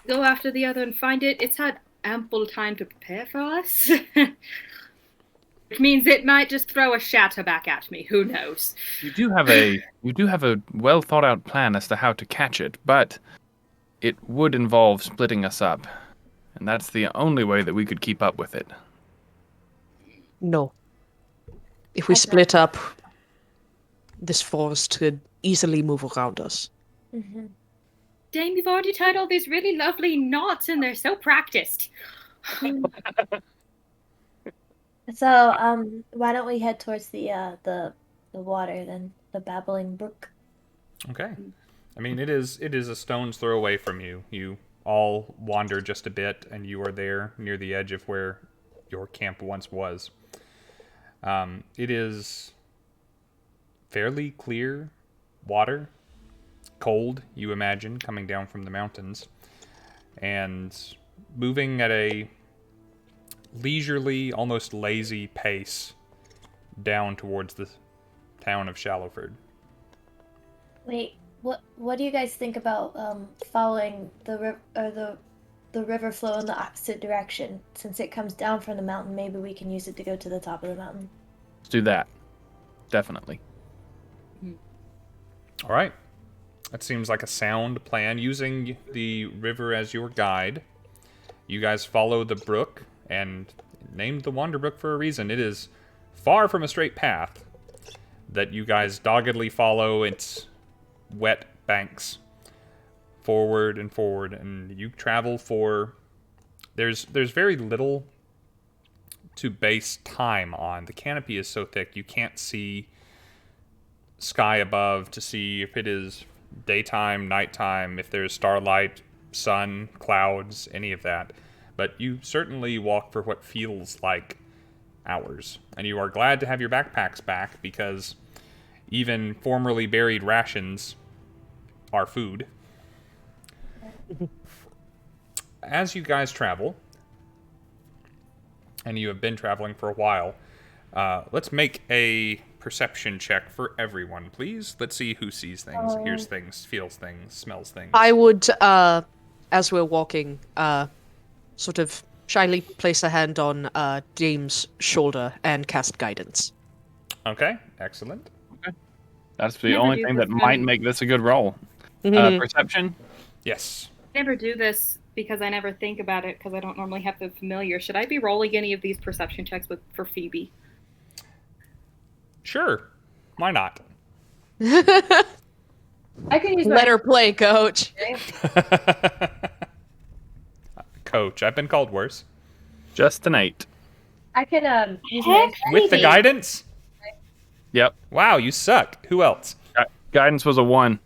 go after the other and find it, it's had ample time to prepare for us. Which means it might just throw a shatter back at me. Who knows? You do have a well thought out plan as to how to catch it, but it would involve splitting us up, and that's the only way that we could keep up with it. No. If we split up, this forest could easily move around us. Mm-hmm. Dame, you've already tied all these really lovely knots, and they're so practiced. So, why don't we head towards the water then, the Babbling Brook? Okay. I mean, it is a stone's throw away from you. You all wander just a bit, and you are there near the edge of where your camp once was. It is fairly clear water, cold, you imagine, coming down from the mountains, and moving at a leisurely, almost lazy pace down towards the town of Shallowford. Wait, what do you guys think about following the river flow in the opposite direction? Since it comes down from the mountain, maybe we can use it to go to the top of the mountain. Let's do that. Definitely. All right. That seems like a sound plan. Using the river as your guide, you guys follow the brook, and named the Wander Brook for a reason. It is far from a straight path that you guys doggedly follow its wet banks forward, and you travel for... There's very little to base time on. The canopy is so thick you can't see sky above to see if it is daytime, nighttime, if there's starlight, sun, clouds, any of that. But you certainly walk for what feels like hours. And you are glad to have your backpacks back, because even formerly buried rations are food. As you guys travel, and you have been traveling for a while, let's make a perception check for everyone, please. Let's see who sees things, hears things, feels things, smells things. I would, as we're walking, sort of shyly place a hand on Dame's shoulder and cast guidance. Okay, excellent. Okay. That's the only thing that might make this a good roll. Perception? Yes. I never do this because I never think about it because I don't normally have the familiar. Should I be rolling any of these perception checks for Phoebe? Sure. Why not? I can use Let her play, coach. Coach, I've been called worse. Just tonight. I can use my With the guidance? Yep. Wow, you suck. Who else? Guidance was a 1.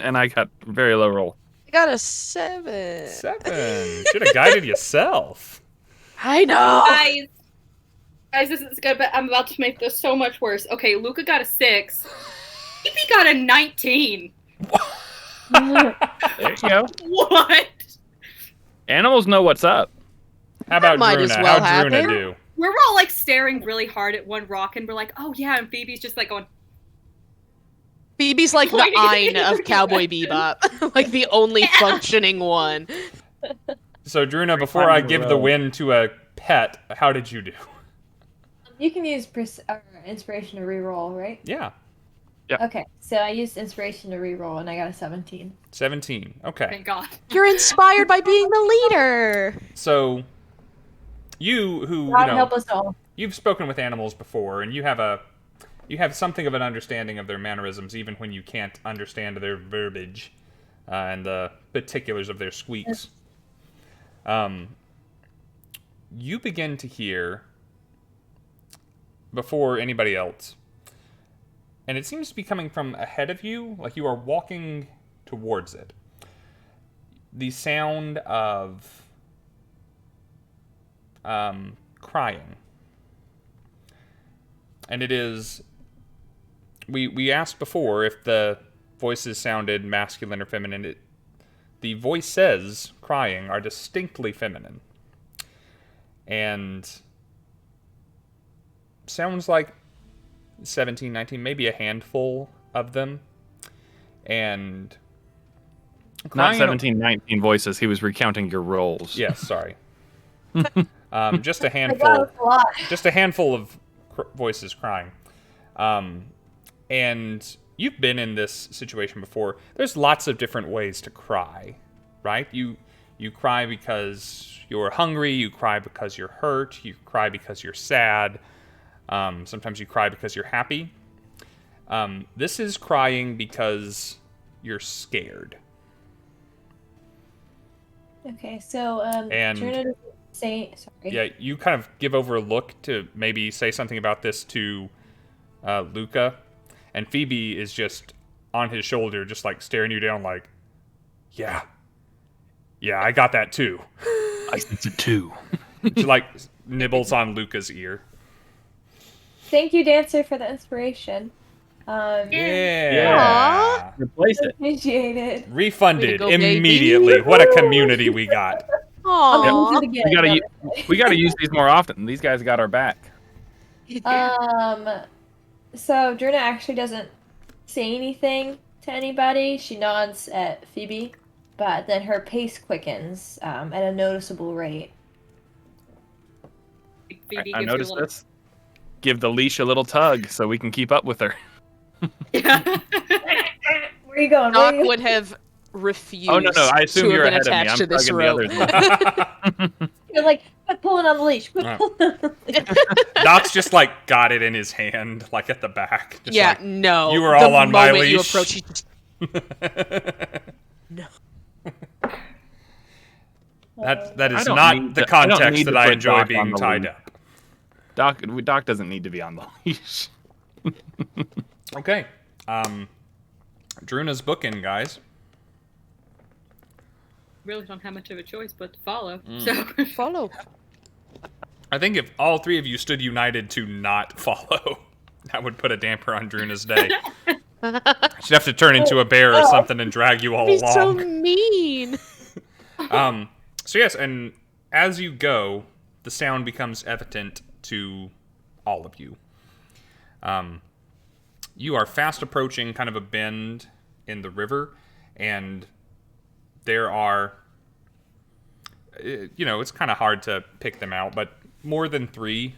And I got very low roll. I got a 7. 7. Should have guided yourself. I know. Guys, this is good, but I'm about to make this so much worse. Okay, Luka got a 6. Phoebe got a 19. There you go. What? Animals know what's up. How about might Druna? as well How'd Druna happen. do? We're all like staring really hard at one rock, and we're like, "Oh yeah," and Phoebe's just like going. Phoebe's like the Ein of Cowboy Bebop, like the only functioning one. So Druna, before I give the win to a pet, how did you do? You can use inspiration to reroll, right? Yeah. Yep. Okay, so I used inspiration to reroll, and I got a 17. 17. Okay. Thank God. You're inspired by being the leader. So you who God help us all. you've spoken with animals before, and you have something of an understanding of their mannerisms, even when you can't understand their verbiage and the particulars of their squeaks. You begin to hear before anybody else, and it seems to be coming from ahead of you, like you are walking towards it. The sound of crying. And it is... We asked before if the voices sounded masculine or feminine. The voices crying are distinctly feminine. And sounds like 17, 19, maybe a handful of them. And... Not 17, 19 voices. He was recounting your rolls. Yes, sorry. Just a handful. Just a handful of voices crying. And you've been in this situation before. There's lots of different ways to cry, right? You cry because you're hungry. You cry because you're hurt. You cry because you're sad. Sometimes you cry because you're happy. This is crying because you're scared. Okay, so And- Druna doesn't say. Sorry. Yeah, you kind of give over a look to maybe say something about this to Luka, and Phoebe is just on his shoulder, just like staring you down, like, yeah, I got that too. I sense it too. She like nibbles on Luka's ear. Thank you, Dancer, for the inspiration. Yeah. Replace it. Appreciate it. Refunded Way to go, immediately. baby. What a community we got. Aww. We gotta use these more often. These guys got our back. So Druna actually doesn't say anything to anybody. She nods at Phoebe, but then her pace quickens at a noticeable rate. Phoebe I gives noticed her a this. Give the leash a little tug so we can keep up with her. little... Where are you going? Doc would have refused Oh, no, I assume to you're have been ahead of me. attached I'm to this tugging the rope. others. You're like, quit pulling on the leash. Quit Alright. pulling on the leash. Doc's just like got it in his hand, like at the back. Just Yeah, like, no. you were all the on my moment you leash. approach, he just, no. That I is don't not need the to- I don't context need that to I put enjoy Doc on being the tied leash. up. Doc doesn't need to be on the leash. Okay. Druna's booking, guys. really don't have much of a choice but to follow. Mm. So Follow. I think if all three of you stood united to not follow, that would put a damper on Druna's day. She'd have to turn into a bear or something and drag you all He's so along. mean. So yes, and as you go, the sound becomes evident to all of you. You are fast approaching kind of a bend in the river, and there are, it's kind of hard to pick them out, but more than 3,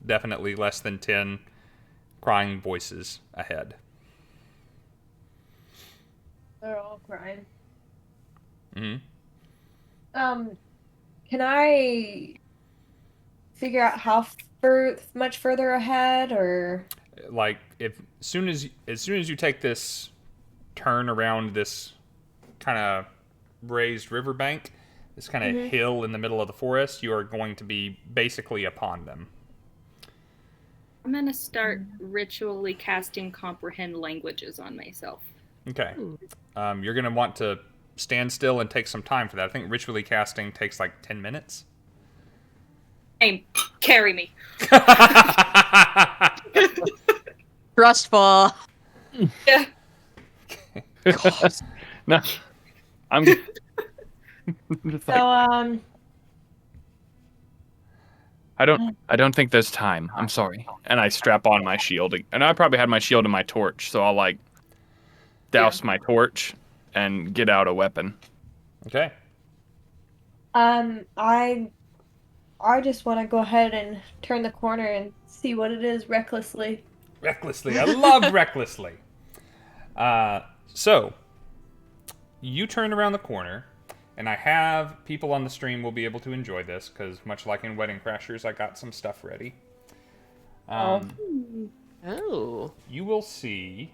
definitely less than 10 crying voices ahead. They're all crying. Mm-hmm. Can I figure out how much further ahead, or? like if as soon as you take this turn around this kind of raised riverbank, this kind of hill in the middle of the forest, you are going to be basically upon them. I'm gonna start ritually casting comprehend languages on myself. Okay. You're gonna want to stand still and take some time for that. I think ritually casting takes like 10 minutes. Hey, carry me. Trustful. Yeah. No, I'm. So, I don't think there's time. I'm sorry. And I strap on my shield, and I probably had my shield and my torch, so I'll like douse my torch and get out a weapon. Okay. I just want to go ahead and turn the corner and see what it is recklessly. Recklessly. I love recklessly. So, you turn around the corner, and I have people on the stream will be able to enjoy this, because much like in Wedding Crashers, I got some stuff ready. Oh. You will see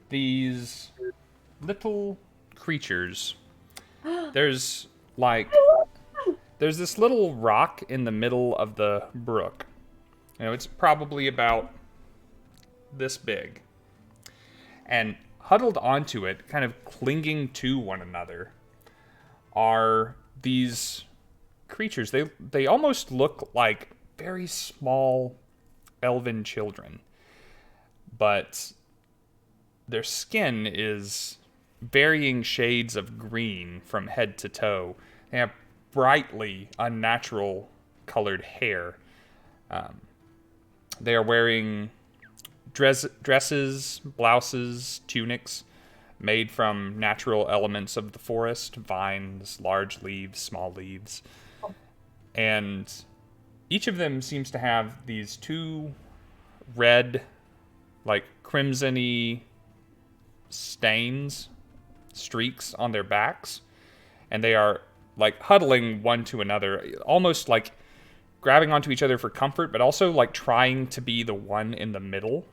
these little creatures. There's this little rock in the middle of the brook. You know, it's probably about this big. And huddled onto it, kind of clinging to one another, are these creatures. They almost look like very small elven children. But their skin is varying shades of green from head to toe. They have brightly unnatural colored hair. They are wearing dresses, blouses, tunics made from natural elements of the forest, vines, large leaves, small leaves. And each of them seems to have these two red, like crimson-y stains, streaks on their backs. And they are like huddling one to another, almost like grabbing onto each other for comfort, but also like trying to be the one in the middle.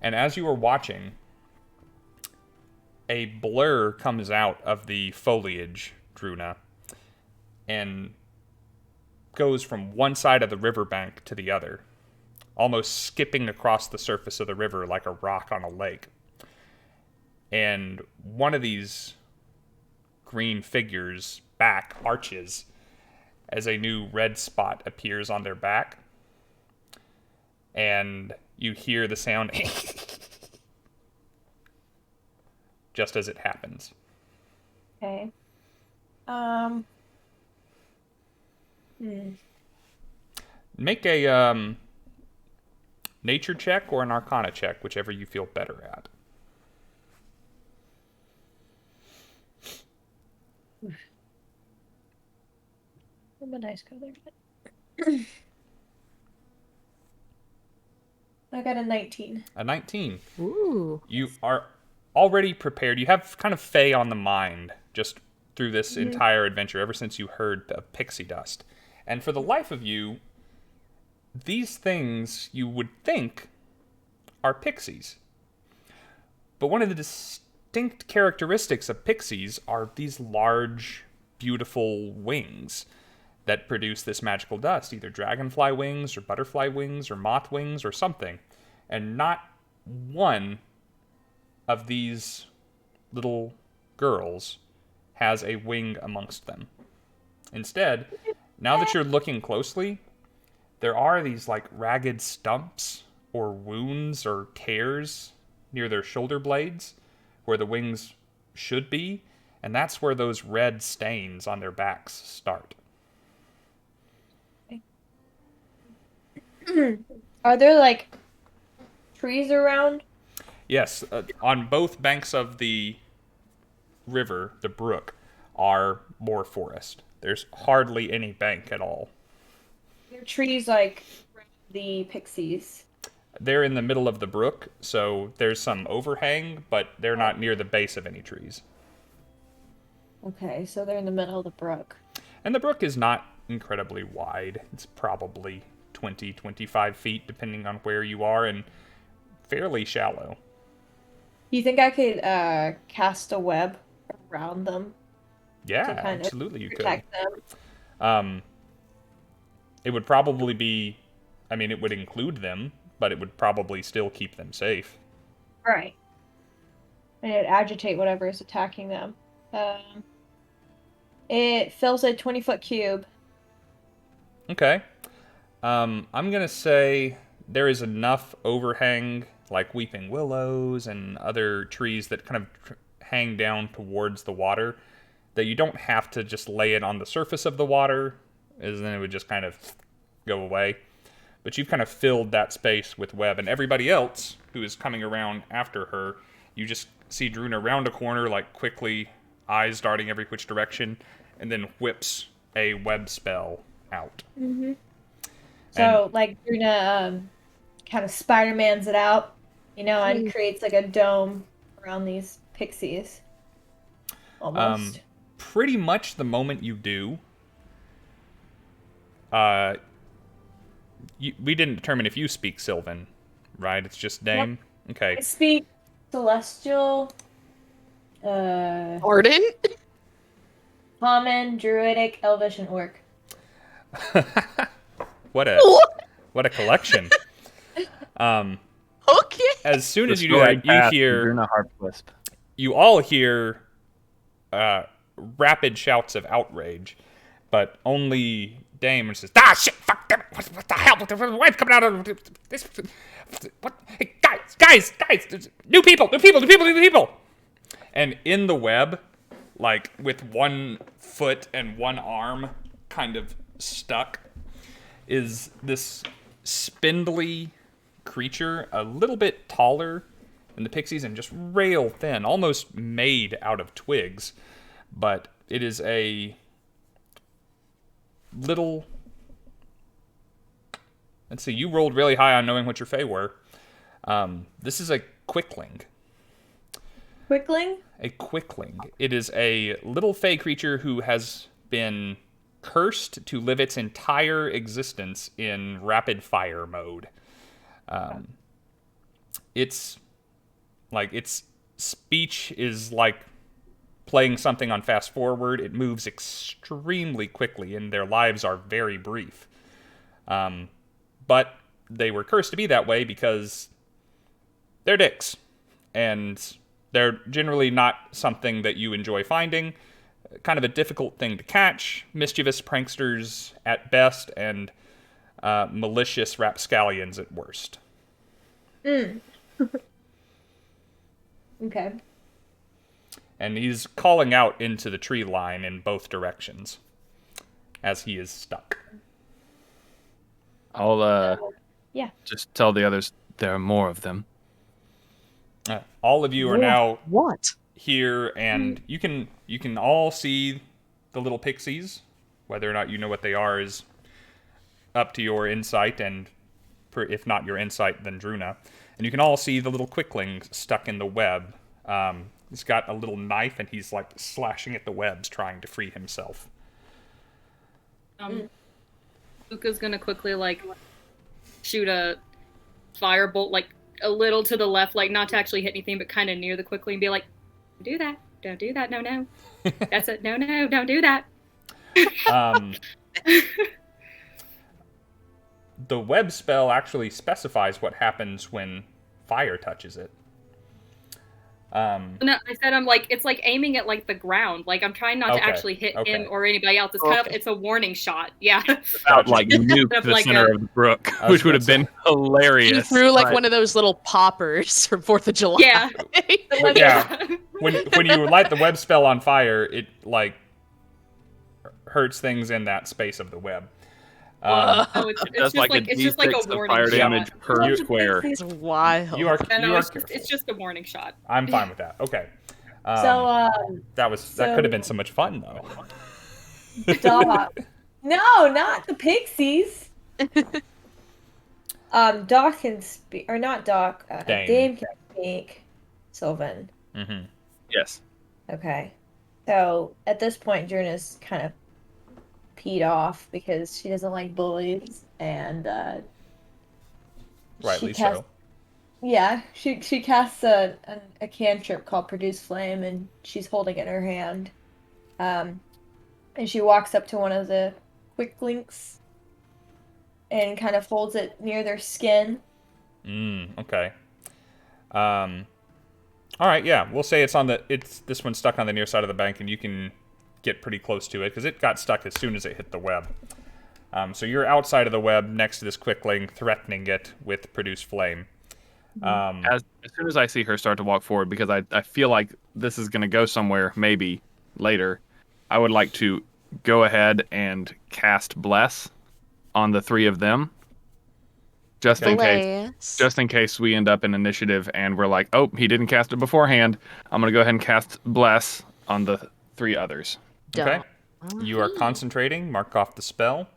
And as you are watching, a blur comes out of the foliage, Druna, and goes from one side of the riverbank to the other, almost skipping across the surface of the river like a rock on a lake. And one of these green figures' back arches as a new red spot appears on their back. And you hear the sound just as it happens. Okay. Make a nature check or an arcana check, whichever you feel better at. I'm a nice color. I got a 19. A 19. Ooh. You are already prepared. You have kind of Fae on the mind just through this entire adventure, ever since you heard of pixie dust. And for the life of you, these things you would think are pixies. But one of the distinct characteristics of pixies are these large, beautiful wings that produce this magical dust, either dragonfly wings or butterfly wings or moth wings or something. And not one of these little girls has a wing amongst them. Instead, now that you're looking closely, there are these like ragged stumps or wounds or tears near their shoulder blades where the wings should be, and that's where those red stains on their backs start. Are there like trees around? Yes, on both banks of the river, the brook, are more forest. There's hardly any bank at all. There are trees like the pixies. They're in the middle of the brook, so there's some overhang, but they're not near the base of any trees. Okay, so they're in the middle of the brook. And the brook is not incredibly wide. It's probably 20, 25 feet, depending on where you are, and fairly shallow. You think I could cast a web around them? Yeah, to kind absolutely you of could. protect them? It would probably be, I mean, it would include them, but it would probably still keep them safe. Right. And it'd agitate whatever is attacking them. It fills a 20-foot cube. Okay. I'm gonna say there is enough overhang, like weeping willows and other trees that kind of hang down towards the water, that you don't have to just lay it on the surface of the water, as then it would just kind of go away. But you've kind of filled that space with web, and everybody else who is coming around after her, you just see Druna round a corner, like quickly, eyes darting every which direction, and then whips a web spell out. Mm-hmm. So, like, Druna kind of Spider-Mans it out, and creates like a dome around these pixies. Almost. Pretty much the moment you do, we didn't determine if you speak Sylvan, right? It's just Dame? Yep. Okay. I speak Celestial, Arden? Common, Druidic, Elvish, and Orc. What a collection. Okay. As soon as you do that, you hear... You all hear rapid shouts of outrage, but only Dame says, "Ah, shit, fuck, damn it, what the hell, what's coming out of this, what, hey, guys, new people, and in the web, like, with 1 foot and 1 arm kind of stuck, is this spindly creature, a little bit taller than the pixies and just rail thin, almost made out of twigs, but it is a little... Let's see, you rolled really high on knowing what your fae were. This is a quickling. Quickling? A quickling. It is a little fae creature who has been cursed to live its entire existence in rapid fire mode. Its speech is like playing something on fast forward. It moves extremely quickly, and their lives are very brief. But they were cursed to be that way because they're dicks. And they're generally not something that you enjoy finding. Kind of a difficult thing to catch. Mischievous pranksters at best, and malicious rapscallions at worst. Okay. And he's calling out into the tree line in both directions as he is stuck. I'll just tell the others there are more of them. All of you are now what? Here, and you can all see the little pixies. Whether or not you know what they are is up to your insight, and if not your insight, then Druna. And you can all see the little quickling stuck in the web. He's got a little knife, and he's like slashing at the webs, trying to free himself. Luka's gonna quickly like shoot a firebolt like a little to the left, like not to actually hit anything, but kind of near the quickling, and be like, "Don't do that, no, that's it, no, don't do that." The web spell actually specifies what happens when fire touches it. No, I said it's like aiming at like the ground. Like I'm trying not to actually hit him or anybody else. It's kind of, it's a warning shot. Yeah. About like nuke the center of the brook, which would have been hilarious. You threw like one of those little poppers from 4th of July. Yeah. Yeah. When you light the web spell on fire, it like hurts things in that space of the web. It's just like a warning fire shot. Damage per square. It's wild. You are careful. It's just a warning shot. I'm fine with that. Okay. That could have been so much fun though. Doc. No, not the pixies. Doc can speak, or not Doc. Dame can speak Sylvan. Mm-hmm. Yes. Okay. So at this point, Druna's kind of peed off because she doesn't like bullies, and Rightly she casts, so. yeah, she casts a cantrip called Produce Flame, and she's holding it in her hand. And she walks up to one of the quick links and kind of holds it near their skin. Okay. All right, yeah. We'll say it's this one's stuck on the near side of the bank, and you can get pretty close to it because it got stuck as soon as it hit the web. So you're outside of the web next to this quick link, threatening it with Produce Flame. As soon as I see her start to walk forward, because I feel like this is going to go somewhere, maybe later, I would like to go ahead and cast Bless on the three of them. Just in case we end up in initiative and we're like, oh, he didn't cast it beforehand. I'm going to go ahead and cast Bless on the three others. Okay. You are concentrating, mark off the spell.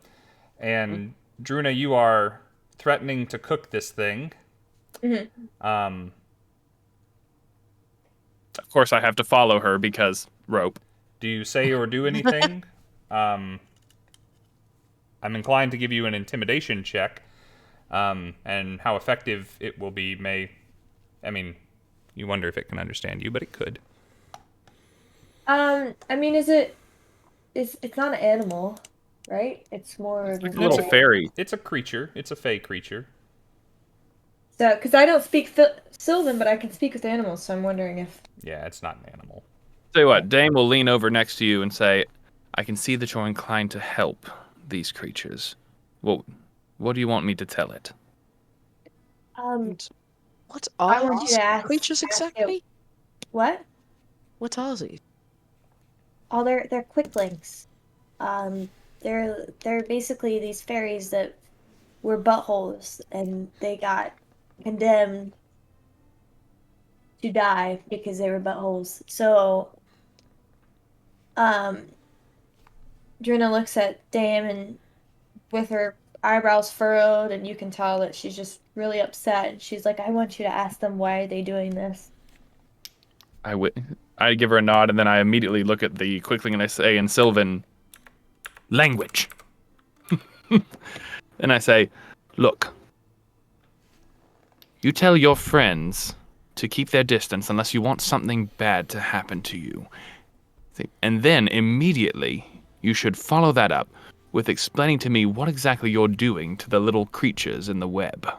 And Druna, you are threatening to cook this thing. Of course, I have to follow her because rope. Do you say or do anything? I'm inclined to give you an intimidation check. And how effective it will be you wonder if it can understand you, but it could. I mean, it's not an animal, right? It's more of a little fairy. It's a creature. It's a fey creature. So, because I don't speak Sylvan, but I can speak with animals, so I'm wondering if... Yeah, it's not an animal. Tell you what, Dame will lean over next to you and say, I can see that you're inclined to help these creatures. Well, what do you want me to tell it? What are these creatures exactly? What? What are these? Oh, they're quick links. They're basically these fairies that were buttholes, and they got condemned to die because they were buttholes. So, Druna looks at Dame and with her eyebrows furrowed, and you can tell that she's just really upset. She's like, I want you to ask them why are they doing this. I give her a nod, and then I immediately look at the quickling and I say in Sylvan language. And I say, look, you tell your friends to keep their distance unless you want something bad to happen to you. And then immediately you should follow that up with explaining to me what exactly you're doing to the little creatures in the web.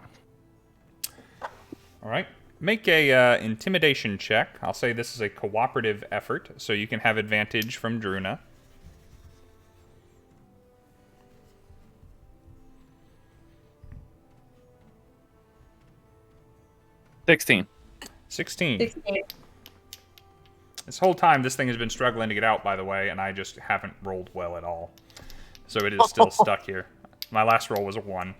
All right. Make a intimidation check. I'll say this is a cooperative effort, so you can have advantage from Druna. Sixteen. 16. This whole time, this thing has been struggling to get out, by the way, and I just haven't rolled well at all. So it is still stuck here. My last roll was a 1.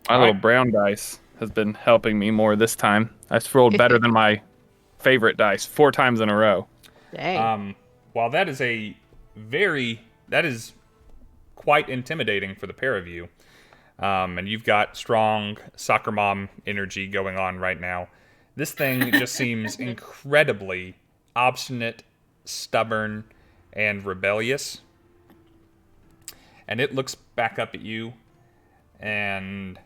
My little brown dice has been helping me more this time. I rolled better than my favorite dice 4 times in a row. Dang. While that is that is quite intimidating for the pair of you. And you've got strong soccer mom energy going on right now. This thing just seems incredibly obstinate, stubborn, and rebellious. And it looks back up at you and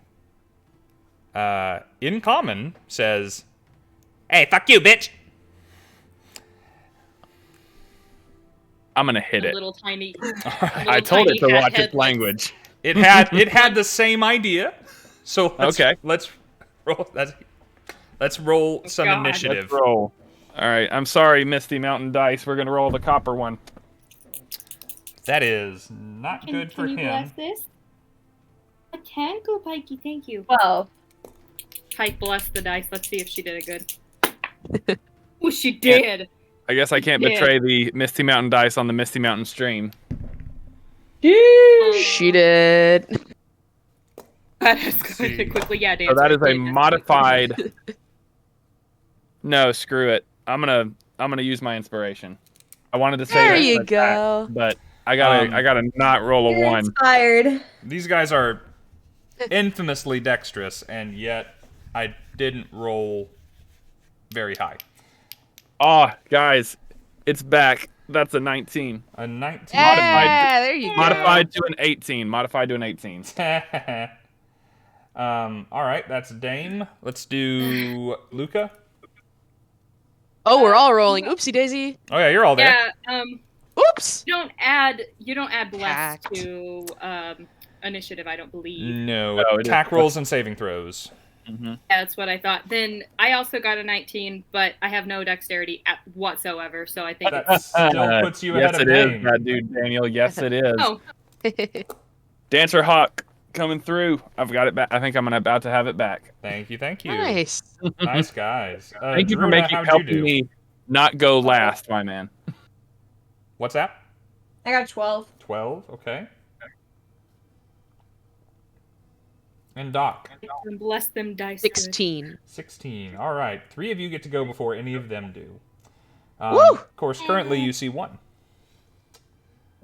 in common says, "Hey, fuck you, bitch." I'm gonna hit it. Little tiny. I told it to watch its language. It had the same idea. So let's roll. Let's roll some initiative. Let's roll. All right. I'm sorry, Misty Mountain Dice. We're gonna roll the copper one. That is not good for him. Can you bless this? I can go, Pikey. Thank you. Well, Pike blessed the dice. Let's see if she did it good. Oh, she did. I guess I can't betray the Misty Mountain Dice on the Misty Mountain stream. She did. That is good. Quickly, yeah, Dan. So that is a modified. No, screw it. I'm gonna use my inspiration. I wanted to say there you go, but I gotta not roll a 1. Inspired. These guys are infamously dexterous, and yet I didn't roll very high. Oh, guys, it's back. That's a 19. A 19. Yeah, there you go. Modified to an 18. Modified to an 18. All right, that's Dame. Let's do Luka. Oh, we're all rolling. Oopsie daisy. Oh yeah, you're all there. Yeah. Oops. You don't add bless Packed. to initiative, I don't believe. No, Oh, it is. attack rolls and saving throws. Mm-hmm. Yeah, that's what I thought. Then I also got a 19, but I have no dexterity whatsoever, so I think That still puts you ahead yes, of it is, Dame. that dude, Daniel. Yes, it is. Oh, Dancer Hawk coming through. I've got it back. I think I'm about to have it back. Thank you. Nice. Nice guys. Thank you for Druna, how'd you helping do? me not go last, my man. What's that? I got a 12. 12. Okay. And Doc. and bless them dice. 16. 16. All right. 3 of you get to go before any of them do. Woo! Of course, currently you see 1. Oh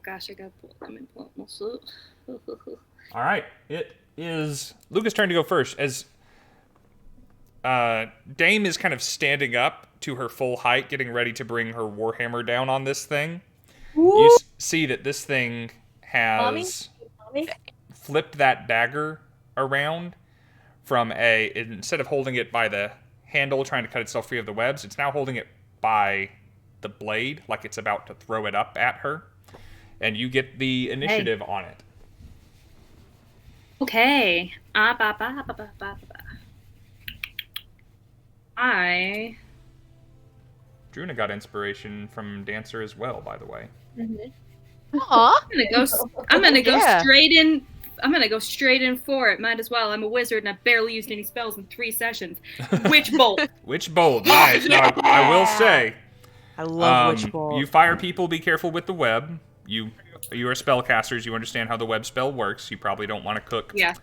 gosh, I got to pull them in. Also. All right. It is Luka's turn to go first. As Dame is kind of standing up to her full height, getting ready to bring her warhammer down on this thing. You see that this thing has flipped that dagger around from instead of holding it by the handle, trying to cut itself free of the webs, it's now holding it by the blade, like it's about to throw it up at her. And you get the initiative on it. Okay. Druna got inspiration from Dancer as well, by the way. Aw. I'm gonna go Yeah. straight in. I'm gonna go straight in for it. Might as well. I'm a wizard and I've barely used any spells in 3 sessions. Witch bolt. Witch bolt, nice. Now, I will say, I love Witch Bolt. you fire people, be careful with the web. You are spellcasters. You understand how the web spell works. You probably don't want to cook. Yeah.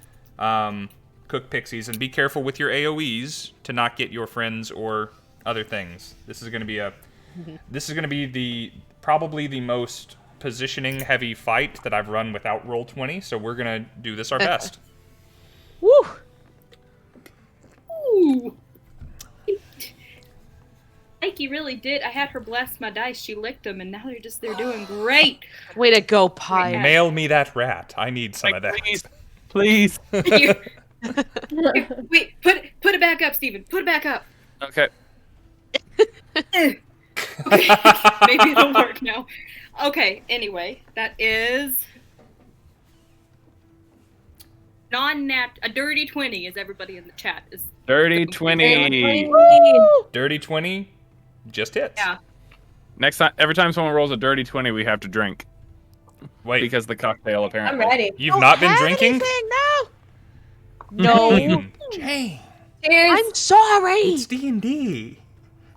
Cook pixies, and be careful with your AOE's to not get your friends or other things. This is going to be probably the most positioning heavy fight that I've run without roll 20. So we're going to do this our best. Woo! Ooh. Mikey really did. I had her bless my dice. She licked them, and now they're doing great. Way to go, Pie. Mail me that rat. I need some of that. Please. Wait, put it back up, Steven. Put it back up. Okay. Okay, maybe it'll work now. Okay, anyway, that is a dirty 20, as everybody in the chat is. Dirty 20. Dirty 20 just hits. Yeah. Next time, every time someone rolls a dirty 20, we have to drink. Wait, Because the cocktail, I'm apparently. ready. you've not been drinking? No. Jane, Cheers. I'm sorry. it's D&D.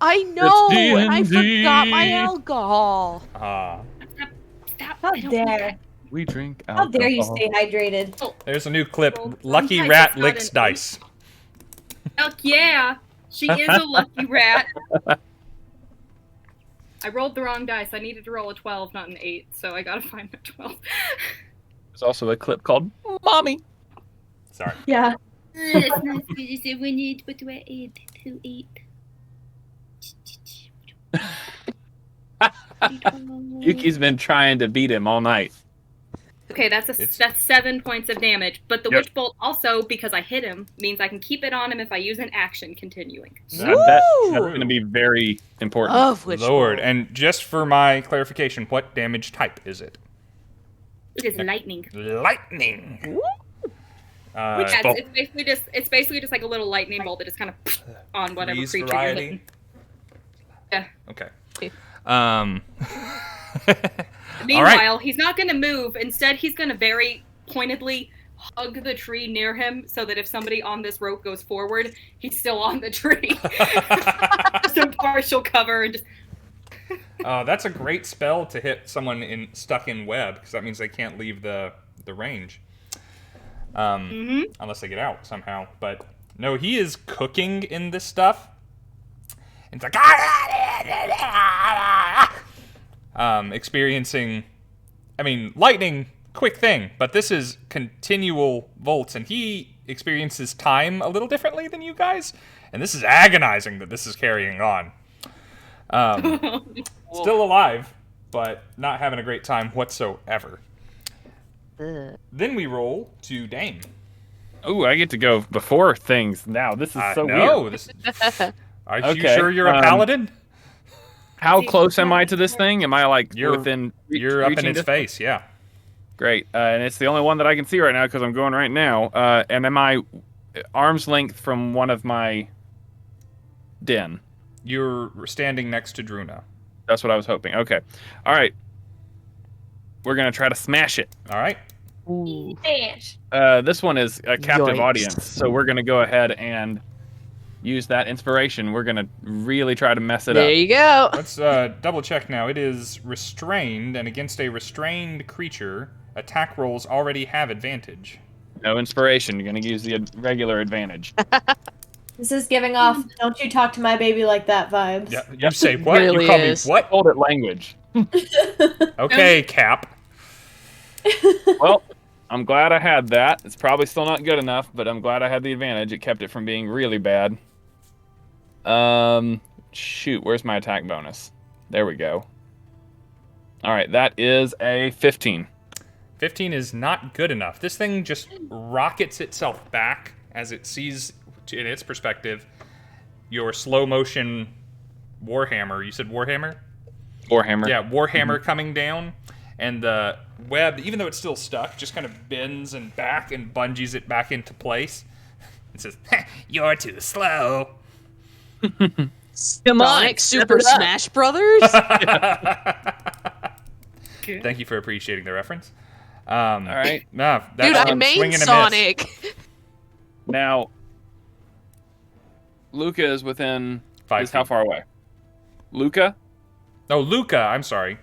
I know. It's And I D&D. forgot my alcohol. Stop. How I don't dare. think We drink How alcohol. dare you stay hydrated? There's a new clip. Well, Lucky sometimes Rat it's not licks an dice. Heck yeah, she is a lucky rat. I rolled the wrong dice. I needed to roll a 12, not an 8, so I gotta find a 12. There's also a clip called Mommy. Sorry. Yeah. That's not you said we need what do I eat to eat? Yuki's been trying to beat him all night. Okay, that's 7 points of damage. But the Yep. witch bolt also, because I hit him, means I can keep it on him if I use an action continuing. That's going to be very important. Love Witch Lord, Bolt. and just for my clarification, what damage type is it? It is lightning. Lightning. Yeah, it's basically just like a little lightning bolt that is kind of on whatever Freeze creature variety? you're hitting. Yeah. Okay. Meanwhile, he's not going to move. Instead, he's going to very pointedly hug the tree near him so that if somebody on this rope goes forward, he's still on the tree. Just a partial cover and just. That's a great spell to hit someone stuck in web, because that means they can't leave the range. Unless they get out somehow. But no, he is cooking in this stuff. And it's like experiencing, lightning, quick thing, but this is continual volts, and he experiences time a little differently than you guys, and this is agonizing that this is carrying on. Still alive, but not having a great time whatsoever. Then we roll to Dame. Oh, I get to go before things now. This is so weird. Are you sure you're a paladin? How close am I to this thing? Am I you're within? You're up in its face, yeah. Great, and it's the only one that I can see right now because I'm going right now. And am I arm's length from one of my den? You're standing next to Druna. That's what I was hoping. Okay, all right. We're gonna try to smash it. All right. Ooh. This one is a captive Yikes. audience, so we're gonna go ahead and use that inspiration. We're gonna really try to mess it up. There you go. Let's double check now. It is restrained, and against a restrained creature, attack rolls already have advantage. No inspiration. You're gonna use the regular advantage. This is giving off "Don't you talk to my baby like that" vibes. Yeah, you say what? Really you call is. me what? Hold it language. Okay, Cap. Well, I'm glad I had that. It's probably still not good enough, but I'm glad I had the advantage. It kept it from being really bad. Shoot, where's my attack bonus? There we go. All right, that is a 15. 15 is not good enough. This thing just rockets itself back as it sees, in its perspective, your slow motion Warhammer. You said Warhammer? Warhammer. Yeah, Warhammer coming down. And the web, even though it's still stuck, just kind of bends and back and bungees it back into place. It says, "You're too slow." Come on, Super Smash Brothers. Thank you for appreciating the reference. All right. Nah, Dude, that's I main swing and a miss. Sonic. Now, Luka is within... 5 is how feet. far away? Luka? Oh, Luka, I'm sorry.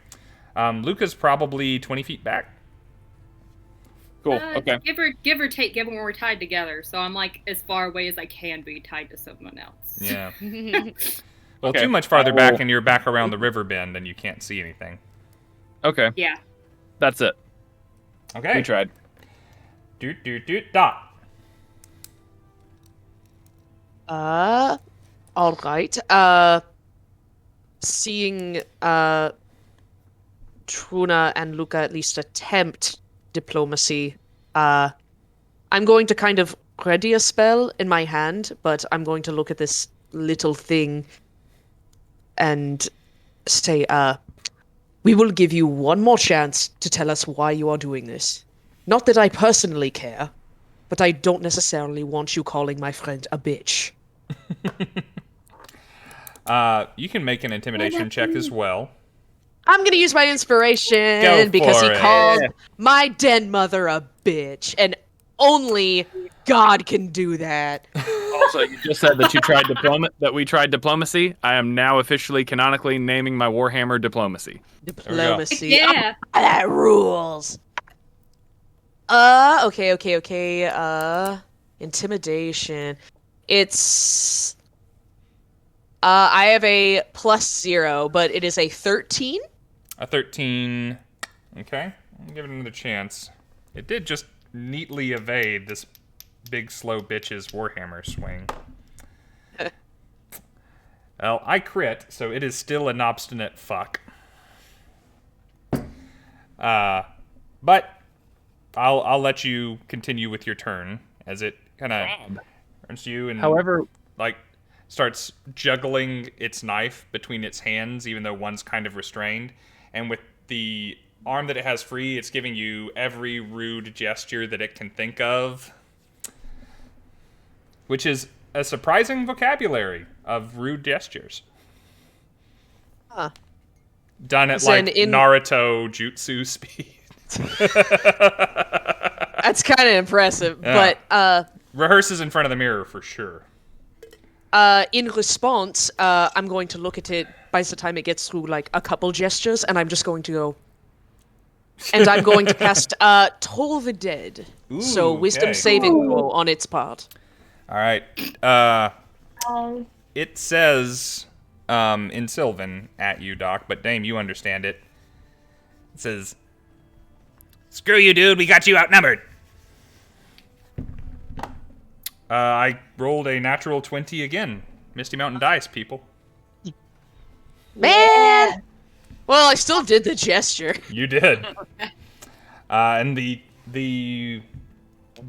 Luka's probably 20 feet back. Cool, okay. Give or take, given we're tied together. So I'm like as far away as I can be tied to someone else. Yeah. Well, Okay. too much farther back and you're back around the river bend and you can't see anything. Okay, Yeah. that's it. Okay. We tried. Dot. All right. Seeing Druna and Luka at least attempt diplomacy, I'm going to kind of ready a spell in my hand, but I'm going to look at this little thing and say, we will give you one more chance to tell us why you are doing this. Not that I personally care, but I don't necessarily want you calling my friend a bitch. You can make an intimidation check as well. I'm gonna use my inspiration Go because for he it. called my den mother a bitch, and only God can do that. Also, you just said that we tried diplomacy. I am now officially canonically naming my Warhammer diplomacy. Diplomacy. Yeah. That rules. Okay. Intimidation. It's I have a +0, but it is a 13. A 13. Okay. I'll give it another chance. It did just neatly evade this big, slow bitch's Warhammer swing. Well, I crit, so it is still an obstinate fuck. But I'll let you continue with your turn as it kind of turns to you and However, like starts juggling its knife between its hands, even though one's kind of restrained. And with the arm that it has free, it's giving you every rude gesture that it can think of, which is a surprising vocabulary of rude gestures. Huh. Done at So like in- Naruto jutsu speed. That's kind of impressive, Yeah. but Rehearses in front of the mirror for sure. in response, I'm going to look at it by the time it gets through like a couple gestures, and I'm just going to go. And I'm going to cast Toll the Dead. So Ooh, wisdom okay. saving throw on its part. All right. It says in Sylvan at you, Doc, but Dame, you understand it. It says, "Screw you, dude. We got you outnumbered." I rolled a natural 20 again. Misty Mountain dice, people. Man! Yeah. Well, I still did the gesture. You did. And the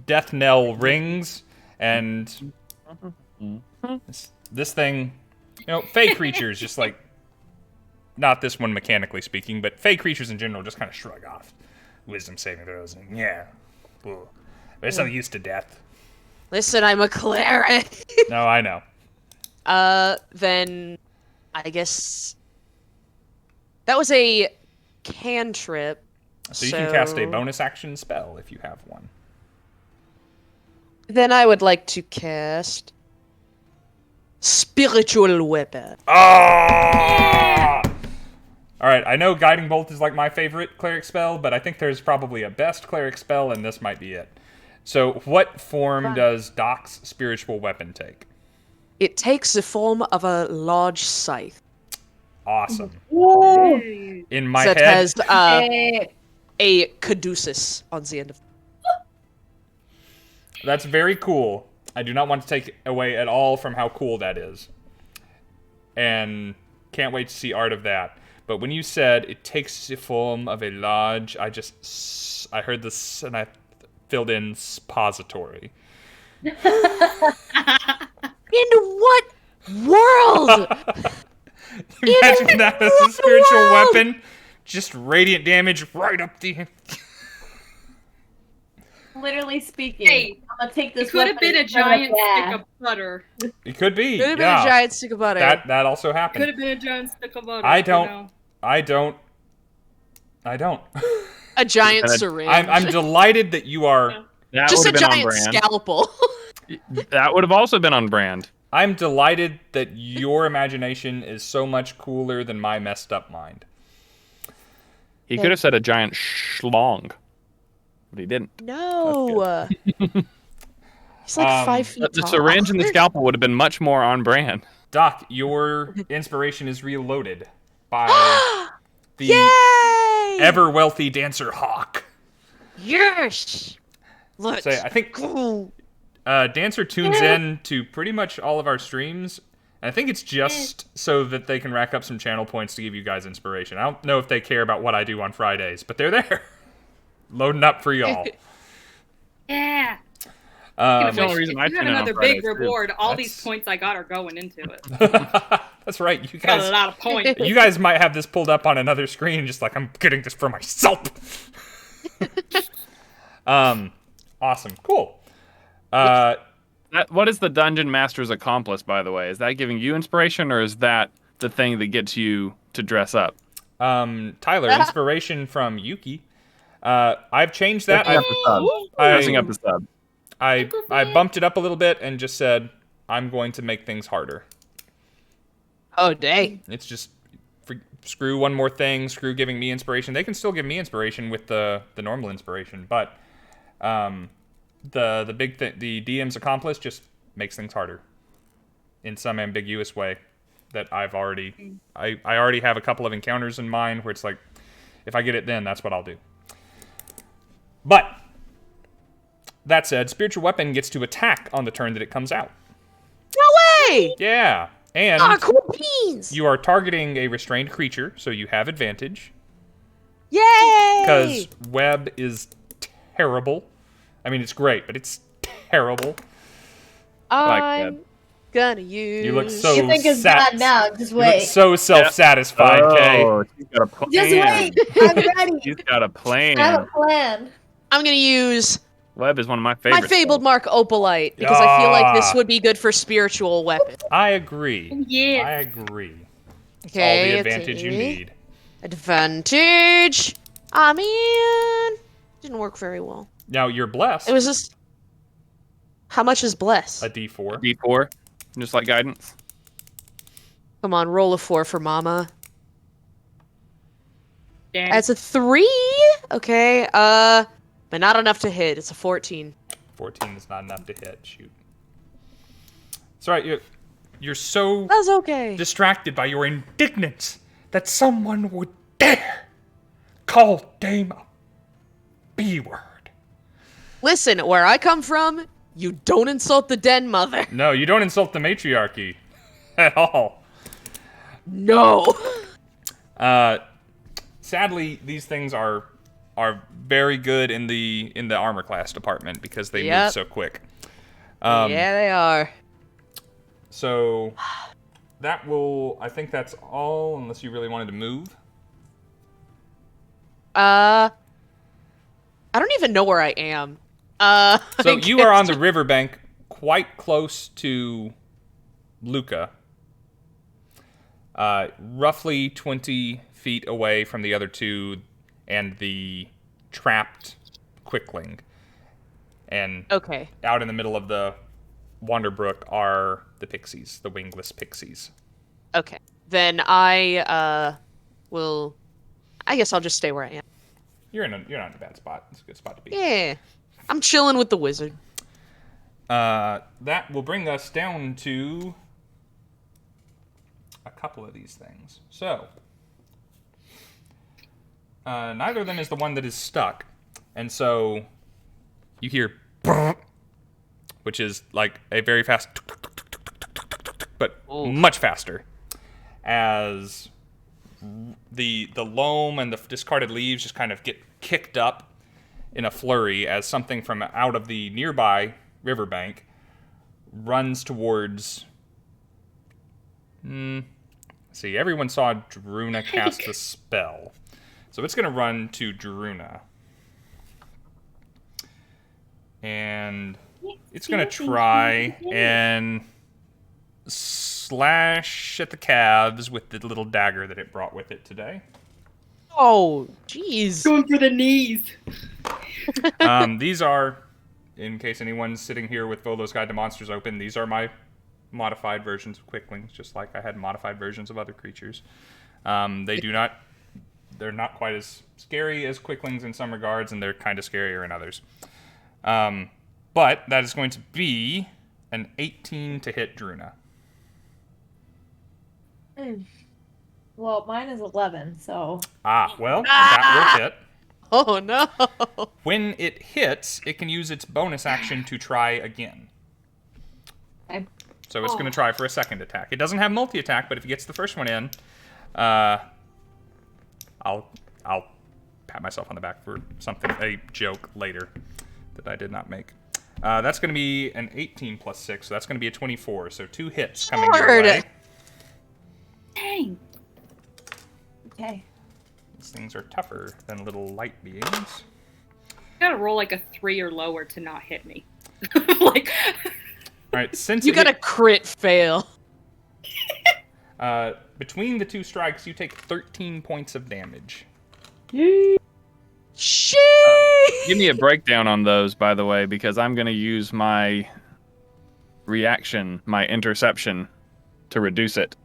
death knell rings, and this thing, fey creatures, just like, not this one mechanically speaking, but fey creatures in general just kind of shrug off wisdom saving throws. And yeah, well, they're so used to death. Listen, I'm a cleric. No, I know. Then I guess that was a cantrip. So you can cast a bonus action spell if you have one. Then I would like to cast Spiritual Weapon. Ah! All right, I know Guiding Bolt is like my favorite cleric spell, but I think there's probably a best cleric spell, and this might be it. So what form does Doc's spiritual weapon take? It takes the form of a large scythe. Awesome. Whoa. In my that head, has Hey. a caduceus on the end of it. that's very cool. I do not want to take away at all from how cool that is. And can't wait to see art of that. But when you said it takes the form of a large, I heard this and I filled in suppository. In what world? Imagine that as a spiritual weapon. Just radiant damage right up the... Literally speaking, Hey, I'm gonna take this. It could have weapon been a and turn it giant back. stick of butter. It could be. Could have been yeah. a giant stick of butter. That also happened. Could have been a giant stick of butter. I you don't. know. I don't. A giant And syringe. I'm delighted that you are. That Just a would have been on giant brand. scalpel. That would have also been on brand. I'm delighted that your imagination is so much cooler than my messed up mind. He could have said a giant schlong, but he didn't. No. He's like 5 feet The tall. syringe and the scalpel would have been much more on brand. Doc, your inspiration is reloaded by the Yay! ever wealthy dancer Hawk. Yes. Let's So I think go. Dancer tunes in to pretty much all of our streams. And I think it's just so that they can rack up some channel points to give you guys inspiration. I don't know if they care about what I do on Fridays, but they're there. Loading up for y'all. Yeah. That's the only reason I If you tune have in on another Fridays, big too. reward. All That's- these points I got are going into it. That's right. You Got a guys, lot of points. you guys might have this pulled up on another screen, just like I'm getting this for myself. Awesome. Cool. What is the Dungeon Master's Accomplice, by the way? Is that giving you inspiration, or is that the thing that gets you to dress up? Tyler, inspiration from Yuki. I've changed that. Dressing up the sub. I bumped it up a little bit and just said, I'm going to make things harder. Oh, dang. It's just screw one more thing, screw giving me inspiration. They can still give me inspiration with the normal inspiration, but the big thing, the DM's accomplice just makes things harder in some ambiguous way that I already have a couple of encounters in mind where it's like, if I get it then, that's what I'll do. But that said, spiritual weapon gets to attack on the turn that it comes out. No way! Yeah, and Ah, cool beans! you are targeting a restrained creature, so you have advantage. Yay! Because web is terrible. I mean, it's great, but it's terrible. I'm gonna use... You look so You think it's bad now? Just You look wait. so self-satisfied, Kay. Oh, she's got a plan. Just wait. I'm ready. She's got a plan. I have a plan. I'm gonna use Web is one of my favorites. my fabled mark Opalite, because I feel like this Ah. would be good for spiritual weapon. I agree. Yeah. I agree. It's Okay, all the let's advantage you see. need. Advantage! Ah, man! Didn't work very well. Now, you're blessed. It was just... How much is bless? A D4. D4, just like guidance. Come on, roll a 4 for mama. Damn. That's a 3? Okay, but not enough to hit. It's a 14. 14 is not enough to hit. Shoot. It's all right. You're so That's okay. distracted by your indignance that someone would dare call Dame a B-word. Listen, where I come from, you don't insult the den mother. No, you don't insult the matriarchy at all. No. Sadly, these things are very good in the armor class department because they move so quick. Yeah, they are. So that will, I think that's all, unless you really wanted to move. I don't even know where I am. So you are on the riverbank, quite close to Luka. Roughly 20 feet away from the other two and the trapped quickling. And out in the middle of the Wander Brook are the pixies, the wingless pixies. Okay. Then I guess I'll just stay where I am. You're not in a bad spot. It's a good spot to be. Yeah. I'm chilling with the wizard. That will bring us down to a couple of these things. So, neither of them is the one that is stuck. And so, you hear which is like a very fast but much faster as the loam and the discarded leaves just kind of get kicked up in a flurry as something from out of the nearby riverbank runs towards... see, everyone saw Druna cast the spell. So it's going to run to Druna. And it's going to try and slash at the calves with the little dagger that it brought with it today. Oh, jeez. Going for the knees. These are, in case anyone's sitting here with Volo's Guide to Monsters open, these are my modified versions of quicklings, just like I had modified versions of other creatures. They're not quite as scary as quicklings in some regards, and they're kind of scarier in others. But that is going to be an 18 to hit Druna. Well, mine is 11, so... That will hit. Oh, no. When it hits, it can use its bonus action to try again. Okay. So it's going to try for a second attack. It doesn't have multi-attack, but if it gets the first one in, I'll pat myself on the back for a joke later that I did not make. That's going to be an 18 plus 6, so that's going to be a 24. So 2 hits coming your way. Dang. Okay. These things are tougher than little light beings. Gotta roll like a 3 or lower to not hit me. All right, since you got a crit fail. Between the 2 strikes, you take 13 points of damage. Shit! Give me a breakdown on those, by the way, because I'm going to use my reaction, my interception, to reduce it.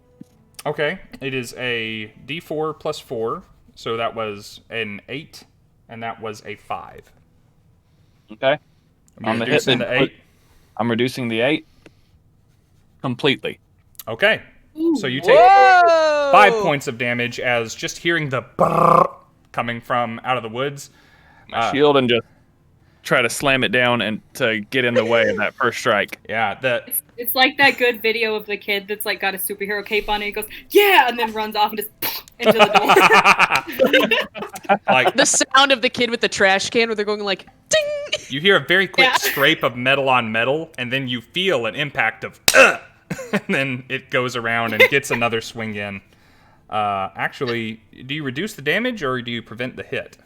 Okay, it is a D4 plus 4, so that was an 8, and that was a 5. Okay. On the hit, the 8. I'm reducing the 8 completely. Okay. So you take 5 points of damage as just hearing the brrr coming from out of the woods. My shield and just try to slam it down and to get in the way of that first strike. Yeah, it's like that good video of the kid that's like got a superhero cape on and he goes, yeah, and then runs off and just into the door. Like the sound of the kid with the trash can where they're going like, ding! You hear a very quick scrape of metal on metal, and then you feel an impact of, and then it goes around and gets another swing in. Actually, do you reduce the damage or do you prevent the hit?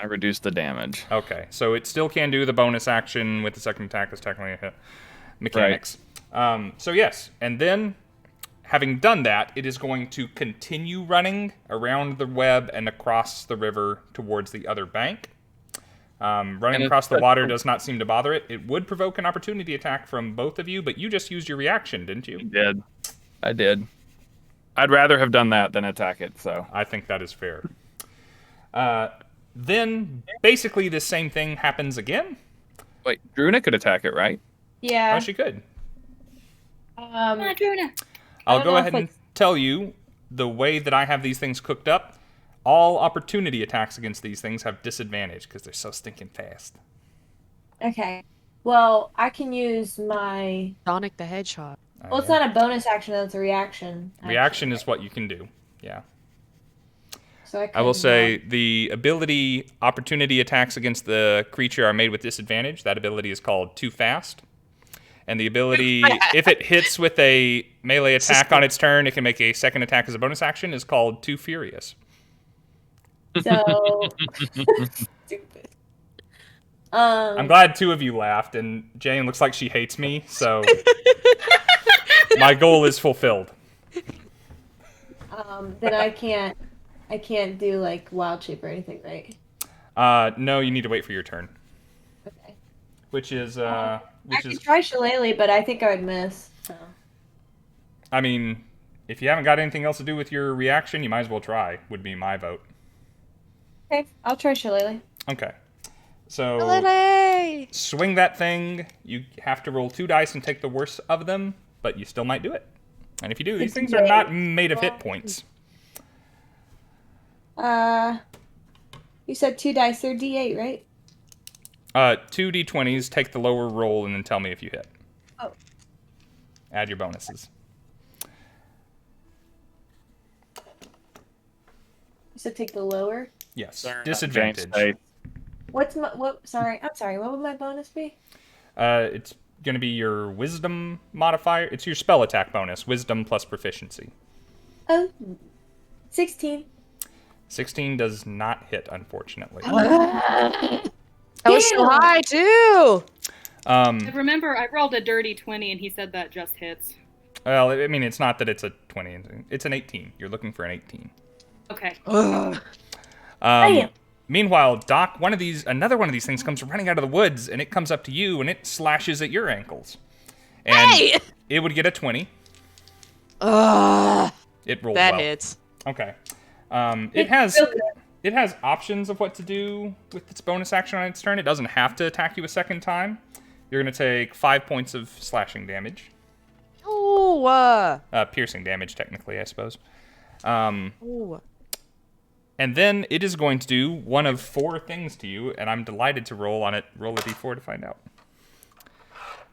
I reduce the damage. Okay, so it still can do the bonus action with the second attack as technically a hit mechanics. Right. So yes, and then having done that, it is going to continue running around the web and across the river towards the other bank. Running across the water does not seem to bother it. It would provoke an opportunity attack from both of you, but you just used your reaction, didn't you? I did. I'd rather have done that than attack it, so. I think that is fair. Then, basically, the same thing happens again. Wait, Druna could attack it, right? Yeah. Oh, she could. Druna. I'll go ahead and tell you the way that I have these things cooked up. All opportunity attacks against these things have disadvantage because they're so stinking fast. Okay. Well, I can use my... Sonic the Hedgehog. Well, it's not a bonus action, that's a reaction. Reaction is what you can do. Yeah. So I will say the ability opportunity attacks against the creature are made with disadvantage. That ability is called Too Fast. And the ability, if it hits with a melee attack on its turn, it can make a second attack as a bonus action, is called Too Furious. So stupid. I'm glad 2 of you laughed, and Jane looks like she hates me, so my goal is fulfilled. Then I can't do like wild shape or anything, right? No, you need to wait for your turn. Okay. Which is I could try Shillelagh, but I think I would miss. So. I mean, if you haven't got anything else to do with your reaction, you might as well try, would be my vote. Okay, I'll try Shillelagh. Okay. So, Shillelagh! Swing that thing. You have to roll 2 dice and take the worst of them, but you still might do it. And if you do, these things are not made of hit points. You said 2 dice, they're D8, right? 2 D20s, take the lower roll, and then tell me if you hit. Oh. Add your bonuses. You said take the lower? Yes. Disadvantage. Sorry, I'm sorry, what would my bonus be? It's going to be your wisdom modifier. It's your spell attack bonus. Wisdom plus proficiency. Oh, 16. 16 does not hit, unfortunately. That was so high, too! Remember, I rolled a dirty 20 and he said that just hits. Well, I mean, it's not that it's a 20. It's an 18. You're looking for an 18. Okay. Meanwhile, Doc, another one of these things comes running out of the woods, and it comes up to you, and it slashes at your ankles. And it would get a 20. It rolled that well. hits. Okay. It has options of what to do with its bonus action on its turn. It doesn't have to attack you a second time. You're going to take 5 points of slashing damage. Ooh. Piercing damage, technically, I suppose. Ooh. And then it is going to do one of 4 things to you, and I'm delighted to roll on it. Roll a d4 to find out.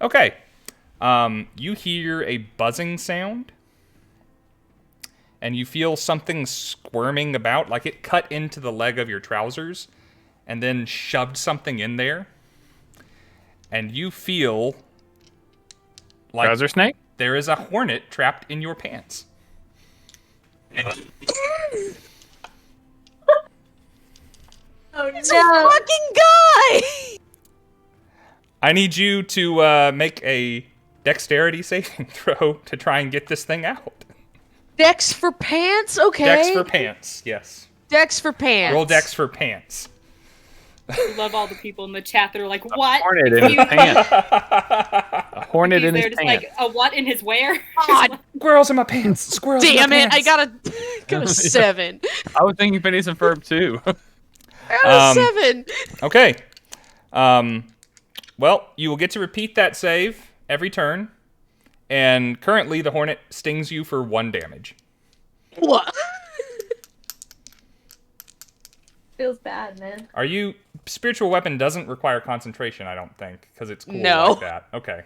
Okay. You hear a buzzing sound, and you feel something squirming about, like it cut into the leg of your trousers, and then shoved something in there. And you feel like Trouser snake? there is a hornet trapped in your pants. Oh, It's a fucking guy! I need you to make a dexterity saving throw to try and get this thing out. Dex for pants? Okay. Dex for pants, yes. Dex for pants. Roll dex for pants. I love all the people in the chat that are like, what? Hornet in his pants. A hornet in his just pants. like, a what in his where? God Squirrels in my pants. Squirrels in damn my it! pants. I got a 7. I was thinking Phineas and Ferb too. I got a 7. Okay. Well, you will get to repeat that save every turn. And currently, the hornet stings you for 1 damage. What? Feels bad, man. Spiritual weapon doesn't require concentration, I don't think, because it's cool No. like that. Okay.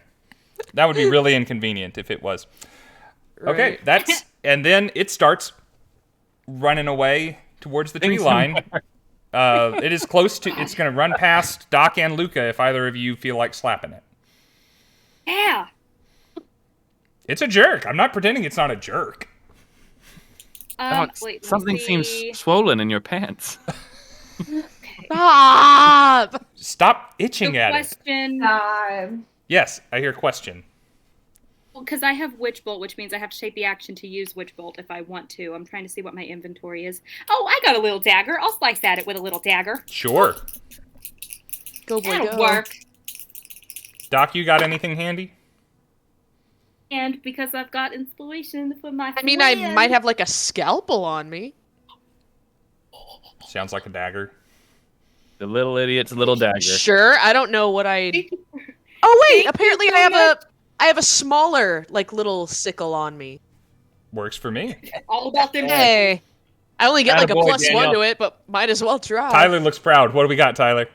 That would be really inconvenient if it was. Okay, Right. and then it starts running away towards the tree line. It is close to, it's going to run past Doc and Luka if either of you feel like slapping it. Yeah. It's a jerk. I'm not pretending it's not a jerk. Wait, Something let me seems see. swollen in your pants. Stop! Stop itching The at it. question, Yes, I hear question. because I have Witch Bolt, which means I have to take the action to use Witch Bolt if I want to. I'm trying to see what my inventory is. Oh, I got a little dagger. I'll slice at it with a little dagger. Sure. Go boy, That'll go. work. Doc, you got anything handy? And because I've got inspiration for my I mean, I plan- might have like a scalpel on me. Sounds like a dagger. The little idiot's little dagger. Sure, I don't know what I. Oh wait, apparently I have a smaller like little sickle on me. Works for me. all about them. Hey, I only get like a Attaboy, +1 Daniel. to it, but might as well try. Tyler looks proud. What do we got, Tyler?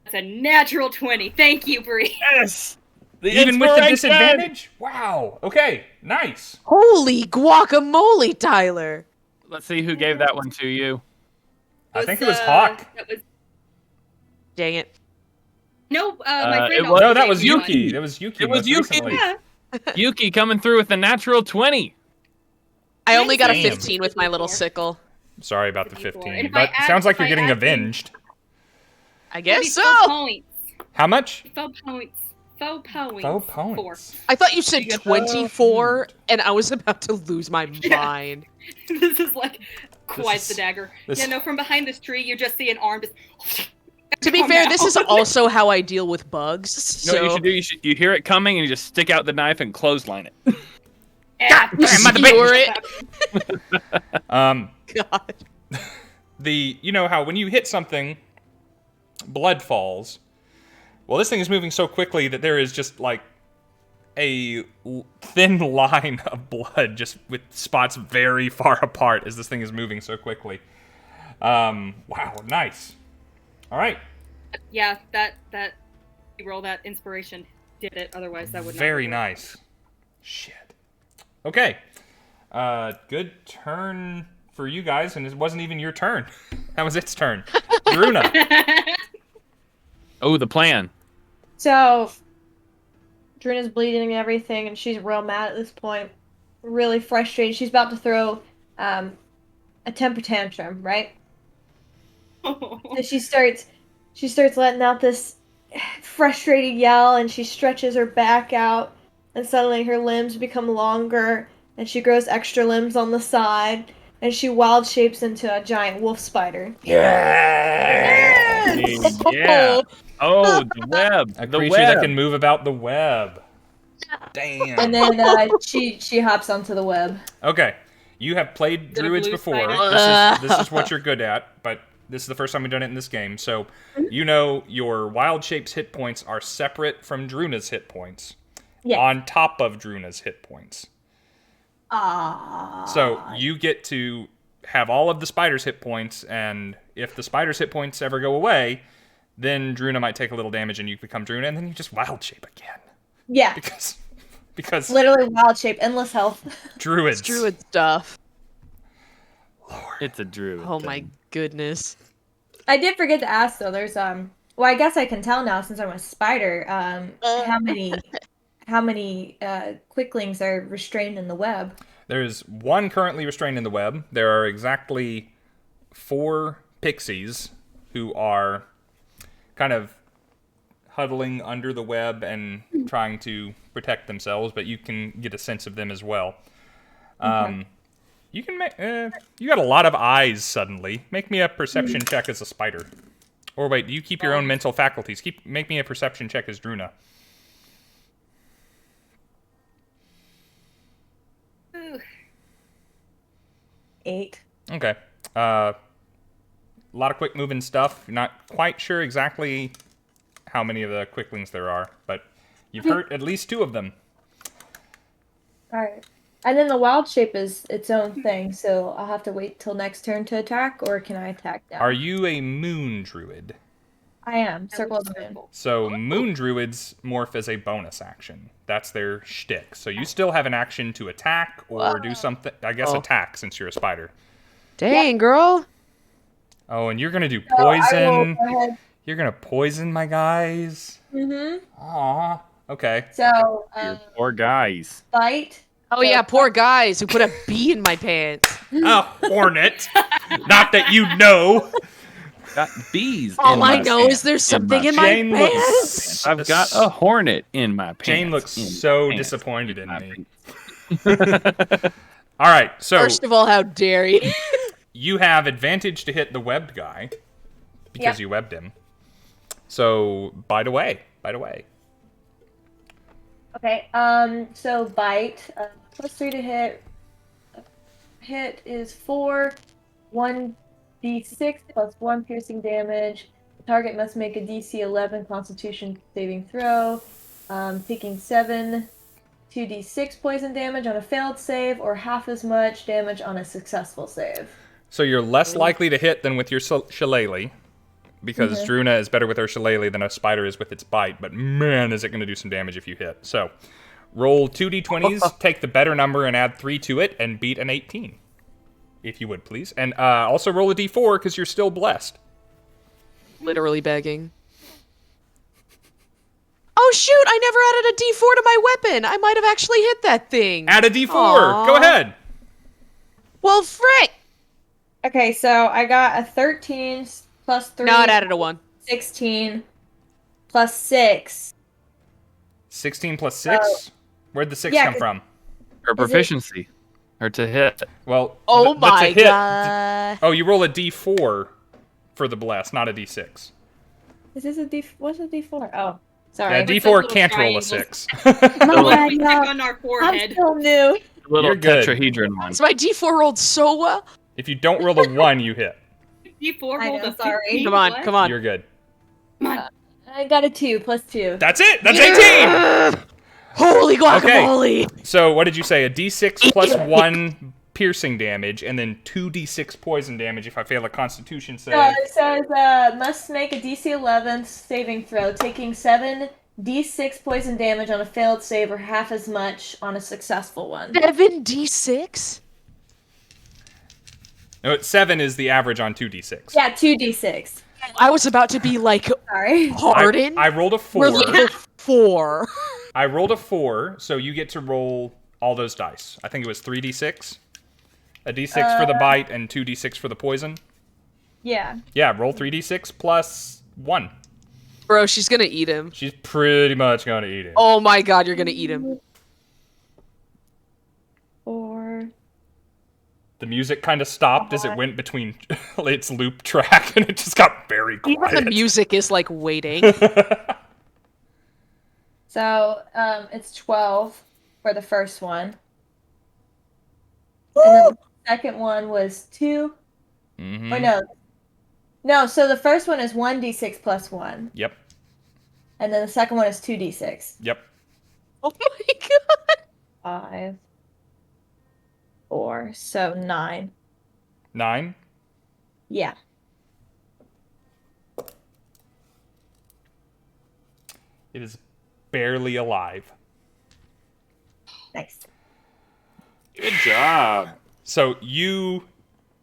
That's a natural 20. Thank you, Bree. Yes! Even with the disadvantage? Wow. Okay, nice. Holy guacamole, Tyler. Let's see who gave that one to you. I think it was Hawk. Dang it. No, my friend. No, that was Yuki. That was Yuki. It was Yuki. Yeah. Yuki coming through with a natural 20. I only got a Damn. 15 with my little sickle. Sorry about the 15, And if but I add- sounds like if you're I getting add avenged. I guess so. 4 points. How much? 4 points. 4 points. 4 points. I thought you said You get 24, and I was about to lose my mind. This is like quite is- the dagger. this- Yeah, no, from behind this tree, you just see an arm just. To be come fair, out. this is also how I deal with bugs. You know So what you should do? You hear it coming and you just stick out the knife and clothesline it. Yeah. skewer it. Um, God. you know how when you hit something, blood falls. Well, this thing is moving so quickly that there is just like a thin line of blood, just with spots very far apart as this thing is moving so quickly. Wow, nice. All right. Yeah, that you roll that inspiration did it. Otherwise, that would not. Very work. nice. Shit. Okay. Good turn for you guys, and it wasn't even your turn. That was its turn. Druna. Oh, the plan. So, Druna's bleeding and everything, and she's real mad at this point. Really frustrated. She's about to throw a temper tantrum, right? So she starts letting out this frustrated yell, and she stretches her back out, and suddenly her limbs become longer, and she grows extra limbs on the side, and she wild shapes into a giant wolf spider. Yeah. Yeah. Oh, the web. A The creature web. that can move about the web. Damn. And then she hops onto the web. Okay. You have played Is it a druids blue before. spider? This is what you're good at, but this is the first time we've done it in this game. So, you know your wild shape's hit points are separate from Druna's hit points. Yeah. On top of Druna's hit points. Ah. So, you get to have all of the spider's hit points, and if the spider's hit points ever go away, then Druna might take a little damage and you become Druna, and then you just wild shape again. Yeah. Because Literally wild shape, endless health. druids. It's druid stuff. It's a druid. Oh my goodness. I did forget to ask though. There's well, I guess I can tell now since I'm a spider. How many quicklings are restrained in the web? There's one currently restrained in the web. There are exactly 4 pixies who are kind of huddling under the web and trying to protect themselves, but you can get a sense of them as well. You can make. You got a lot of eyes suddenly. Make me a perception check as a spider. Or wait, do you keep your own mental faculties? Make me a perception check as Druna. Ooh. 8. Okay. A lot of quick moving stuff. You're not quite sure exactly how many of the quicklings there are, but you've hurt at least 2 of them. All right. And then the wild shape is its own thing, so I'll have to wait till next turn to attack, or can I attack now? Are you a moon druid? I am. Circle of the moon. So moon druids morph as a bonus action. That's their shtick. So you still have an action to attack or do something. I guess attack since you're a spider. Dang, girl. Oh, and you're gonna do So I will poison. go ahead. You're gonna poison my guys. Mm-hmm. Aw. Okay. So, Your poor guys. bite. Oh yeah, poor guys who put a bee in my pants. A hornet. Not that you know. Got bees. All in I my know pants. is there's something in my Jane pants. looks. I've got a hornet in my pants. Jane looks in so my pants. disappointed in My me. pants. All right. So First of all, how dare you? you have advantage to hit the webbed guy because Yep. you webbed him. So bite away. Bite away. Okay. So bite. +3 to hit. Hit is 4. 1d6 + 1 piercing damage. The target must make a DC 11 Constitution saving throw. Taking 7 2d6 poison damage on a failed save, or half as much damage on a successful save. So you're less likely to hit than with your shillelagh. because Druna is better with her shillelagh than a spider is with its bite, but man, is it going to do some damage if you hit. So, roll 2d20s, take the better number and add 3 to it, and beat an 18. If you would, please. And also roll a d4, because you're still blessed. Literally begging. Oh shoot, I never added a d4 to my weapon! I might have actually hit that thing! Add a d4! Aww. Go ahead! Well, frick! Okay, so I got a 13 plus 3. No, it added a 1. 16 plus 6. 16 plus 6? Where'd the 6 come from? Her proficiency. Or to hit. Well, oh my to hit, god. Oh, you roll a d4 for the bless, not a d6. Is this a D? What's a D4? Oh, sorry. Yeah, d4 can't roll a 6. My We God, stick on our I'm forehead. still new. Little You're good. tetrahedron one. So my d4 rolled so well. If you don't roll a 1, you hit. D4 I rolled know, a sorry. 15. Come on, What? come on. You're good. Come on. I got a 2 plus 2. That's it! That's 18! Holy guacamole! So, what did you say? A d6 plus 1 piercing damage, and then 2d6 poison damage if I fail a constitution save. It says, must make a DC 11 saving throw, taking 7 D6 poison damage on a failed save or half as much on a successful one. 7d6? No, 7 is the average on 2d6. Yeah, 2D6. I was about to be like, Sorry. hardened? I rolled a 4. We're level 4. I rolled a 4, so you get to roll all those dice. I think it was 3d6. A d6 for the bite and 2d6 for the poison. Yeah. Yeah, roll 3d6 plus 1. Bro, she's gonna eat him. She's pretty much going to eat it. Oh my god, you're gonna eat him. 4. The music kind of stopped as it went between its loop track, and it just got very quiet. Even the music is like waiting. So, it's 12 for the first one. And then the second one was 2. Mm-hmm. Or no. No, so the first one is 1d6 plus 1. Yep. And then the second one is 2d6. Yep. Oh my god. 5. 4. So 9. 9. Yeah. It is barely alive. Nice. Good job. So you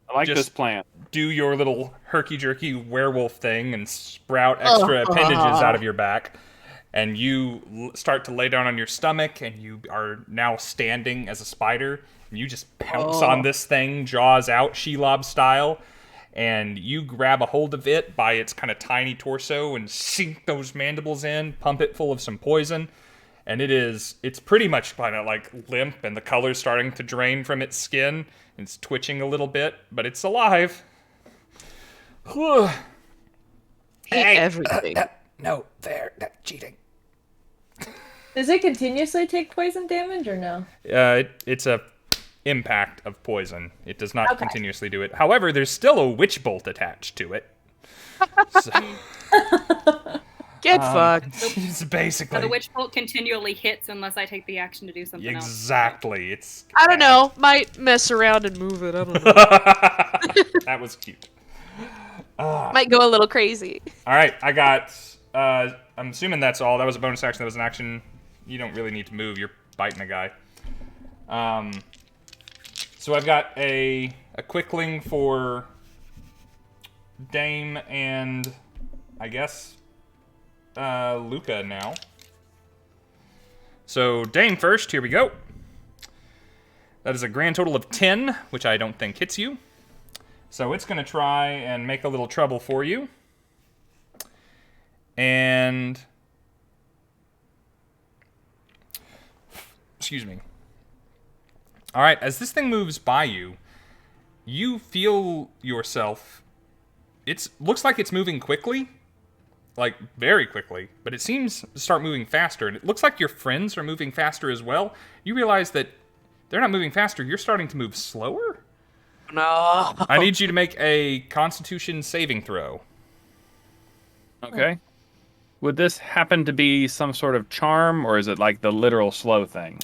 I like Just- this plan. do your little herky-jerky werewolf thing and sprout extra appendages out of your back. And you start to lay down on your stomach, and you are now standing as a spider. And you just pounce on this thing, jaws out, Shelob style. And you grab a hold of it by its kind of tiny torso and sink those mandibles in, pump it full of some poison. And it's pretty much kind of like limp, and the color's starting to drain from its skin. It's twitching a little bit, but it's alive. Hey, everything. No, that's cheating. Does it continuously take poison damage or no? It's a impact of poison. It does not continuously do it. However, there's still a witch bolt attached to it. So, Get fucked. it's basically So the witch bolt continually hits unless I take the action to do something else. exactly. It's I don't know. Might mess around and move it. I don't know. That was cute. Might go a little crazy. All right, I got. I'm assuming that's all. That was a bonus action. That was an action. You don't really need to move. You're biting a guy. So I've got a quickling for Dame and I guess Luka now. So Dame first. Here we go. That is a grand total of 10, which I don't think hits you. So it's going to try and make a little trouble for you. And excuse me. All right, as this thing moves by you, you feel yourself. It looks like it's moving quickly, like very quickly, but it seems to start moving faster. And it looks like your friends are moving faster as well. You realize that they're not moving faster. You're starting to move slower. No. I need you to make a Constitution saving throw. Okay. Would this happen to be some sort of charm, or is it like the literal slow thing?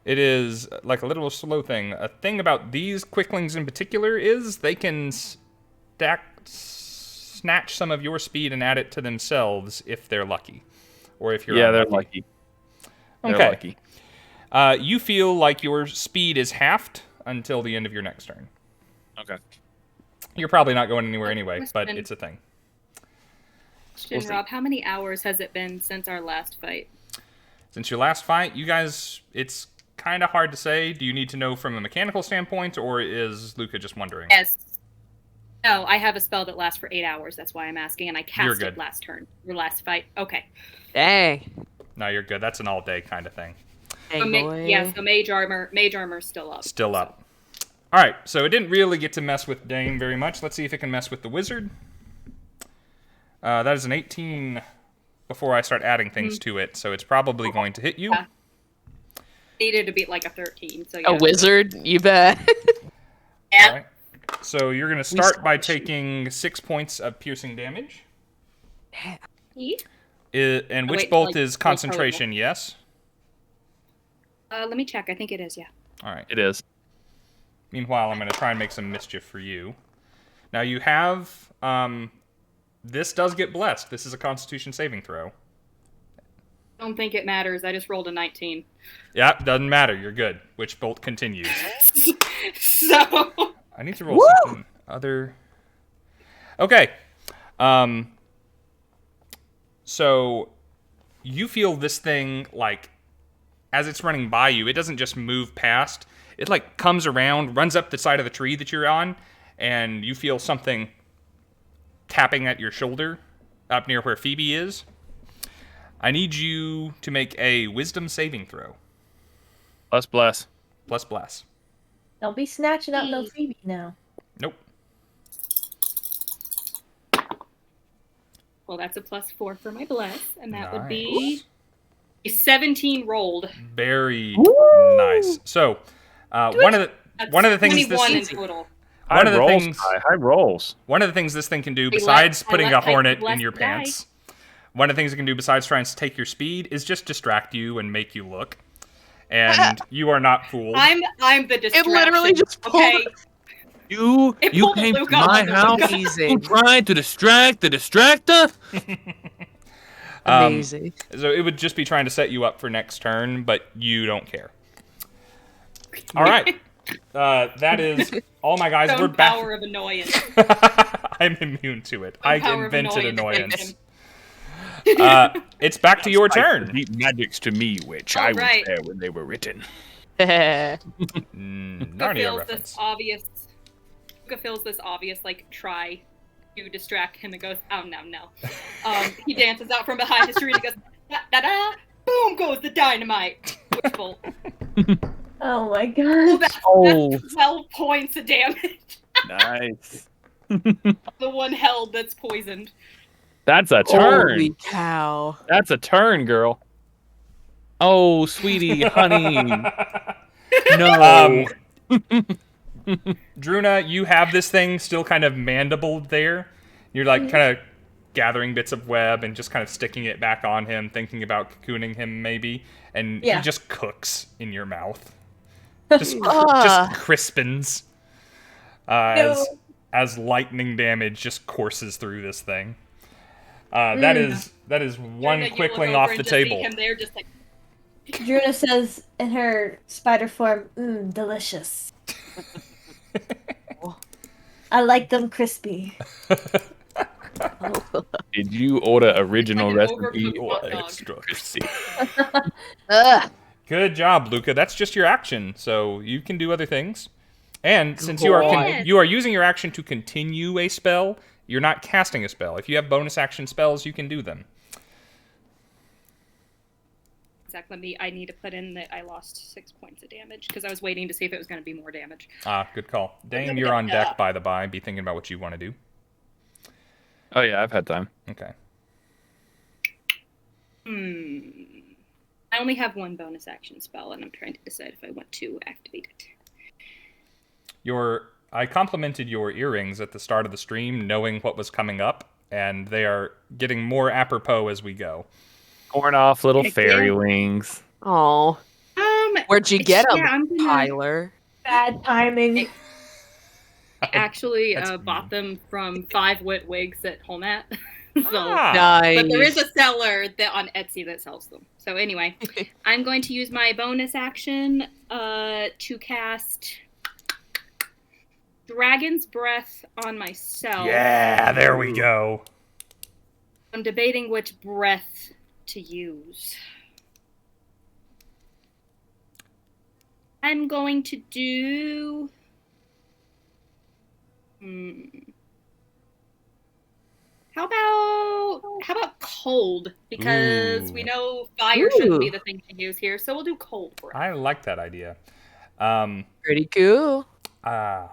It is like a little slow thing. A thing about these quicklings in particular is they can stack snatch some of your speed and add it to themselves if they're lucky. Or if you're they're unlucky. lucky. They're lucky. You feel like your speed is halved until the end of your next turn. Okay. You're probably not going anywhere anyway, but it's a thing. Question, Rob, how many hours has it been since our last fight? Since your last fight, you guys, it's kind of hard to say. Do you need to know from a mechanical standpoint, or is Luka just wondering? Yes. No, I have a spell that lasts for 8 hours. That's why I'm asking, and I cast it last turn. Your last fight. Okay. Dang. No, you're good. That's an all-day kind of thing. Dang, boy. Yeah, so mage armor's still up. Still up. All right, so it didn't really get to mess with Dame very much. Let's see if it can mess with the wizard. That is an 18 before I start adding things to it, so it's probably going to hit you. Yeah. Needed to beat like a 13. So yeah. A wizard? You bet. Yeah. All right. So you're going to start by taking 6 points of piercing damage. And which bolt is concentration, yes? Let me check. I think it is, yeah. All right. It is. Meanwhile, I'm going to try and make some mischief for you. Now you have... this does get blessed. This is a Constitution saving throw. I don't think it matters. I just rolled a 19. Yeah, doesn't matter. You're good. Which bolt continues? So... I need to roll something other... Okay. So, you feel this thing, like, as it's running by you, it doesn't just move past. It, like, comes around, runs up the side of the tree that you're on, and you feel something tapping at your shoulder up near where Phoebe is. I need you to make a wisdom saving throw. Plus bless. Plus bless. Don't be snatching up no Phoebe now. Nope. Well, that's a +4 for my bless, and that would be a 17 rolled. Very nice. So, one of the things this in total. High rolls. One of the things this thing can do, besides putting a hornet in your pants, one of the things it can do besides trying to take your speed is just distract you and make you look. And you are not fooled. I'm the distraction. It literally just pulled. Okay. You came to my house. You tried to distract the distractor. Amazing. So it would just be trying to set you up for next turn, but you don't care. All right. That is all my guys. We're back. Power of annoyance. I'm immune to it. I invented annoyance. It's back to your turn. Deep magics to me, which I was there when they were written. Narnia reference. Luka feels this obvious, like, try to distract him and goes, oh, no. He dances out from behind his tree and goes, da-da-da, boom goes the dynamite. Wishful. Oh my god. That's 12 points of damage. Nice. The one held that's poisoned. That's a turn. Holy cow. That's a turn, girl. Oh, sweetie, honey. No. Druna, you have this thing still kind of mandibled there. You're like kind of gathering bits of web and just kind of sticking it back on him, thinking about cocooning him maybe, and he just cooks in your mouth. Just crispens as lightning damage just courses through this thing. That is one quickling off the table. They're just like... Druna says in her spider form, delicious. I like them crispy. Did you order original recipe or extra crispy? Good job, Luka. That's just your action, so you can do other things. And since you are using your action to continue a spell, you're not casting a spell. If you have bonus action spells, you can do them. Exactly. I need to put in that I lost 6 points of damage because I was waiting to see if it was going to be more damage. Good call. Dame, you're on deck, by the by. Be thinking about what you want to do. Oh, yeah, I've had time. Okay. I only have one bonus action spell, and I'm trying to decide if I want to activate it. I complimented your earrings at the start of the stream, knowing what was coming up, and they are getting more apropos as we go. Torn off little fairy wings. Oh. Where'd you get them, Tyler? Bad timing. I actually bought them from 5 Wit Wigs at Holmat. Nice. But there is a seller on Etsy that sells them. So anyway, I'm going to use my bonus action to cast Dragon's Breath on myself. Yeah, there we go. I'm debating which breath to use. I'm going to do... How about cold? Because we know fire shouldn't be the thing to use here, so we'll do cold breath. I like that idea. Pretty cool. Man.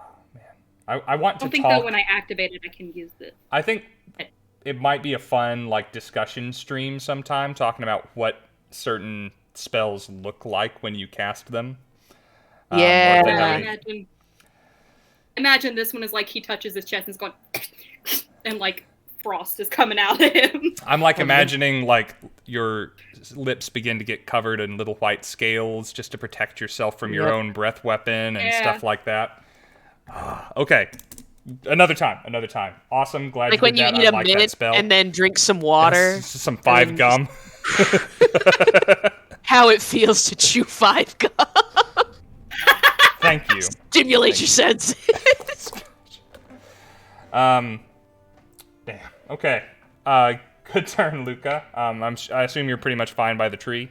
I want to I don't think though when I activate it I can use this. I think it might be a fun like discussion stream sometime, talking about what certain spells look like when you cast them. Yeah. Imagine this one is like he touches his chest and is going and like frost is coming out of him. I'm like imagining like your lips begin to get covered in little white scales just to protect yourself from your own breath weapon and stuff like that. Okay. Another time. Awesome. Glad like you when did you that. eat I a like mint that spell. and then drink some water. Some 5 gum. How it feels to chew 5 gum. Thank you. Stimulate your senses. Damn. Okay. Good turn, Luka. I assume you're pretty much fine by the tree.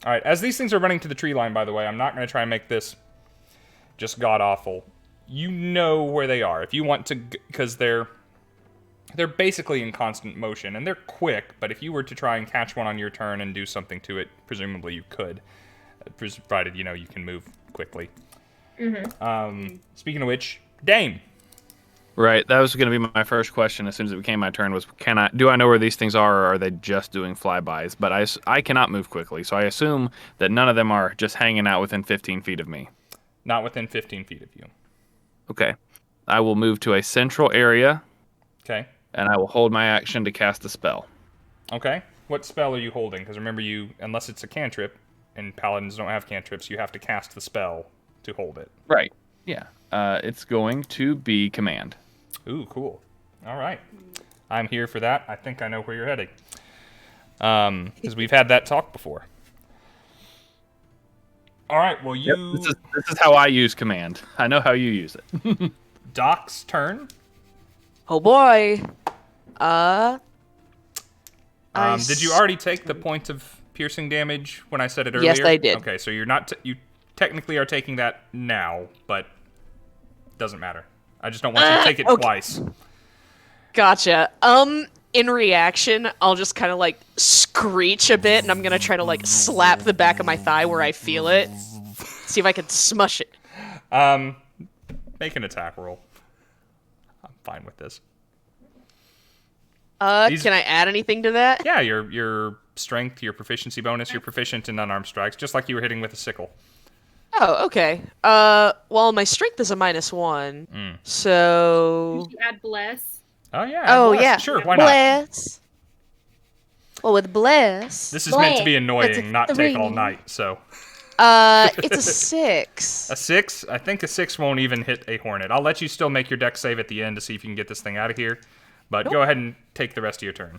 All right. As these things are running to the tree line, by the way, I'm not going to try and make this just god awful. You know where they are. If you want to, because they're basically in constant motion and they're quick. But if you were to try and catch one on your turn and do something to it, presumably you could, provided you can move quickly. Speaking of which, Dame. Right, that was going to be my first question as soon as it became my turn was, do I know where these things are, or are they just doing flybys? But I cannot move quickly, so I assume that none of them are just hanging out within 15 feet of me. Not within 15 feet of you. Okay. I will move to a central area. Okay. And I will hold my action to cast a spell. Okay. What spell are you holding? Because remember, unless it's a cantrip, and paladins don't have cantrips, you have to cast the spell to hold it. Right. Yeah. It's going to be command. Ooh, cool. All right. I'm here for that. I think I know where you're heading. Because we've had that talk before. All right, well, this is how I use command. I know how you use it. Doc's turn. Oh boy. Did you already take the point of piercing damage when I said it earlier? Yes, I did. Okay, so you're not. You technically are taking that now, but doesn't matter. I just don't want you to take it twice. Gotcha. In reaction, I'll just kind of like screech a bit, and I'm gonna try to like slap the back of my thigh where I feel it. See if I can smush it. Make an attack roll. I'm fine with this. Can I add anything to that? Yeah, your strength, your proficiency bonus, you're proficient in unarmed strikes, just like you were hitting with a sickle. Oh, okay. Well, my strength is a -1, so... Did you add bless? Oh, yeah. Oh, bless. yeah. Sure, why bless. Well, with bless... This is meant to be annoying, not take all night, so... It's a 6. A 6? I think a 6 won't even hit a hornet. I'll let you still make your dex save at the end to see if you can get this thing out of here. But go ahead and take the rest of your turn.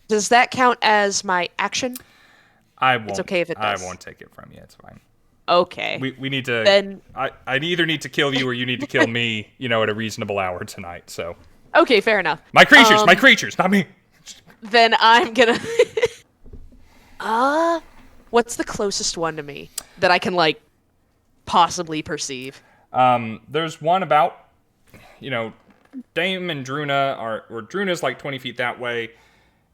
Does that count as my action? I won't. It's okay if it does. I won't take it from you. It's fine. Okay. We need to... Then... I either need to kill you or you need to kill me, at a reasonable hour tonight, so... Okay, fair enough. My creatures, not me! Then I'm gonna... what's the closest one to me that I can, possibly perceive? There's one about, Dame and Druna Druna's 20 feet that way.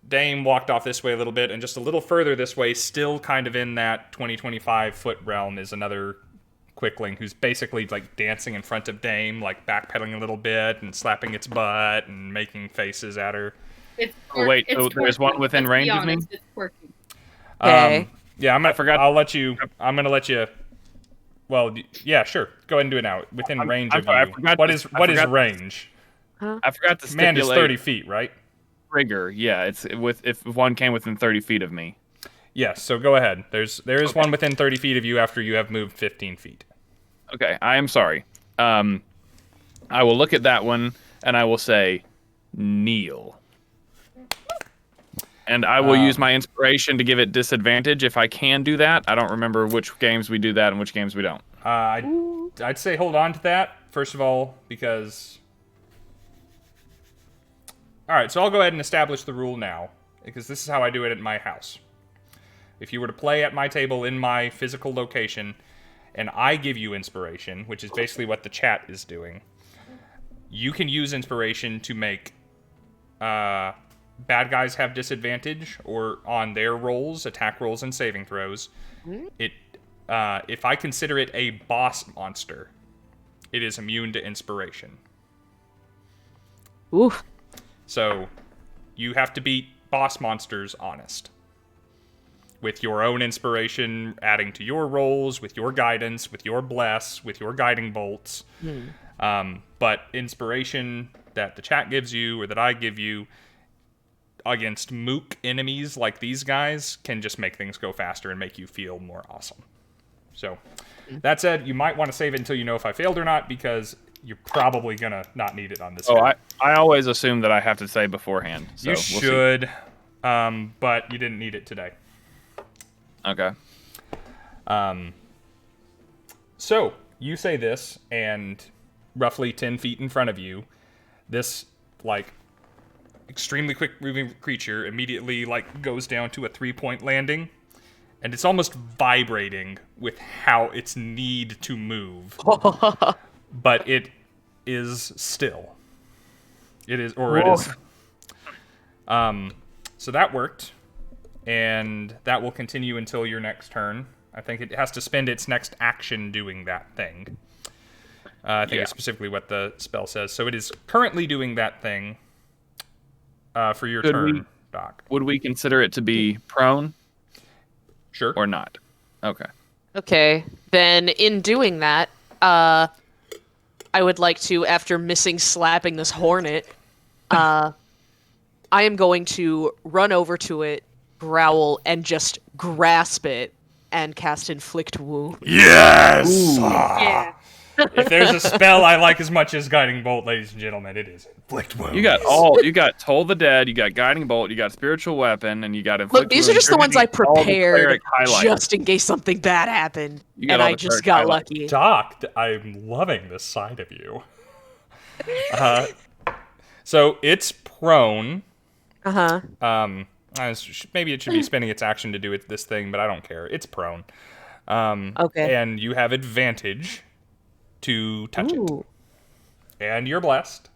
Dame walked off this way a little bit, and just a little further this way, still kind of in that 20-25 foot realm, is another quickling who's basically dancing in front of Dame, backpedaling a little bit and slapping its butt and making faces at her. There's one within range of me? It's working. Okay. Yeah, I'm gonna let you. Well, yeah, sure. Go ahead and do it now. Within range of you. What is range? I forgot to stipulate. Command is 30 feet, right? Trigger, yeah. It's if one came within 30 feet of me. Yes, so go ahead. There is one within 30 feet of you after you have moved 15 feet. Okay, I am sorry. I will look at that one, and I will say, kneel. And I will use my inspiration to give it disadvantage if I can do that. I don't remember which games we do that and which games we don't. I'd say hold on to that, first of all, because... Alright, so I'll go ahead and establish the rule now, because this is how I do it at my house. If you were to play at my table in my physical location, and I give you inspiration, which is basically what the chat is doing, you can use inspiration to make bad guys have disadvantage or on their rolls, attack rolls, and saving throws. If I consider it a boss monster, it is immune to inspiration. Oof. So you have to beat boss monsters honest. With your own inspiration, adding to your rolls, with your guidance, with your bless, with your guiding bolts. But inspiration that the chat gives you, or that I give you, against mook enemies like these guys, can just make things go faster and make you feel more awesome. So, that said, you might want to save it until you know if I failed or not, because you're probably going to not need it on this I always assume that I have to say beforehand. So you should, but you didn't need it today. Okay. So, you say this, and roughly 10 feet in front of you, this, extremely quick-moving creature immediately, goes down to a 3-point landing, and it's almost vibrating with how its need to move. But it is still. It is. So that worked. And that will continue until your next turn. I think it has to spend its next action doing that thing. I think it's specifically what the spell says. So it is currently doing that thing for your turn, Doc. Would we consider it to be prone? Sure. Or not? Okay. Okay, then in doing that, I would like to, after slapping this hornet, I am going to run over to it, growl, and just grasp it and cast Inflict Wound. Yes! Yeah. If there's a spell I like as much as Guiding Bolt, ladies and gentlemen, it is Inflict Wound. You got Toll the Dead, you got Guiding Bolt, you got Spiritual Weapon, and you got Inflict Look, these Wound. are just the ones I prepared highlights. just in case something bad happened, and I just got highlights. lucky. Doc, I'm loving this side of you. So it's prone. Maybe it should be spending its action to do this thing, but I don't care. It's prone. Okay. And you have advantage to touch it. And you're blessed.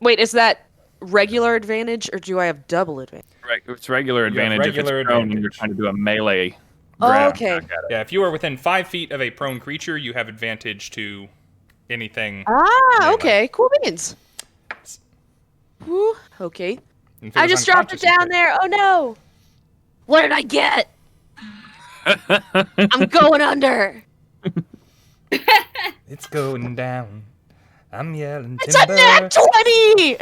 Wait, is that regular advantage, or do I have double advantage? It's regular advantage regular if it's prone and advantage. you're trying to do a melee Oh, grab okay. back at it. Yeah, if you are within 5 feet of a prone creature, you have advantage to anything. Ah, okay. Cool beans. Whew, okay. And if I was just dropped it unconscious, down there. Oh no! What did I get? I'm going under. It's going down. I'm yelling It's a timber. nat 20!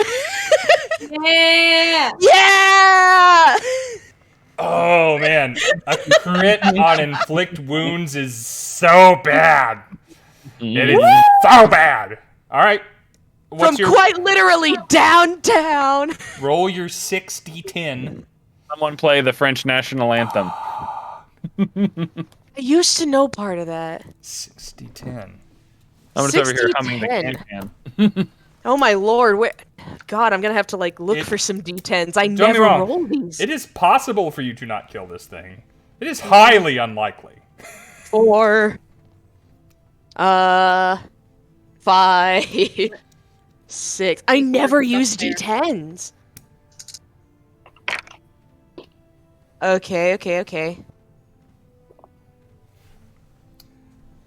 Yeah. Yeah! Oh, man. A crit on Inflict Wounds is so bad. It is so bad. All right. From quite literally downtown. Roll your 6d10. Someone play the French national anthem. I used to know part of that. 6d10. I'm just over here 60-10. humming the can. Oh my lord, God, I'm gonna have to look for some d10s. I Don't get me never wrong. roll these. It is possible for you to not kill this thing. It is highly unlikely. 4, 5, 6. I never use d10s. Okay.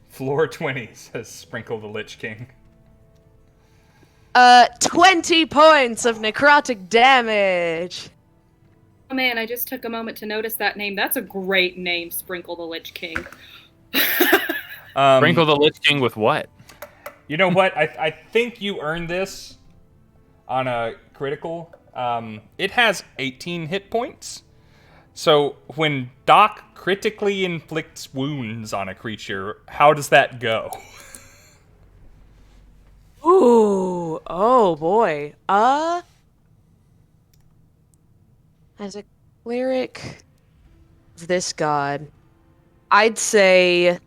Floor 20 says Sprinkle the Lich King. 20 points of necrotic damage. Oh man, I just took a moment to notice that name. That's a great name, Sprinkle the Lich King. Sprinkle the Lich King with what? You know what? I think you earned this on a critical. It has 18 hit points. So, when Doc critically inflicts wounds on a creature, how does that go? Ooh, oh boy. As a cleric of this god, I'd say,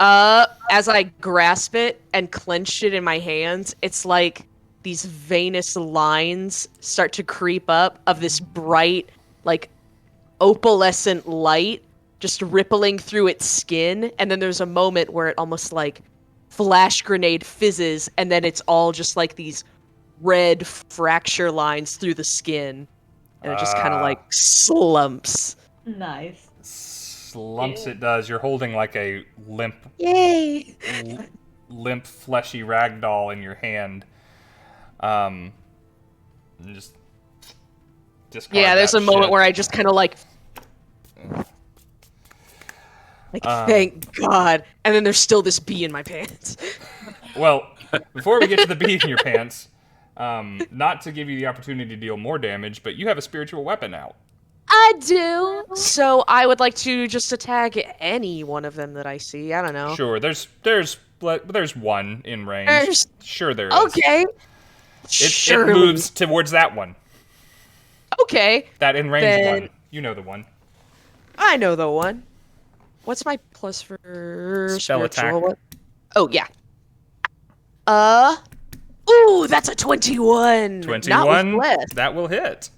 as I grasp it and clench it in my hands, it's like these veinous lines start to creep up of this bright, like, opalescent light just rippling through its skin, and then there's a moment where it almost like flash grenade fizzes, and then it's all just like these red fracture lines through the skin, and it just kind of like slumps. Nice. Slumps it does. You're holding like a limp, Yay! limp, fleshy ragdoll in your hand. And just yeah, there's a moment where I just kind of like thank God, and then there's still this bee in my pants. Well, before we get to the bee in your pants, not to give you the opportunity to deal more damage, but you have a spiritual weapon out. I do. So I would like to just attack any one of them that I see. I don't know. Sure, there's one in range. Sure there is. Okay. It moves towards that one. Okay. That in range one. You know the one. I know the one. What's my plus for spell attack? Oh yeah. Ooh, that's a 21. 21. That will hit.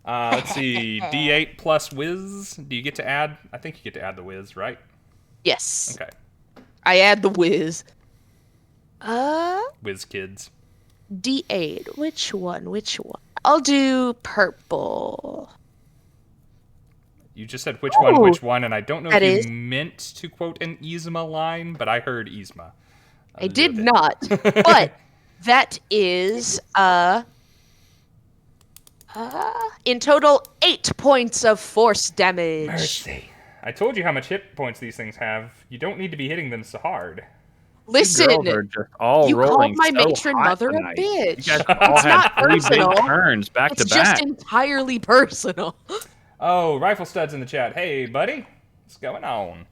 Let's see. D8 plus whiz. Do you get to add? I think you get to add the whiz, right? Yes. Okay. I add the whiz. Whiz kids. D8. Which one? I'll do purple. You just said which one, and I don't know if you meant to quote an Yzma line, but I heard Yzma. I did not. But that is in total 8 points of force damage. Mercy. I told you how much hit points these things have. You don't need to be hitting them so hard. Listen, you called my matron mother a bitch. You guys all had 3 big turns back to back. It's just entirely personal. Oh, Rifle Stud's in the chat. Hey, buddy. What's going on?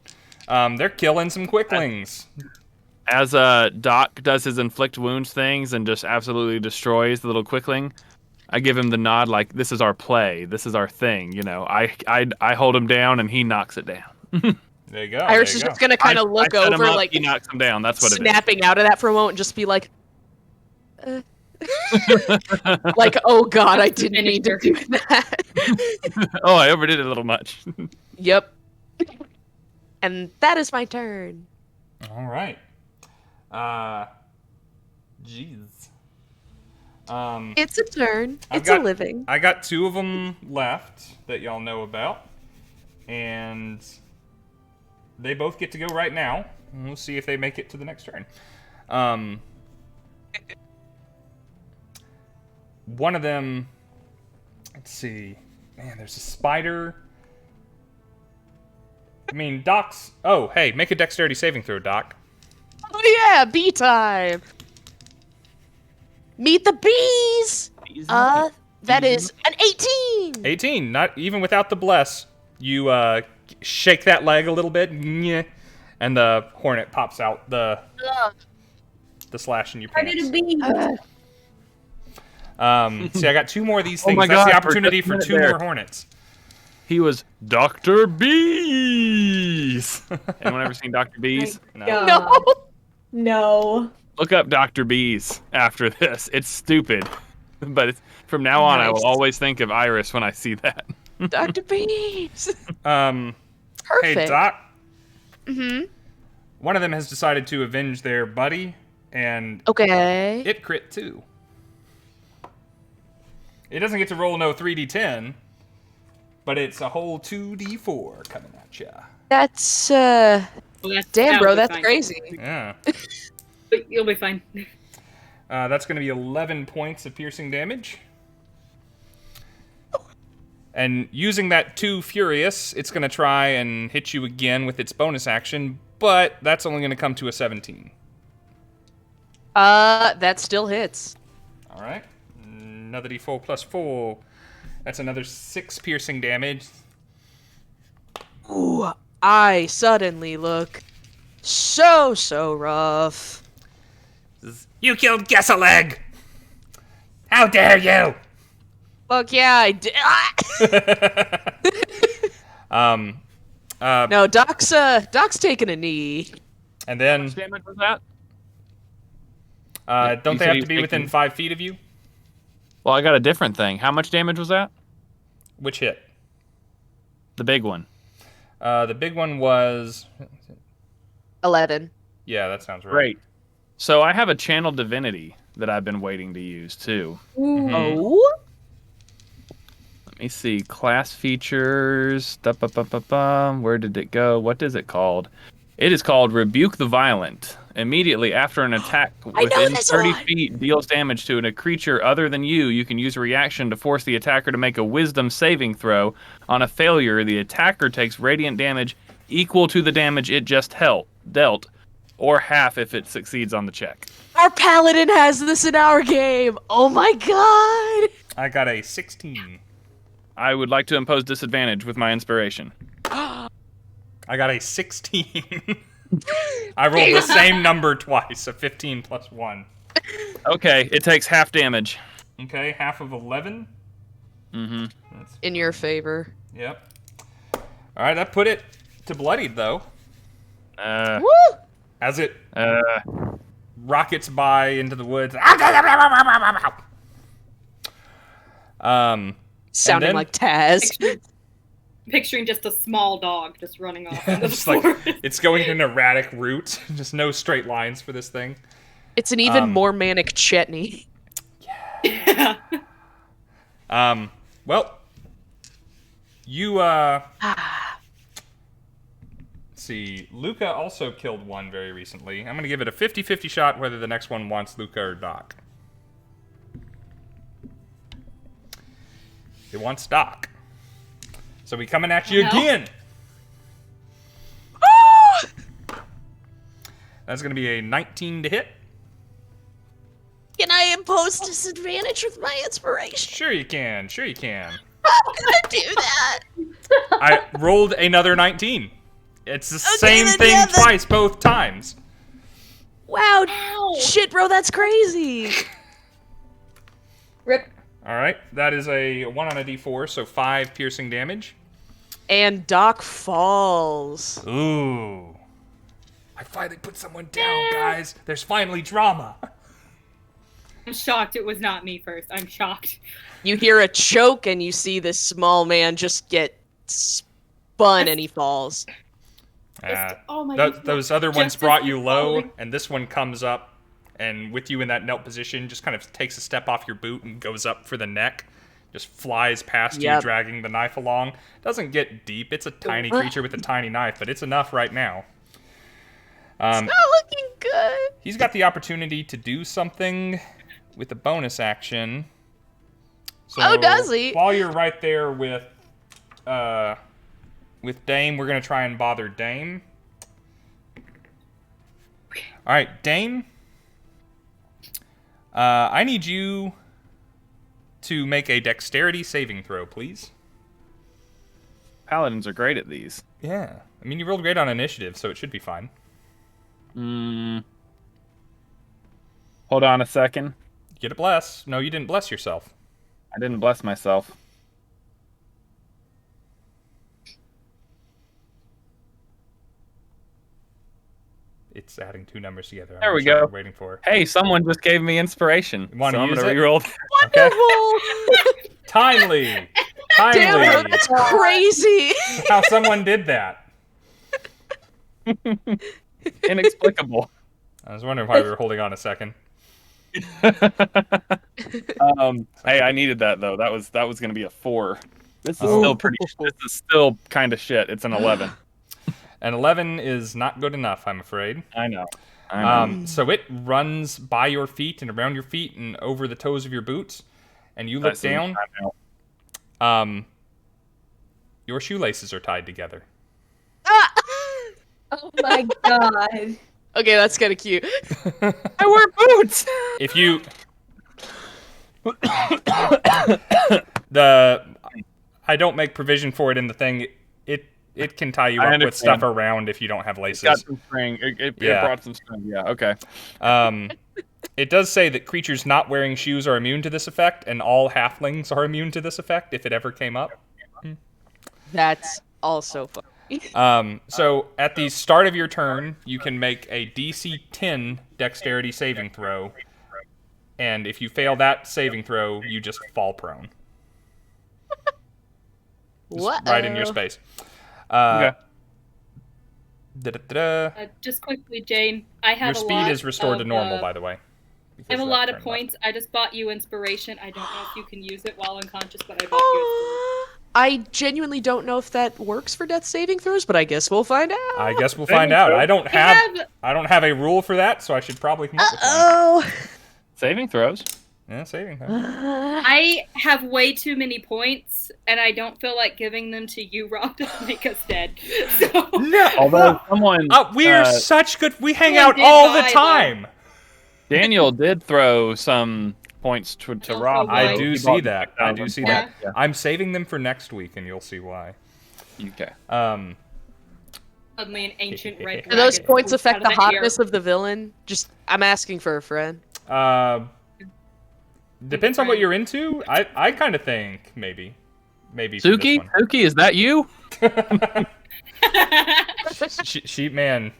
They're killing some quicklings. As Doc does his inflict wounds things and just absolutely destroys the little quickling, I give him the nod like, this is our play. This is our thing. You know, I hold him down and he knocks it down. There you go. Iris is just going to kind of look over like... He knocks him down. That's what it is. Snapping out of that for a moment and just be like... like, oh god, I didn't mean to do that. Oh, I overdid it a little much. Yep. And that is my turn. All right. Jeez. It's a turn. It's a living. I got 2 of them left that y'all know about. And they both get to go right now. And we'll see if they make it to the next turn. One of them, let's see. Man, there's a spider. I mean, Doc's... Oh, hey, make a dexterity saving throw, Doc. Oh yeah, bee time. Meet the bees. That is an 18. 18. Not even without the bless. You shake that leg a little bit, and the hornet pops out the slash in your pants. I did a bee. See, I got 2 more of these things. That's the opportunity for 2 more hornets. He was Dr. Bees. Anyone ever seen Dr. Bees? No. Look up Dr. Bees after this. It's stupid. But from now on, I will always think of Iris when I see that. Dr. Bees. Perfect. Hey, Doc. Mm-hmm. One of them has decided to avenge their buddy, and it crit too. It doesn't get to roll no 3d10, but it's a whole 2d4 coming at ya. That's, damn, bro, that's crazy. Yeah. But you'll be fine. That's going to be 11 points of piercing damage. And using that 2 Furious, it's going to try and hit you again with its bonus action, but that's only going to come to a 17. That still hits. All right. Another d4 plus 4. That's another 6 piercing damage. Ooh, I suddenly look so rough. You killed Gesseleg! How dare you! Fuck yeah, I did. No, Doc's taking a knee. And How then, much damage was that? don't You they said have he to was be within taking- 5 feet of you? Well, I got a different thing. How much damage was that? Which hit? The big one. The big one was... 11. Yeah, that sounds right. Great. So I have a channel divinity that I've been waiting to use too. Mhm. Oh? Let me see. Class features. Where did it go? What is it called? It is called Rebuke the Violent. Immediately after an attack I know within this 30 one! feet deals damage to a creature other than you can use a reaction to force the attacker to make a wisdom saving throw. On a failure, the attacker takes radiant damage equal to the damage it just dealt, or half if it succeeds on the check. Our paladin has this in our game. Oh my god. I got a 16. I would like to impose disadvantage with my inspiration. I got a 16. I rolled the same number twice, a 15 plus 1. Okay, it takes half damage. Okay, half of 11. Mm-hmm. That's, In your favor. yep. Alright, that put it to bloodied, though. Woo! As it Uh, rockets by into the woods. Sounding then- like Taz. Picturing just a small dog just running off into the Just like, forest. it's going an erratic route. Just no straight lines for this thing. It's an even Um, more manic Chetney. Yeah. Well, you, let's see. Luka also killed one very recently. I'm going to give it a 50-50 shot whether the next one wants Luka or Doc. It wants Doc. So we coming at you No. again. That's going to be a 19 to hit. Can I impose disadvantage with my inspiration? Sure you can. Sure you can. I'm gonna do that. I rolled another 19. It's the same then, thing yeah, that- twice, both times. Wow. Ow. Shit, bro, that's crazy. Rip. All right, that is a 1 on a d4, so 5 piercing damage. And Doc falls. Ooh. I finally put someone down, guys. There's finally drama. I'm shocked it was not me first. I'm shocked. You hear a choke and you see this small man just get spun and he falls. Oh my Those other ones Just brought as you I'm low, falling. and this one comes up, and with you in that knelt position, just kind of takes a step off your boot and goes up for the neck. Just flies past you, Yep. dragging the knife along. Doesn't get deep. It's a tiny creature with a tiny knife, but it's enough right now. Not looking good. He's got the opportunity to do something with a bonus action. So Oh, does he? While you're right there with Dame, we're gonna try and bother Dame. All right, Dame. I need you to make a dexterity saving throw, please. paladins are great at these. Yeah, I mean you rolled great on initiative, so it should be fine. Hold on a second. Get a bless. No, you didn't bless yourself. I didn't bless myself. It's adding 2 numbers together. I'm There not we sure what go. we're waiting for. Hey, someone just gave me inspiration. Wanna so I'm use gonna it? reroll. Okay. Wonderful. Timely. Damn, bro, Timely. that's crazy. How someone did that. Inexplicable. I was wondering why we were holding on a second. Hey, I needed that though. That was gonna be a 4. This is still pretty. This is still kind of shit. It's an 11. An 11 is not good enough, I'm afraid. I know. So it runs by your feet and around your feet and over the toes of your boots, and you look That seems down. time out. Your shoelaces are tied together. Oh my god. Okay, that's kind of cute. I wear boots. If you the I don't make provision for it in the thing. It can tie you up with stuff around if you don't have laces. It's got some string. It brought some string. Yeah. Okay. It does say that creatures not wearing shoes are immune to this effect, and all halflings are immune to this effect if it ever came up. That's also fun. So at the start of your turn, you can make a DC 10 Dexterity saving throw, and if you fail that saving throw, you just fall prone. Just right in your space. Okay. Just quickly, Jane, I have your speed is restored to normal, by the way. I have a lot of points. I just bought you inspiration. I don't know if you can use it while unconscious, but I bought you inspiration. I genuinely don't know if that works for death saving throws, but I guess we'll find out. I don't have a rule for that, so I should probably come up with one. Saving throws. Yeah, saving throws. I have way too many points, and I don't feel like giving them to you, Rob, to make us dead. So. No. Although someone, we are such good. We hang out all the time. Daniel did throw some points to Rob. I do see that. Yeah. I'm saving them for next week, and you'll see why. Okay. Suddenly an ancient red. Do those points affect the hotness of the villain? I'm asking for a friend. Depends on what you're into. I kind of think maybe. Suki, is that you? she man.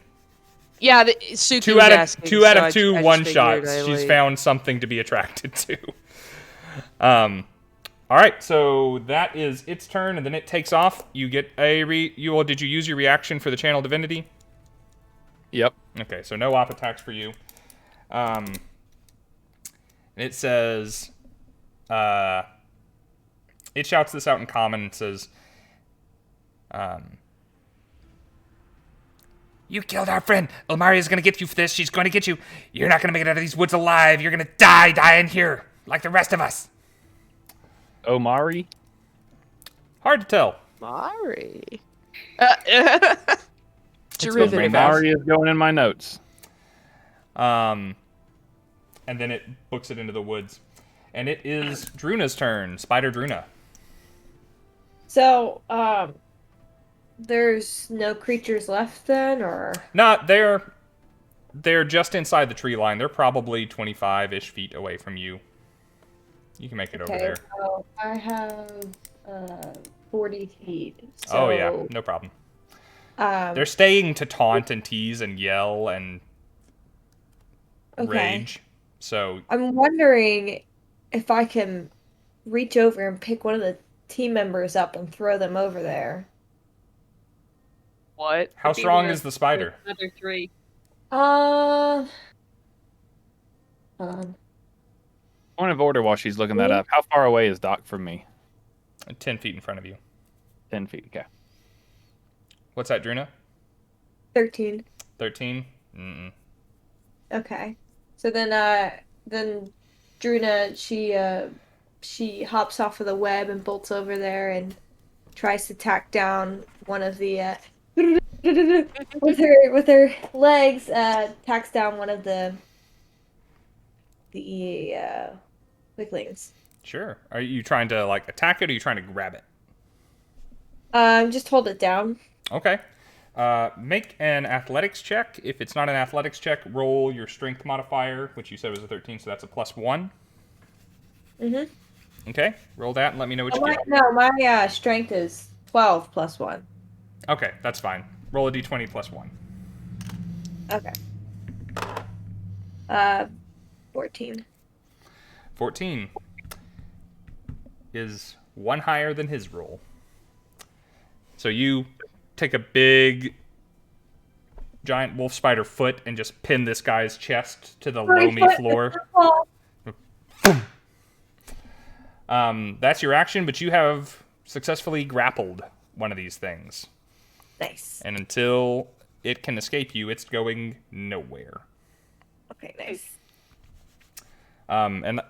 Yeah, Suki. Two out of two one shots. She's found something to be attracted to. All right, so that is its turn, and then it takes off. You get did you use your reaction for the channel divinity? Yep. Okay, so no op attacks for you. It says, it shouts this out in common and says, you killed our friend. Ilmaria's going to get you for this. She's going to get you. You're not going to make it out of these woods alive. You're going to die in here, like the rest of us. Omari? Hard to tell. Mari. Omari is going in my notes. And then it books it into the woods. And it is Druna's turn. Spider Druna. So, there's no creatures left then, or? Not they're just inside the tree line. They're probably 25-ish feet away from you. You can make it over there. So I have 40 feet. So, oh yeah, no problem. They're staying to taunt and tease and yell and rage. So I'm wondering if I can reach over and pick one of the team members up and throw them over there. What? How strong is the spider? Another 3. Hold on. Point of order while she's looking that up. How far away is Doc from me? 10 feet in front of you. 10 feet, okay. What's that, Druna? 13. 13? Mm-mm. Okay. So then Druna, she hops off of the web and bolts over there and tries to tack down one of the with her legs, tacks down one of the weaklings. Sure. Are you trying to like attack it, or are you trying to grab it? Just hold it down. Okay. Make an athletics check. If it's not an athletics check, roll your strength modifier, which you said was a 13, so that's a +1. Mm-hmm. Okay. Roll that and let me know what you get. No, my strength is 12 + 1. Okay, that's fine. Roll a d20 +1. Okay. 14. 14 is one higher than his roll. So you take a big giant wolf spider foot and just pin this guy's chest to the loamy floor. That's your action, but you have successfully grappled one of these things. Nice. And until it can escape you, it's going nowhere. Okay, nice. And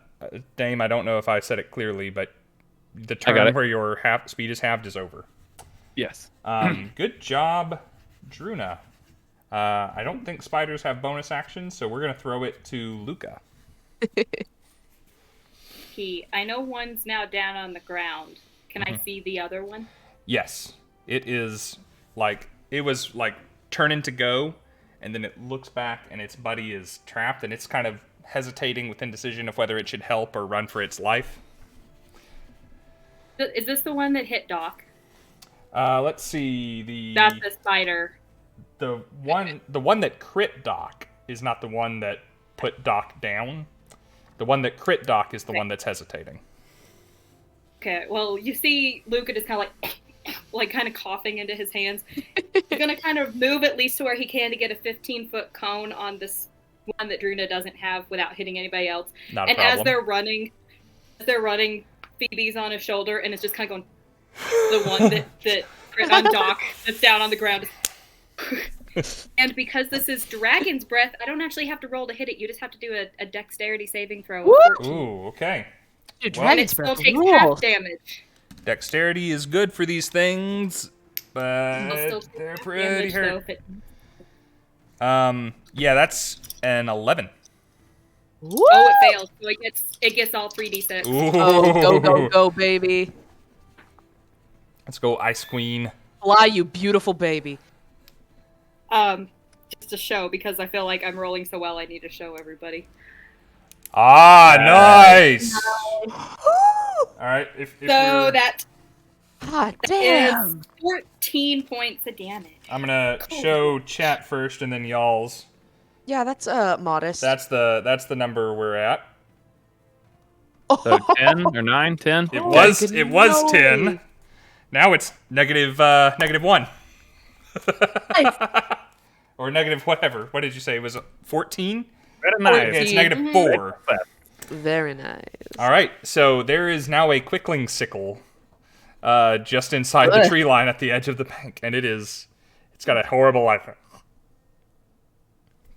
Dame, I don't know if I said it clearly, but the turn where your speed is halved is over. Yes. Good job, Druna. I don't think spiders have bonus actions, so we're going to throw it to Luka. I know one's now down on the ground. Can I see the other one? Yes. It is it was turning to go, and then it looks back and its buddy is trapped, and it's kind of hesitating with indecision of whether it should help or run for its life. Is this the one that hit Doc? Let's see. That's the spider. The one that crit Doc is not the one that put Doc down. The one that crit Doc is the one that's hesitating. Okay, well, you see Luka just kind of like kind of coughing into his hands. He's going to kind of move at least to where he can to get a 15-foot cone on this one that Druna doesn't have without hitting anybody else. Not a problem. As they're running, Phoebe's on his shoulder, and it's just kind of going, the one that crit on Doc that's down on the ground. And because this is Dragon's Breath, I don't actually have to roll to hit it. You just have to do a Dexterity saving throw. Ooh, okay. Dude, And it still takes half damage. Dexterity is good for these things, but they're pretty hurt. Yeah, that's an 11. Oh, it fails. So it gets all 3d6. Ooh. Oh, go, baby. Let's go, Ice Queen. Fly, you beautiful baby. Just to show, because I feel like I'm rolling so well, I need to show everybody. Ah, nice. All right. If so that damn. is 14 points of damage. I'm gonna show chat first, and then y'all's. Yeah, that's modest. That's the number we're at. So 10 or 9, 10? It was 10. Now it's negative 1. Or negative whatever. What did you say? It was 14? Very nice. Okay, it's negative 4. Very nice. All right, so there is now a quickling sickle just inside the tree line at the edge of the bank, and it's got a horrible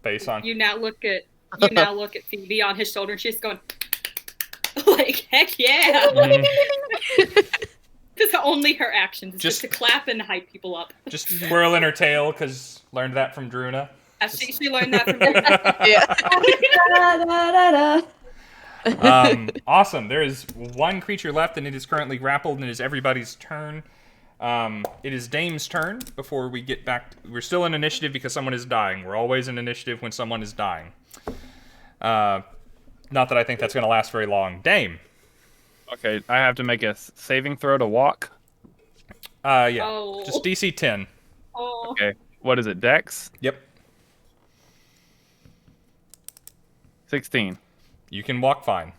face on. You now look at Phoebe on his shoulder, and she's going like, heck yeah. Because only her actions, just to clap and hype people up. Just twirling her tail, because learned that from Druna. She learned that from Druna. Yeah. Awesome. There is one creature left, and it is currently grappled, and it is everybody's turn. It is Dame's turn before we get back. We're still in initiative because someone is dying. We're always in initiative when someone is dying. Not that I think that's going to last very long. Dame. Okay, I have to make a saving throw to walk. Yeah. Oh. Just DC 10. Oh. Okay, what is it, Dex? Yep. 16. You can walk fine.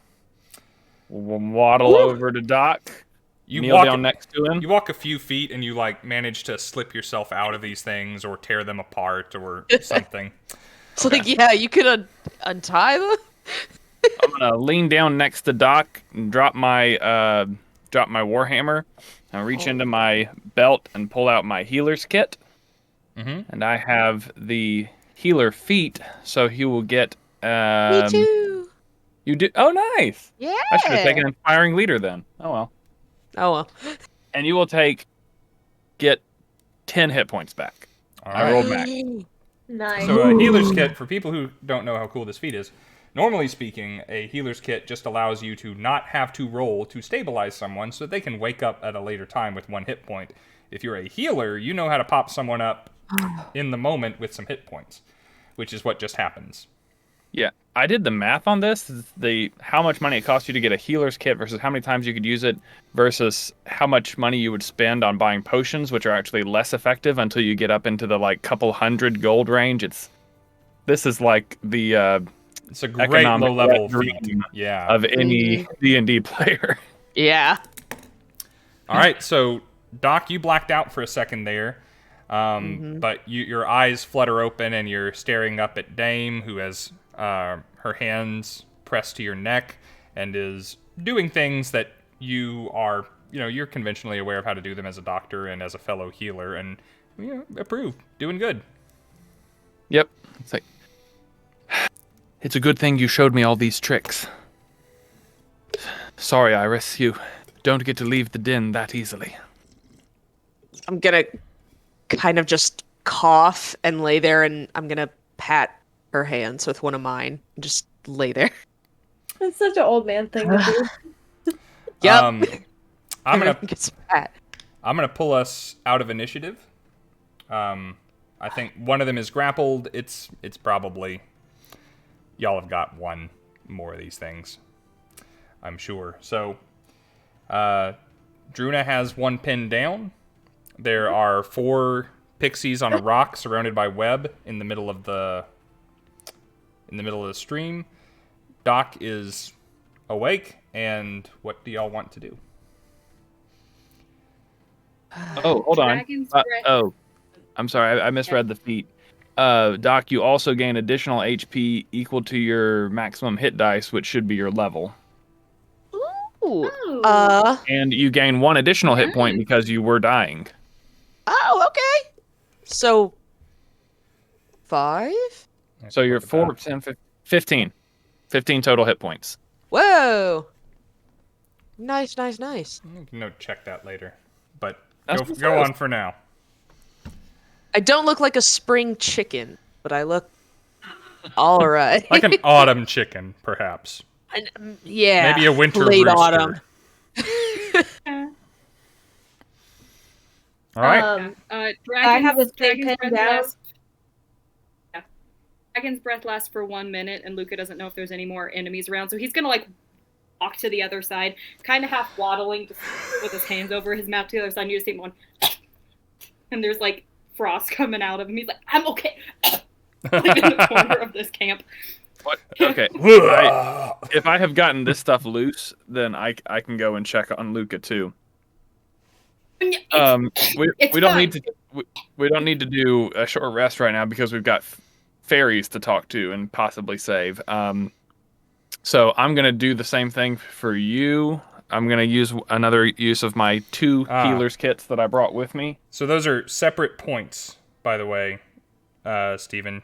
We'll waddle over to Doc. You kneel walk down next to him. You walk a few feet, and you manage to slip yourself out of these things, or tear them apart, or something. It's like, yeah, you could untie them. I'm gonna lean down next to Doc and drop my warhammer, and reach into my belt and pull out my healer's kit. Mm-hmm. And I have the healer feat, so he will get. Me too. You do? Oh, nice. Yeah. I should have taken Inspiring Leader then. Oh well. Oh well. And you will get 10 hit points back. All I right. rolled back. Nice. So a healer's kit, for people who don't know how cool this feat is, normally speaking, a healer's kit just allows you to not have to roll to stabilize someone so that they can wake up at a later time with 1 hit point. If you're a healer, you know how to pop someone up in the moment with some hit points, which is what just happens. Yeah, I did the math on this. How much money it costs you to get a healer's kit versus how many times you could use it versus how much money you would spend on buying potions, which are actually less effective until you get up into the couple hundred gold range. This is like the it's a great low-level feat. Yeah. Of any D&D player. Yeah. All right, so Doc, you blacked out for a second there, but your eyes flutter open and you're staring up at Dame, who has her hands pressed to your neck and is doing things that you're conventionally aware of how to do them as a doctor and as a fellow healer, and approve, doing good. Yep. It's a good thing you showed me all these tricks. Sorry, Iris, you don't get to leave the den that easily. I'm gonna kind of just cough and lay there, and I'm gonna pat her hands with one of mine. Just lay there. That's such an old man thing to do. Yep. I'm gonna Gets fat. I'm gonna pull us out of initiative. I think one of them is grappled. It's probably y'all have got one more of these things, I'm sure. So, Druna has one pinned down. There are 4 pixies on a rock surrounded by web in the middle of the stream. Doc is awake, and what do y'all want to do? Oh, hold on. Dragon's breath. I'm sorry. I misread the feat. Doc, you also gain additional HP equal to your maximum hit dice, which should be your level. Ooh. Oh. And you gain 1 additional hit point because you were dying. Oh, okay. So, 5? So you're 4, 10, 15. 15 total hit points. Whoa. Nice. You can note check that later. But That's go on for now. I don't look like a spring chicken, but I look all right. Like an autumn chicken, perhaps. Yeah. Maybe a winter late rooster. autumn. All right. I have this big Dragon's pen breath down. lasts. Yeah. Dragon's breath lasts for 1 minute, and Luka doesn't know if there's any more enemies around, so he's gonna walk to the other side, kind of half waddling, just with his hands over his mouth to the other side. And you just see him going, and there's frost coming out of him. He's like, "I'm okay." In the corner of this camp. What? Okay. If I have gotten this stuff loose, then I can go and check on Luka too. We don't need to we don't need to do a short rest right now because we've got fairies to talk to and possibly save. So I'm gonna do the same thing for you. I'm gonna use another use of my 2 healers kits that I brought with me. So those are separate points, by the way, Steven.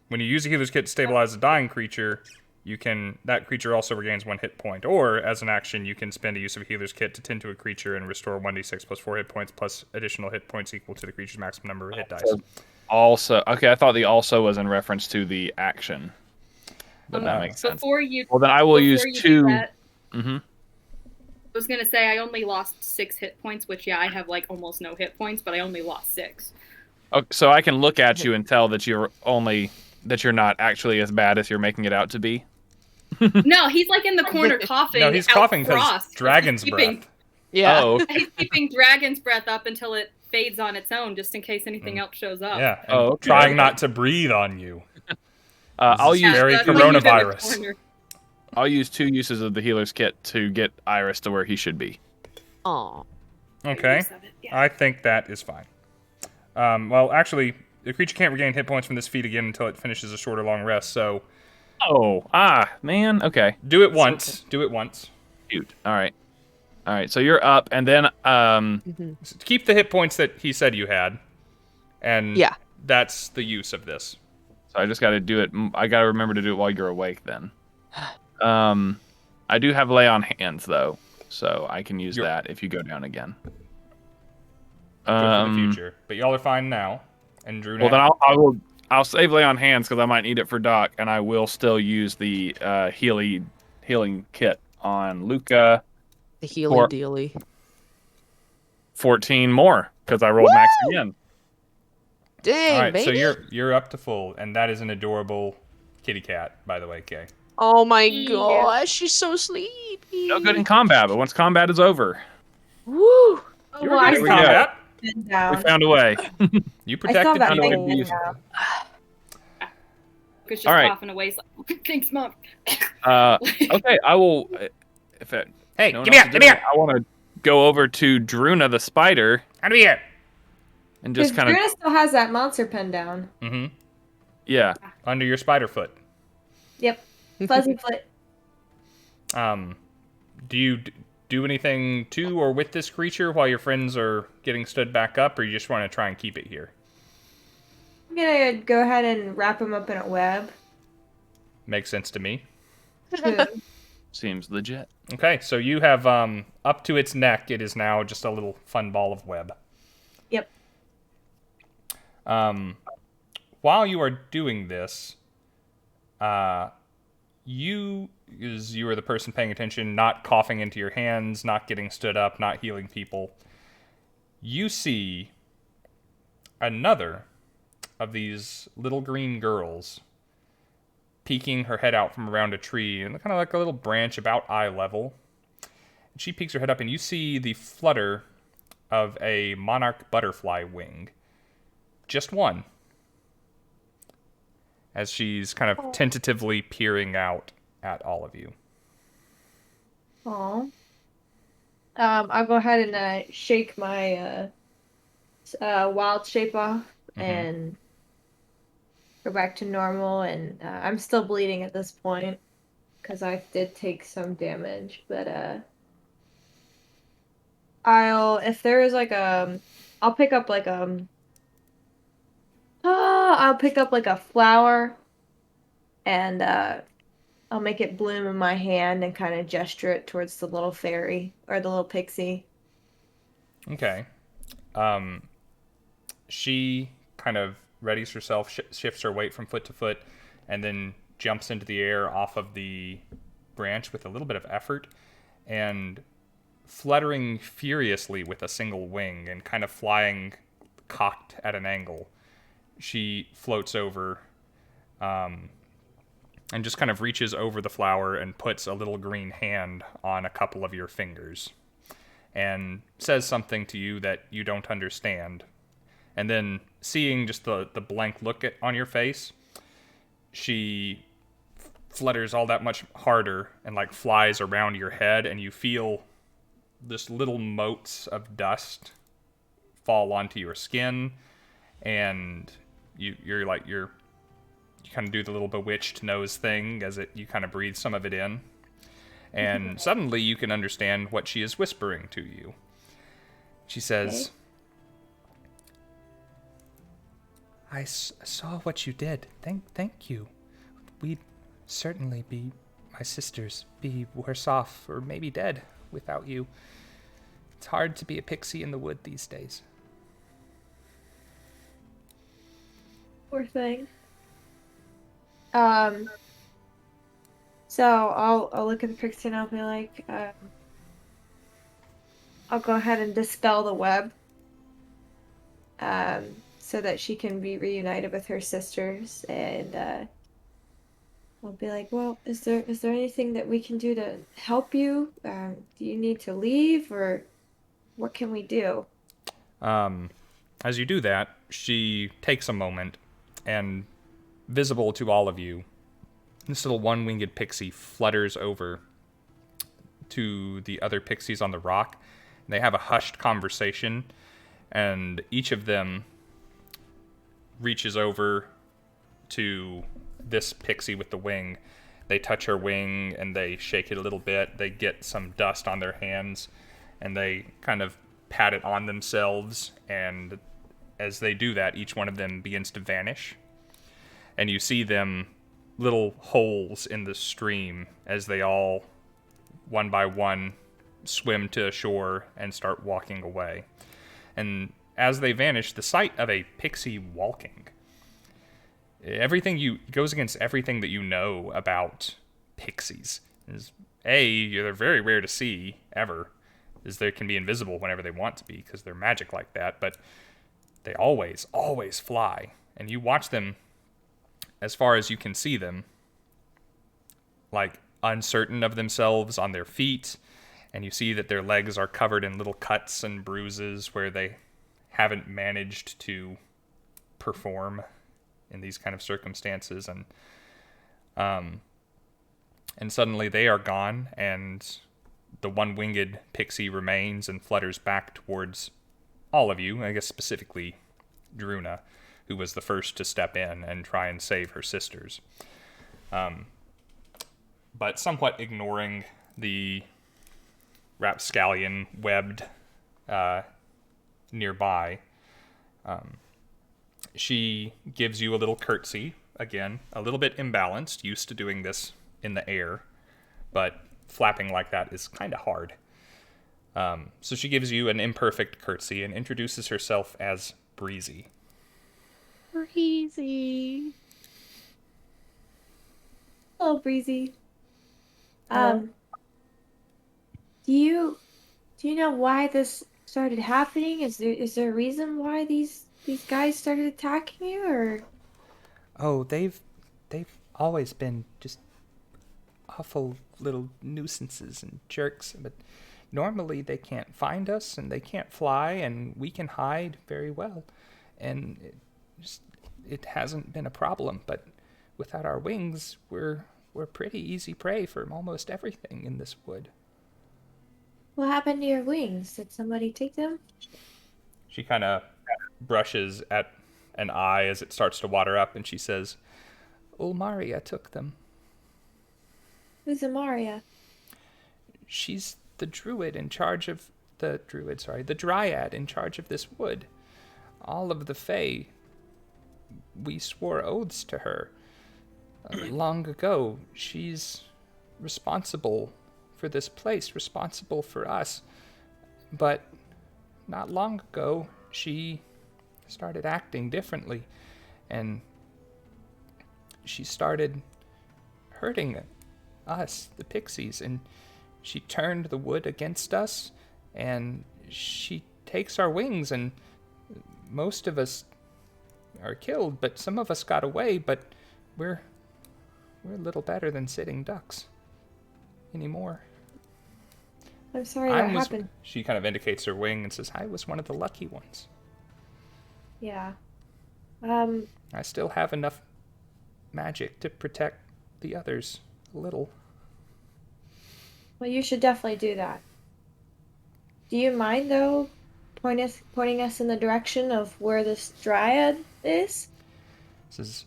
When you use a healer's kit to stabilize a dying creature, that creature also regains 1 hit point. Or, as an action, you can spend a use of a healer's kit to tend to a creature and restore 1d6 plus 4 hit points plus additional hit points equal to the creature's maximum number of hit dice. Also, okay, I thought the also was in reference to the action. But that makes sense. Well, then I will use 2. I was gonna say I only lost 6 hit points, which I have almost no hit points, but I only lost 6. Okay, so I can look at you and tell that you're not actually as bad as you're making it out to be. No, he's in the corner coughing. No, he's coughing because dragon's breath. Yeah. Oh, okay. He's keeping dragon's breath up until it fades on its own, just in case anything else shows up. Yeah. And trying not to breathe on you. I'll use very coronavirus. I'll use 2 uses of the healer's kit to get Iris to where he should be. Aw. Okay. I think that is fine. Well, actually, the creature can't regain hit points from this feat again until it finishes a short or long rest, so... man, okay. Do it once. Do it once. Shoot. Alright, so you're up, and then, Keep the hit points that he said you had, and that's the use of this. So I just gotta do it, I gotta remember to do it while you're awake, then. I do have Lay on Hands, though, so I can use that if you go down again. Good for the future. But y'all are fine now. And Drew. Well, then I'll save Lay on Hands because I might need it for Doc, and I will still use the healing kit on Luka. The healing dealy. 14 more because I rolled max again. Dang, all right, baby. so you're up to full, and that is an adorable kitty cat, by the way, Kay. Oh my gosh, she's so sleepy. No good in combat, but once combat is over, Woo! You're good in combat. We found a way. You protected me. Just all right. coughing away. Thanks, Mom. Okay, I will. Hey, give me here. I want to go over to Druna the spider. Out of here. And just kind of. Druna still has that monster pen down. Mm-hmm. Yeah. Under your spider foot. Yep. Fuzzy foot. Do you do anything to or with this creature while your friends are getting stood back up, or you just want to try and keep it here? I'm gonna go ahead and wrap him up in a web. Makes sense to me. Seems legit. Okay, so you have up to its neck. It is now just a little fun ball of web. Yep. While you are doing this, you, as you are the person paying attention, not coughing into your hands, not getting stood up, not healing people, you see another of these little green girls peeking her head out from around a tree, and kind of like a little branch about eye level. And she peeks her head up, and you see the flutter of a monarch butterfly wing. Just one. As she's kind of tentatively peering out at all of you. Aw. I'll go ahead and shake my wild shape off and go back to normal. And I'm still bleeding at this point because I did take some damage. But if there is like I'll pick up like I'll pick up like a flower and I'll make it bloom in my hand and kind of gesture it towards the little fairy or the little pixie. Okay. She kind of readies herself, shifts her weight from foot to foot, and then jumps into the air off of the branch with a little bit of effort, and fluttering furiously with a single wing and kind of flying cocked at an angle, she floats over and just kind of reaches over the flower and puts a little green hand on a couple of your fingers and says something to you that you don't understand. And then, seeing just the blank look on your face, she flutters all that much harder and like flies around your head, and you feel just little motes of dust fall onto your skin, and you kind of do the little bewitched nose thing as you kind of breathe some of it in. And suddenly you can understand what she is whispering to you. She says, I saw what you did. Thank you. We'd certainly be, my sisters, be worse off or maybe dead without you. It's hard to be a pixie in the wood these days. Poor thing. So I'll look at the pixie and I'll be like, I'll go ahead and dispel the web, so that she can be reunited with her sisters, and I'll be like, well, is there anything that we can do to help you? Do you need to leave, or what can we do? As you do that, she takes a moment, and visible to all of you, this little one-winged pixie flutters over to the other pixies on the rock. They have a hushed conversation, and each of them reaches over to this pixie with the wing. They touch her wing, and they shake it a little bit. They get some dust on their hands, and they kind of pat it on themselves, and as they do that, each one of them begins to vanish. And you see them little holes in the stream as they all, one by one, swim to shore and start walking away. And as they vanish, the sight of a pixie walking, goes against everything that you know about pixies. They're very rare to see ever, as they can be invisible whenever they want to be because they're magic like that, but they always fly. And you watch them as far as you can see them, like uncertain of themselves on their feet, and you see that their legs are covered in little cuts and bruises where they haven't managed to perform in these kind of circumstances, and suddenly they are gone, and the one-winged pixie remains and flutters back towards all of you, I guess specifically Druna, who was the first to step in and try and save her sisters. But somewhat ignoring the rapscallion webbed nearby, she gives you a little curtsy, again, a little bit imbalanced, used to doing this in the air, but flapping like that is kind of hard. So she gives you an imperfect curtsy and introduces herself as Breezy. Breezy. Hello, Breezy. Do you know why this started happening? Is there a reason why these guys started attacking you, or? Oh, they've always been just awful little nuisances and jerks, but normally they can't find us and they can't fly and we can hide very well, and it hasn't been a problem. But without our wings, we're pretty easy prey for almost everything in this wood. What happened to your wings? Did somebody take them? She kind of brushes at an eye as it starts to water up, and she says, Ulmaria took them. Who's Amaria? She's the druid in charge of the dryad in charge of this wood. All of the Fae, we swore oaths to her long ago. She's responsible for this place, responsible for us. But not long ago, she started acting differently, and she started hurting us, the pixies, and she turned the wood against us, and she takes our wings, and most of us are killed, but some of us got away, but we're a little better than sitting ducks anymore. I'm sorry that happened. She kind of indicates her wing and says, I was one of the lucky ones. Yeah. I still have enough magic to protect the others a little. Well, you should definitely do that. Do you mind, though, pointing us in the direction of where this dryad is? Says,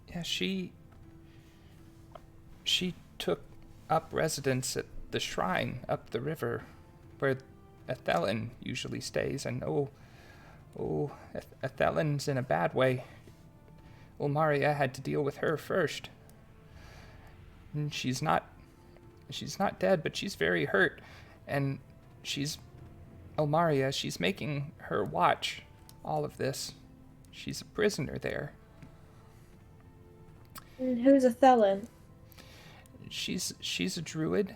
yeah, she took up residence at the shrine up the river where Ethelyn usually stays, and Ethelyn's in a bad way. Ulmaria had to deal with her first. And she's not dead, but she's very hurt, and Ulmaria, she's making her watch all of this. She's a prisoner there. And who's Ethelyn? She's a druid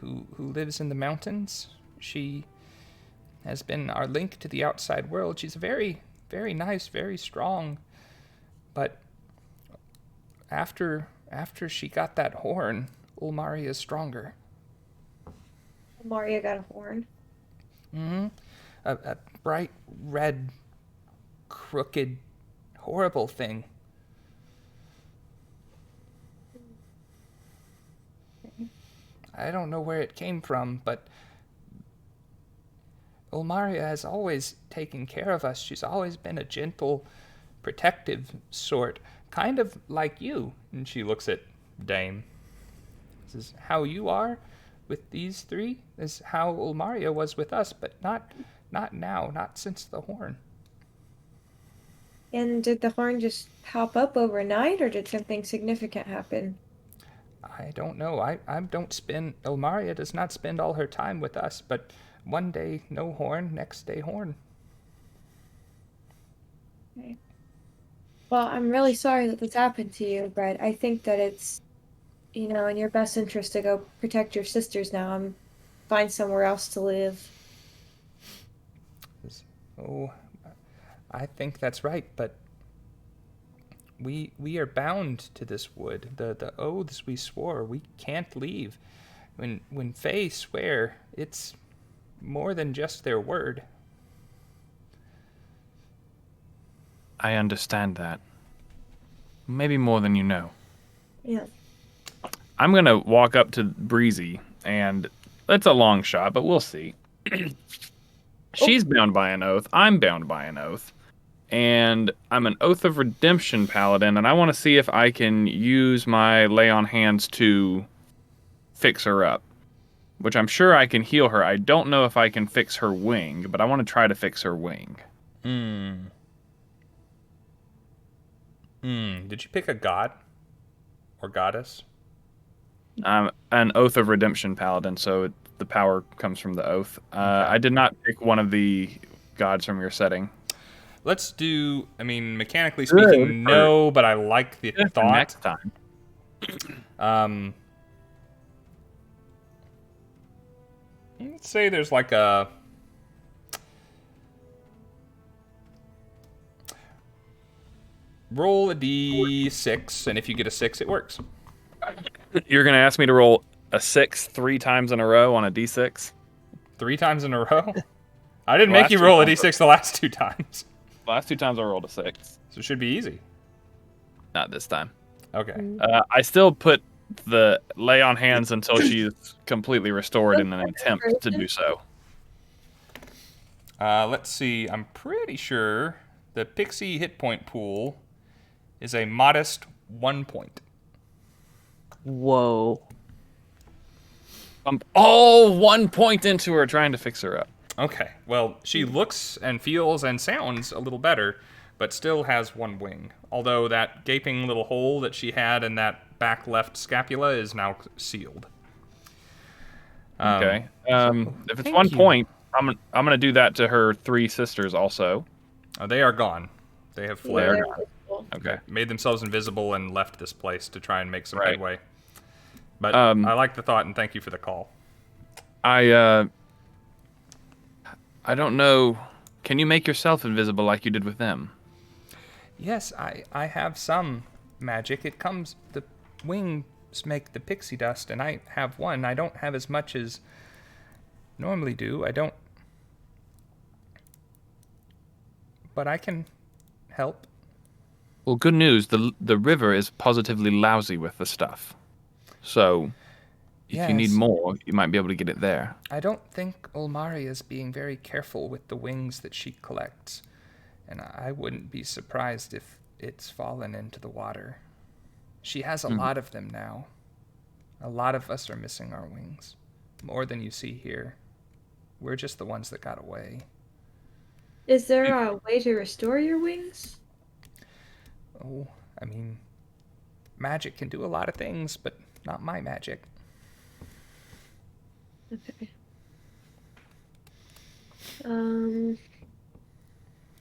who lives in the mountains. She has been our link to the outside world. She's very, very nice, very strong. But after she got that horn, Ulmaria is stronger. Ulmaria got a horn? Mm-hmm. A bright red, crooked, horrible thing. I don't know where it came from, but Ulmaria has always taken care of us. She's always been a gentle, protective sort, kind of like you. And she looks at Dame. This is how you are with these three. This is how Ulmaria was with us, but not now, not since the horn. And did the horn just pop up overnight, or did something significant happen? I don't know. I don't spend... Ulmaria does not spend all her time with us, but one day no horn, next day horn. Okay. Well, I'm really sorry that this happened to you, but I think that it's, in your best interest to go protect your sisters now and find somewhere else to live. Oh, I think that's right, but we are bound to this wood. The oaths we swore, we can't leave. When Fae swear, it's more than just their word. I understand that. Maybe more than you know. Yeah. I'm going to walk up to Breezy, and it's a long shot, but we'll see. She's bound by an oath. I'm bound by an oath. And I'm an Oath of Redemption paladin, and I want to see if I can use my lay on hands to fix her up. Which I'm sure I can heal her. I don't know if I can fix her wing, but I want to try to fix her wing. Did you pick a god? Or goddess? I'm an Oath of Redemption paladin, so the power comes from the oath. Okay. I did not pick one of the gods from your setting. Let's do, mechanically speaking, no, but I like the thought. Next time. Let's say there's like a... Roll a d6, and if you get a 6, it works. You're going to ask me to roll a 6 3 times in a row on a d6? 3 times in a row? I didn't make you roll a d6 the last 2 times. The last 2 times I rolled a 6. So it should be easy. Not this time. Okay. I still put the lay on hands until she's completely restored in an attempt to do so. Let's see. I'm pretty sure the pixie hit point pool is a modest 1 point. Whoa. I'm all 1 point into her trying to fix her up. Okay. Well, she looks and feels and sounds a little better, but still has 1 wing. Although that gaping little hole that she had in that back left scapula is now sealed. Okay. If it's 1 point, I'm gonna do that to her 3 sisters also. They are gone. They have fled. Okay. Made themselves invisible and left this place to try and make some headway. But I like the thought, and thank you for the call. I don't know. Can you make yourself invisible like you did with them? Yes, I have some magic. The wings make the pixie dust, and I have 1. I don't have as much as normally do. But I can help. Well, good news. The river is positively lousy with the stuff. So, if you need more, you might be able to get it there. I don't think Ulmaria is being very careful with the wings that she collects. And I wouldn't be surprised if it's fallen into the water. She has a lot of them now. A lot of us are missing our wings. More than you see here. We're just the ones that got away. Is there a way to restore your wings? Oh, I mean, magic can do a lot of things, but not my magic. Okay. I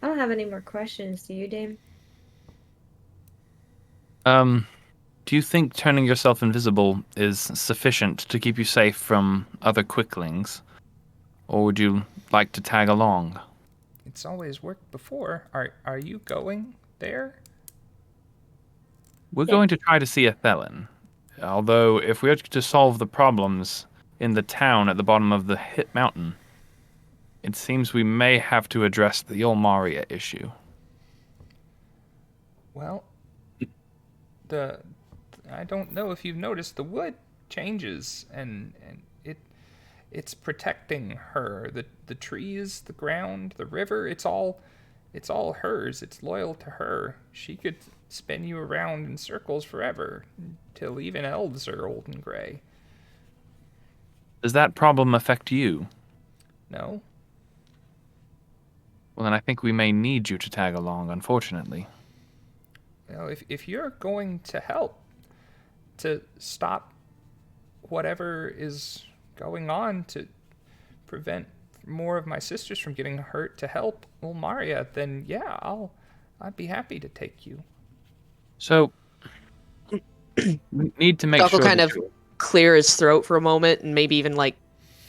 don't have any more questions. Do you, Dame? Do you think turning yourself invisible is sufficient to keep you safe from other quicklings? Or would you like to tag along? It's always worked before. Are you going there? We're going to try to see a Thelen. Although, if we are to solve the problems in the town at the bottom of the Hit Mountain, it seems we may have to address the Ulmaria issue. Well, I don't know if you've noticed, the wood changes, and it's protecting her. The trees, the ground, the river, it's all hers. It's loyal to her. She could spin you around in circles forever, till even elves are old and gray. Does that problem affect you? No. Well, then I think we may need you to tag along, unfortunately. Well, if you're going to help to stop whatever is going on to prevent more of my sisters from getting hurt, to help Ulmaria, then yeah, I'd be happy to take you. So, we need to make Doc sure will kind of clear his throat for a moment and maybe even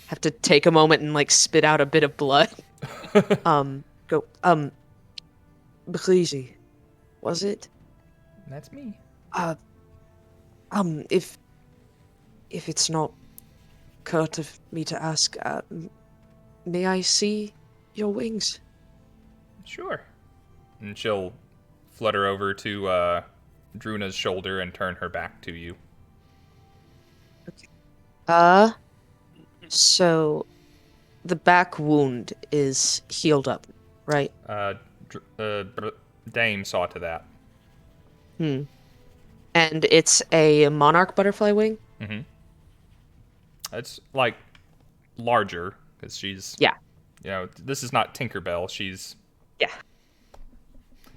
have to take a moment and spit out a bit of blood. Bkhlizi, was it? That's me. If it's not curt of me to ask, may I see your wings? Sure. And she'll flutter over to Druna's shoulder and turn her back to you. Okay. So the back wound is healed up, right? Dame saw to that. And it's a monarch butterfly wing? Mm-hmm. It's larger, because she's... Yeah. This is not Tinkerbell, she's... Yeah.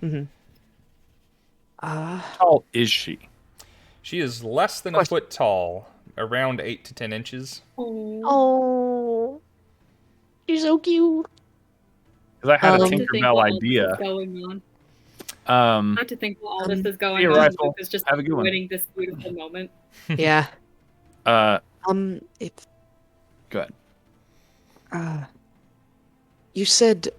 Mm-hmm. How tall is she? She is less than a foot tall, around 8 to 10 inches. Oh. She's so cute. Because I had a Tinkerbell idea. Going Not to think while all this is going on, rifle. Luke is just Have a good one. winning this beautiful moment. Yeah. Go ahead. You said,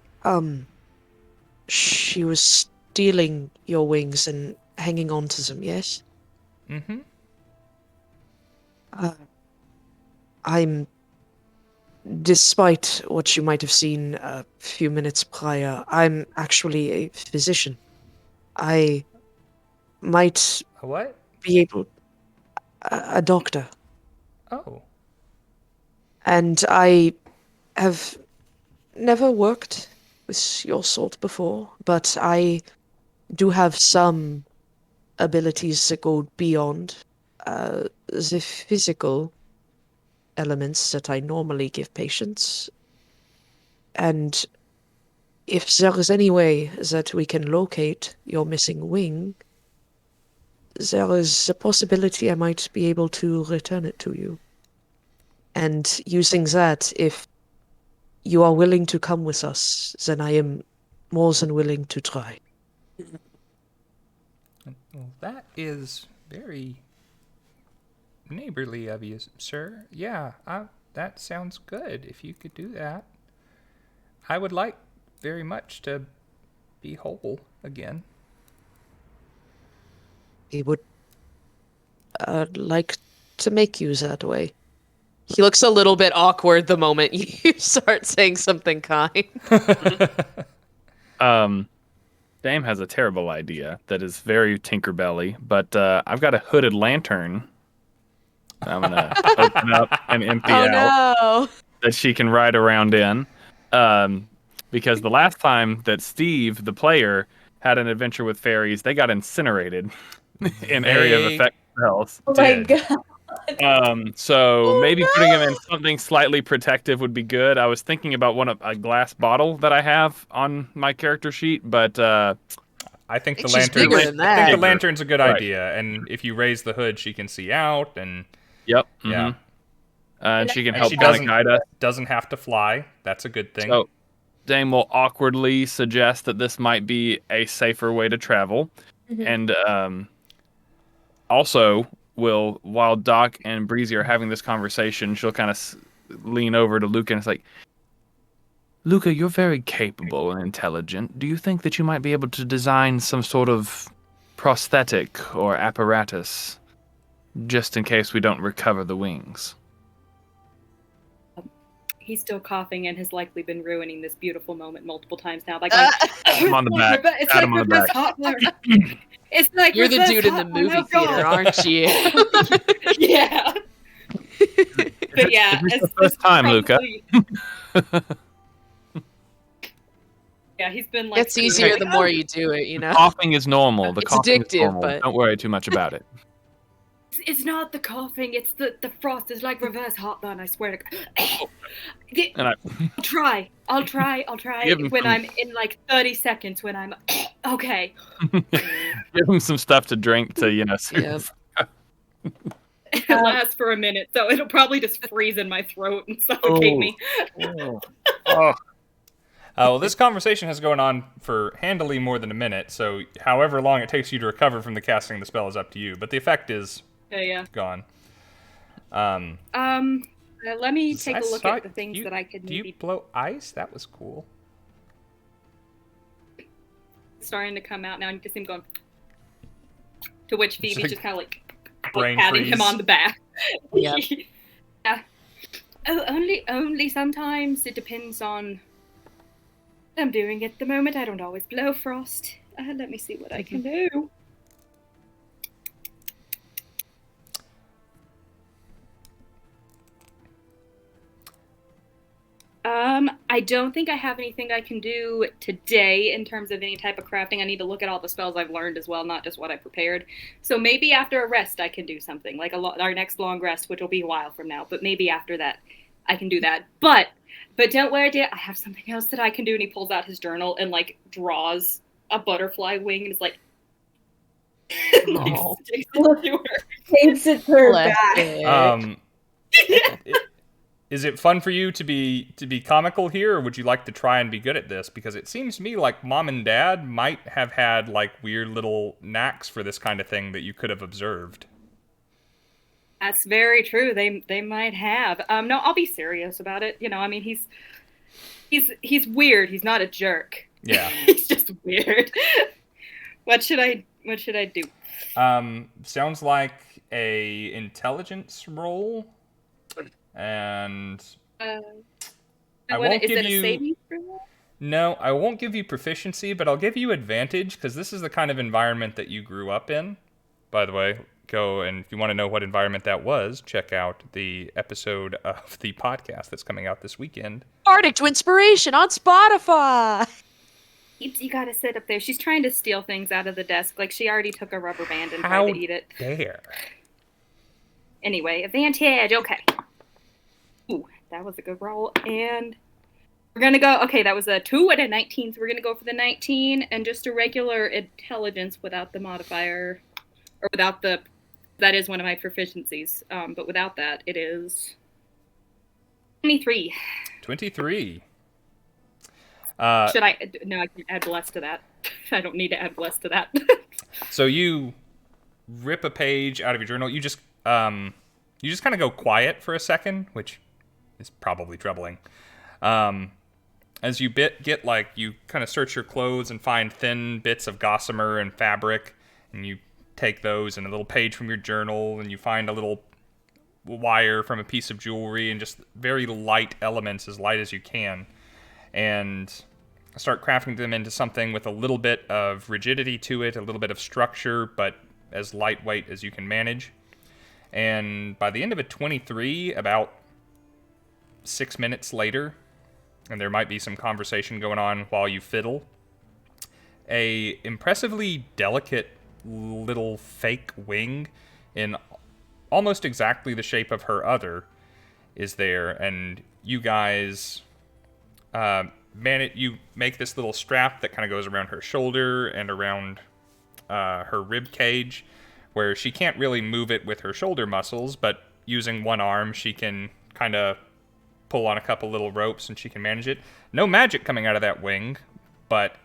she was stealing your wings and hanging on to them, yes? Mm-hmm. Despite what you might have seen a few minutes prior, I'm actually a physician. I might A what? be able... a doctor. Oh. And I have never worked with your sort before, but I do have some abilities that go beyond the physical elements that I normally give patients. And if there is any way that we can locate your missing wing, there is a possibility I might be able to return it to you. And using that, if you are willing to come with us, then I am more than willing to try. Well, that is very neighborly of you, sir. Yeah, that sounds good. If you could do that. I would like very much to be whole again. He would like to make you that way. He looks a little bit awkward the moment you start saying something kind. Dame has a terrible idea that is very Tinkerbelly, but I've got a hooded lantern I'm going to open up and empty out no. that she can ride around in. Because the last time that Steve, the player, had an adventure with fairies, they got incinerated in area of effect spells. Oh my god. So maybe putting him in something slightly protective would be good. I was thinking about a glass bottle that I have on my character sheet, but I think the She's lantern. bigger than that. I think the lantern's a good Right. idea, and if you raise the hood, she can see out, and yep, yeah, and she can and help she kind of guide us. doesn't have to fly. That's a good thing. So Dame will awkwardly suggest that this might be a safer way to travel, and also will, while Doc and Breezy are having this conversation, she'll kind of lean over to Luka and it's like, Luka, you're very capable and intelligent. Do you think that you might be able to design some sort of prosthetic or apparatus just in case we don't recover the wings? He's still coughing and has likely been ruining this beautiful moment multiple times now by going, Pat him on the back. It's Pat like him on the reverse back. hot. It's like You're the reverse dude in the hot- movie oh, theater, God. aren't you? Yeah. But yeah, Is this the first time, Luka? Yeah, he's been like. It's easier like, the more you do it, you know? Coughing is normal. The It's coughing is addictive, normal. but- Don't worry too much about it. It's not the coughing, it's the frost. It's like reverse heartburn, I swear to God. And I'll try Give him when some- I'm in like 30 seconds when I'm okay. give him some stuff to drink to, soothe. Yeah. It lasts for a minute, so it'll probably just freeze in my throat and suffocate me. Oh. Well, this conversation has gone on for handily more than a minute, so however long it takes you to recover from the casting of the spell is up to you. But the effect is Yeah. gone. Let me take a look at the things that I could Do maybe you blow ice? That was cool. starting to come out now. And just him going. To which Phoebe's like just kind of like brain patting freeze. him on the back. Yep. Yeah. Oh, only sometimes. It depends on what I'm doing at the moment. I don't always blow frost. Let me see what I can do. I don't think I have anything I can do today in terms of any type of crafting. I need to look at all the spells I've learned as well, not just what I prepared. So maybe after a rest I can do something, like our next long rest, which will be a while from now. But maybe after that I can do that. But don't worry, dear. I have something else that I can do. And he pulls out his journal and like draws a butterfly wing and is like, No. sticks it to her. Takes it to her Bless back. it. is it fun for you to be comical here, or would you like to try and be good at this? Because it seems to me like Mom and Dad might have had like weird little knacks for this kind of thing that you could have observed. That's very true. They might have. No, I'll be serious about it. I mean, he's weird. He's not a jerk. Yeah. He's just weird. What should I do? Sounds like a intelligence roll. And I won't give you. Saving throw? No, I won't give you proficiency, but I'll give you advantage because this is the kind of environment that you grew up in. By the way, go and if you want to know what environment that was, check out the episode of the podcast that's coming out this weekend. Bardic to Inspiration on Spotify. You gotta sit up there. She's trying to steal things out of the desk. Like she already took a rubber band and tried to eat it. Dare. Anyway, advantage. Okay. Ooh, that was a good roll. And we're going to go... Okay, that was a 2 and a 19. So we're going to go for the 19 and just a regular intelligence without the modifier. Or without the... That is one of my proficiencies. But without that, it is... 23. 23. Should I... No, I can add bless to that. I don't need to add bless to that. So you rip a page out of your journal. You just kind of go quiet for a second, which... is probably troubling. As you get like, you kind of search your clothes and find thin bits of gossamer and fabric, and you take those and a little page from your journal, and you find a little wire from a piece of jewelry, and just very light elements, as light as you can, and start crafting them into something with a little bit of rigidity to it, a little bit of structure, but as lightweight as you can manage. And by the end of a 23, about 6 minutes later, and there might be some conversation going on while you fiddle, a impressively delicate little fake wing in almost exactly the shape of her other is there, and you guys you make this little strap that kind of goes around her shoulder and around her rib cage, where she can't really move it with her shoulder muscles, but using one arm she can kind of pull on a couple little ropes and she can manage it. No magic coming out of that wing,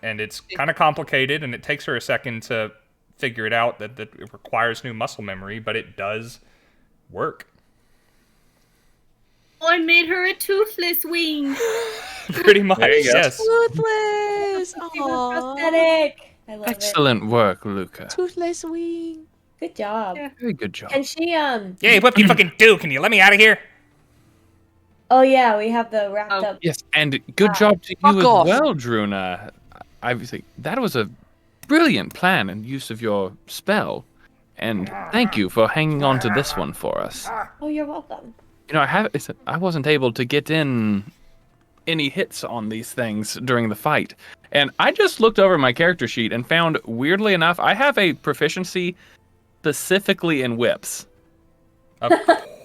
and it's kind of complicated, and it takes her a second to figure it out that it requires new muscle memory, but it does work. Oh, I made her a toothless wing. Pretty much, yes. Toothless. Aww. Prosthetic. I love Excellent work, Luka. Toothless wing. Good job. Yeah. Very good job. And she Hey, what you fucking do? Can you let me out of here? Oh yeah, we have the wrapped up. Yes, and good job to you as well, Druna. Obviously, that was a brilliant plan and use of your spell. And thank you for hanging on to this one for us. Oh, you're welcome. I wasn't able to get in any hits on these things during the fight. And I just looked over my character sheet and found, weirdly enough, I have a proficiency specifically in whips. Of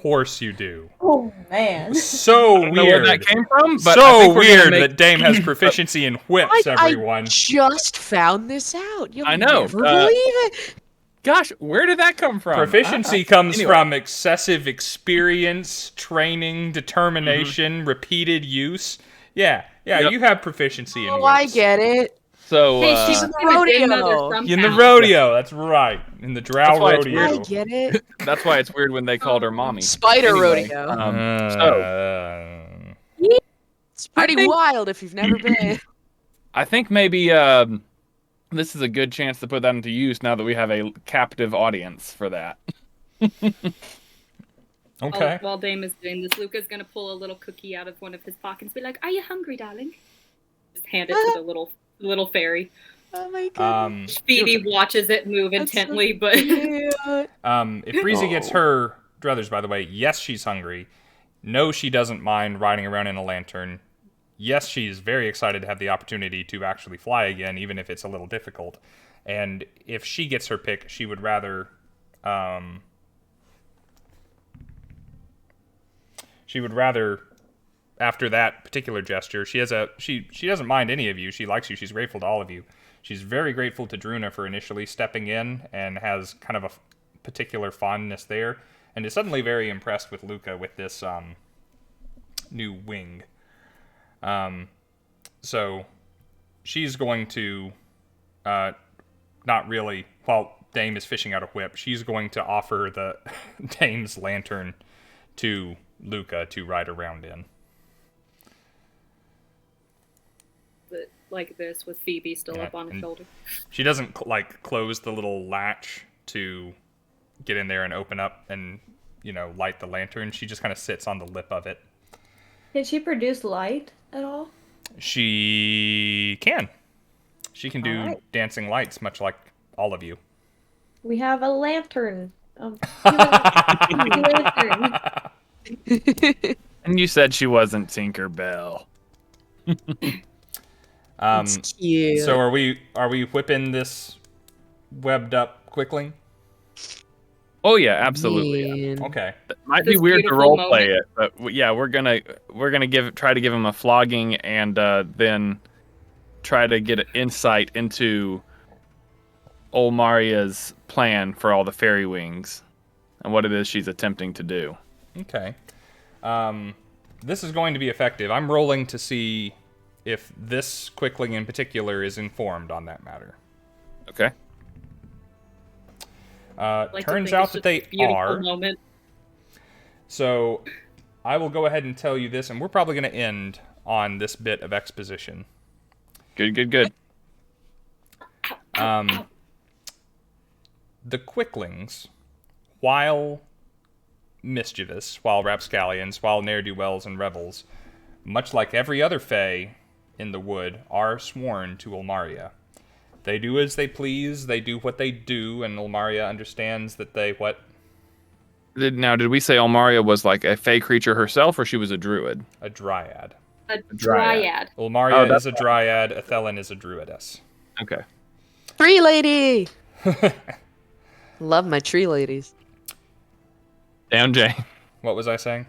course you do. Oh, man. So I don't know weird. where that came from, but so weird that Dame has proficiency in whips, everyone. I just found this out. You'll I know. never believe it. Gosh, where did that come from? Proficiency comes from excessive experience, training, determination, repeated use. Yeah, Yep. you have proficiency in whips. Oh, I get it. So, Hey, she's in the a rodeo. rodeo. In the rodeo, that's right. In the drow That's why it's rodeo. I get it. that's why it's weird when they called her mommy. Spider Anyway, rodeo. so, It's pretty think- wild if you've never been. I think maybe this is a good chance to put that into use now that we have a captive audience for that. Okay. While Dame is doing this, Luca's going to pull a little cookie out of one of his pockets and be like, "Are you hungry, darling?" Just hand it to the little fairy. Oh my god. Phoebe watches it move intently, but... If Breezy gets her druthers, by the way, yes, she's hungry. No, she doesn't mind riding around in a lantern. Yes, she's very excited to have the opportunity to actually fly again, even if it's a little difficult. And if she gets her pick, she would rather... after that particular gesture, she doesn't mind any of you. She likes you. She's grateful to all of you. She's very grateful to Druna for initially stepping in and has kind of a particular fondness there, and is suddenly very impressed with Luka with this new wing. So she's going to, not really, while Dame is fishing out a whip, she's going to offer the Dame's lantern to Luka to ride around in. Like this, with Phoebe still up on his shoulder. She doesn't close the little latch to get in there and open up and light the lantern. She just kind of sits on the lip of it. Can she produce light at all? She can. She can do dancing lights, much like all of you. We have a lantern. Lantern. And you said she wasn't Tinkerbell. It's cute. So are we whipping this webbed up quickling? Oh yeah, absolutely. Man. Okay. It might This be weird to beautiful role play moment. it, but yeah, we're gonna try to give him a flogging and then try to get an insight into Olmaria's plan for all the fairy wings and what it is she's attempting to do. Okay. This is going to be effective. I'm rolling to see if this quickling in particular is informed on that matter. Okay. Turns out that they are. Moment. So I will go ahead and tell you this, and we're probably going to end on this bit of exposition. Good. The quicklings, while mischievous, while rapscallions, while ne'er-do-wells and rebels, much like every other fae in the wood, are sworn to Olmaria. They do as they please, they do what they do, and Olmaria understands that they what? Did we say Olmaria was like a fae creature herself, or she was a druid? A dryad. A dryad. Olmaria is a dryad, Athelin is a druidess. Okay. Tree lady! Love my tree ladies. Down, Jay. What was I saying?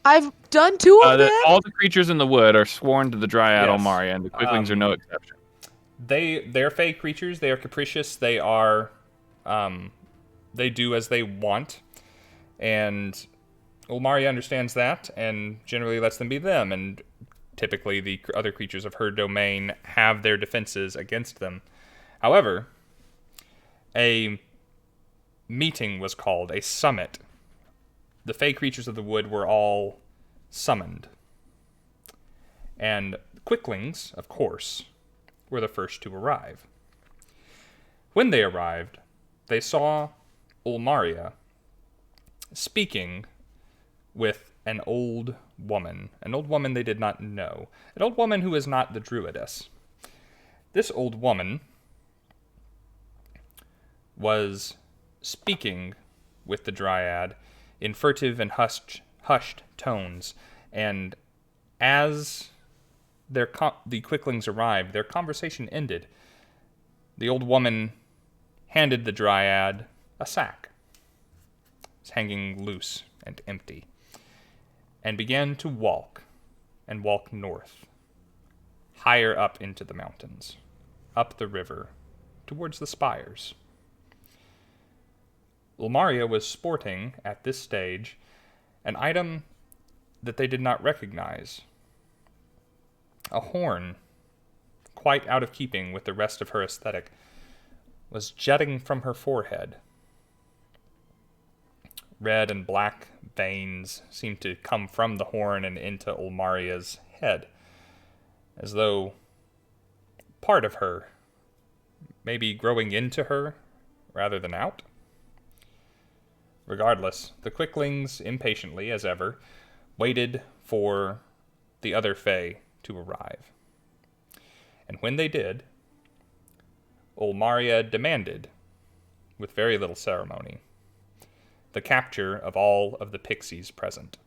I've done two of them. All the creatures in the wood are sworn to the dryad Yes. Olmaria, and the quicklings are no exception. They're fae creatures, they are capricious, they are, they do as they want, and Olmaria understands that, and generally lets them be them, and typically the other creatures of her domain have their defenses against them. However, a meeting was called, a summit. The fae creatures of the wood were all summoned. And quicklings, of course, were the first to arrive. When they arrived, they saw Olmaria speaking with an old woman they did not know, an old woman who is not the druidess. This old woman was speaking with the dryad in furtive and hushed tones, and as the quicklings arrived, their conversation ended. The old woman handed the dryad a sack. It was hanging loose and empty, and began to walk north, higher up into the mountains, up the river, towards the spires. Olmaria was sporting, at this stage, an item that they did not recognize. A horn, quite out of keeping with the rest of her aesthetic, was jutting from her forehead. Red and black veins seemed to come from the horn and into Olmaria's head, as though part of her, maybe growing into her rather than out. Regardless, the quicklings, impatiently as ever, waited for the other fae to arrive. And when they did, Olmaria demanded, with very little ceremony, the capture of all of the pixies present.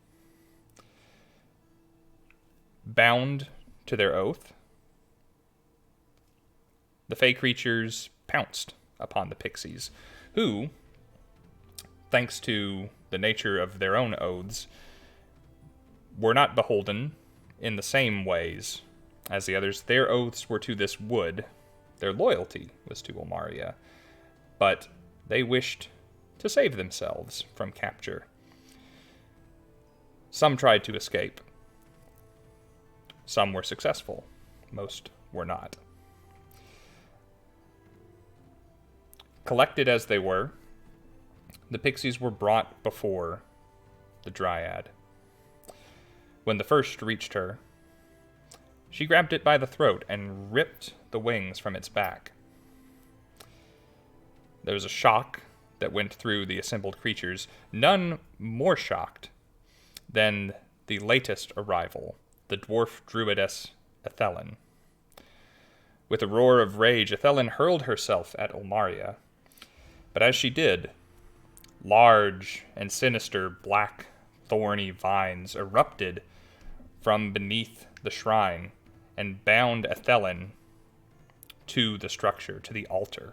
Bound to their oath, the fae creatures pounced upon the pixies, who, thanks to the nature of their own oaths, were not beholden in the same ways as the others. Their oaths were to this wood. Their loyalty was to Olmaria. But they wished to save themselves from capture. Some tried to escape. Some were successful. Most were not. Collected as they were, the pixies were brought before the dryad. When the first reached her, she grabbed it by the throat and ripped the wings from its back. There was a shock that went through the assembled creatures, none more shocked than the latest arrival, the dwarf druidess Ethelyn. With a roar of rage, Ethelyn hurled herself at Ulmaria, but as she did, large and sinister black thorny vines erupted from beneath the shrine and bound Ethelyn to the structure, to the altar.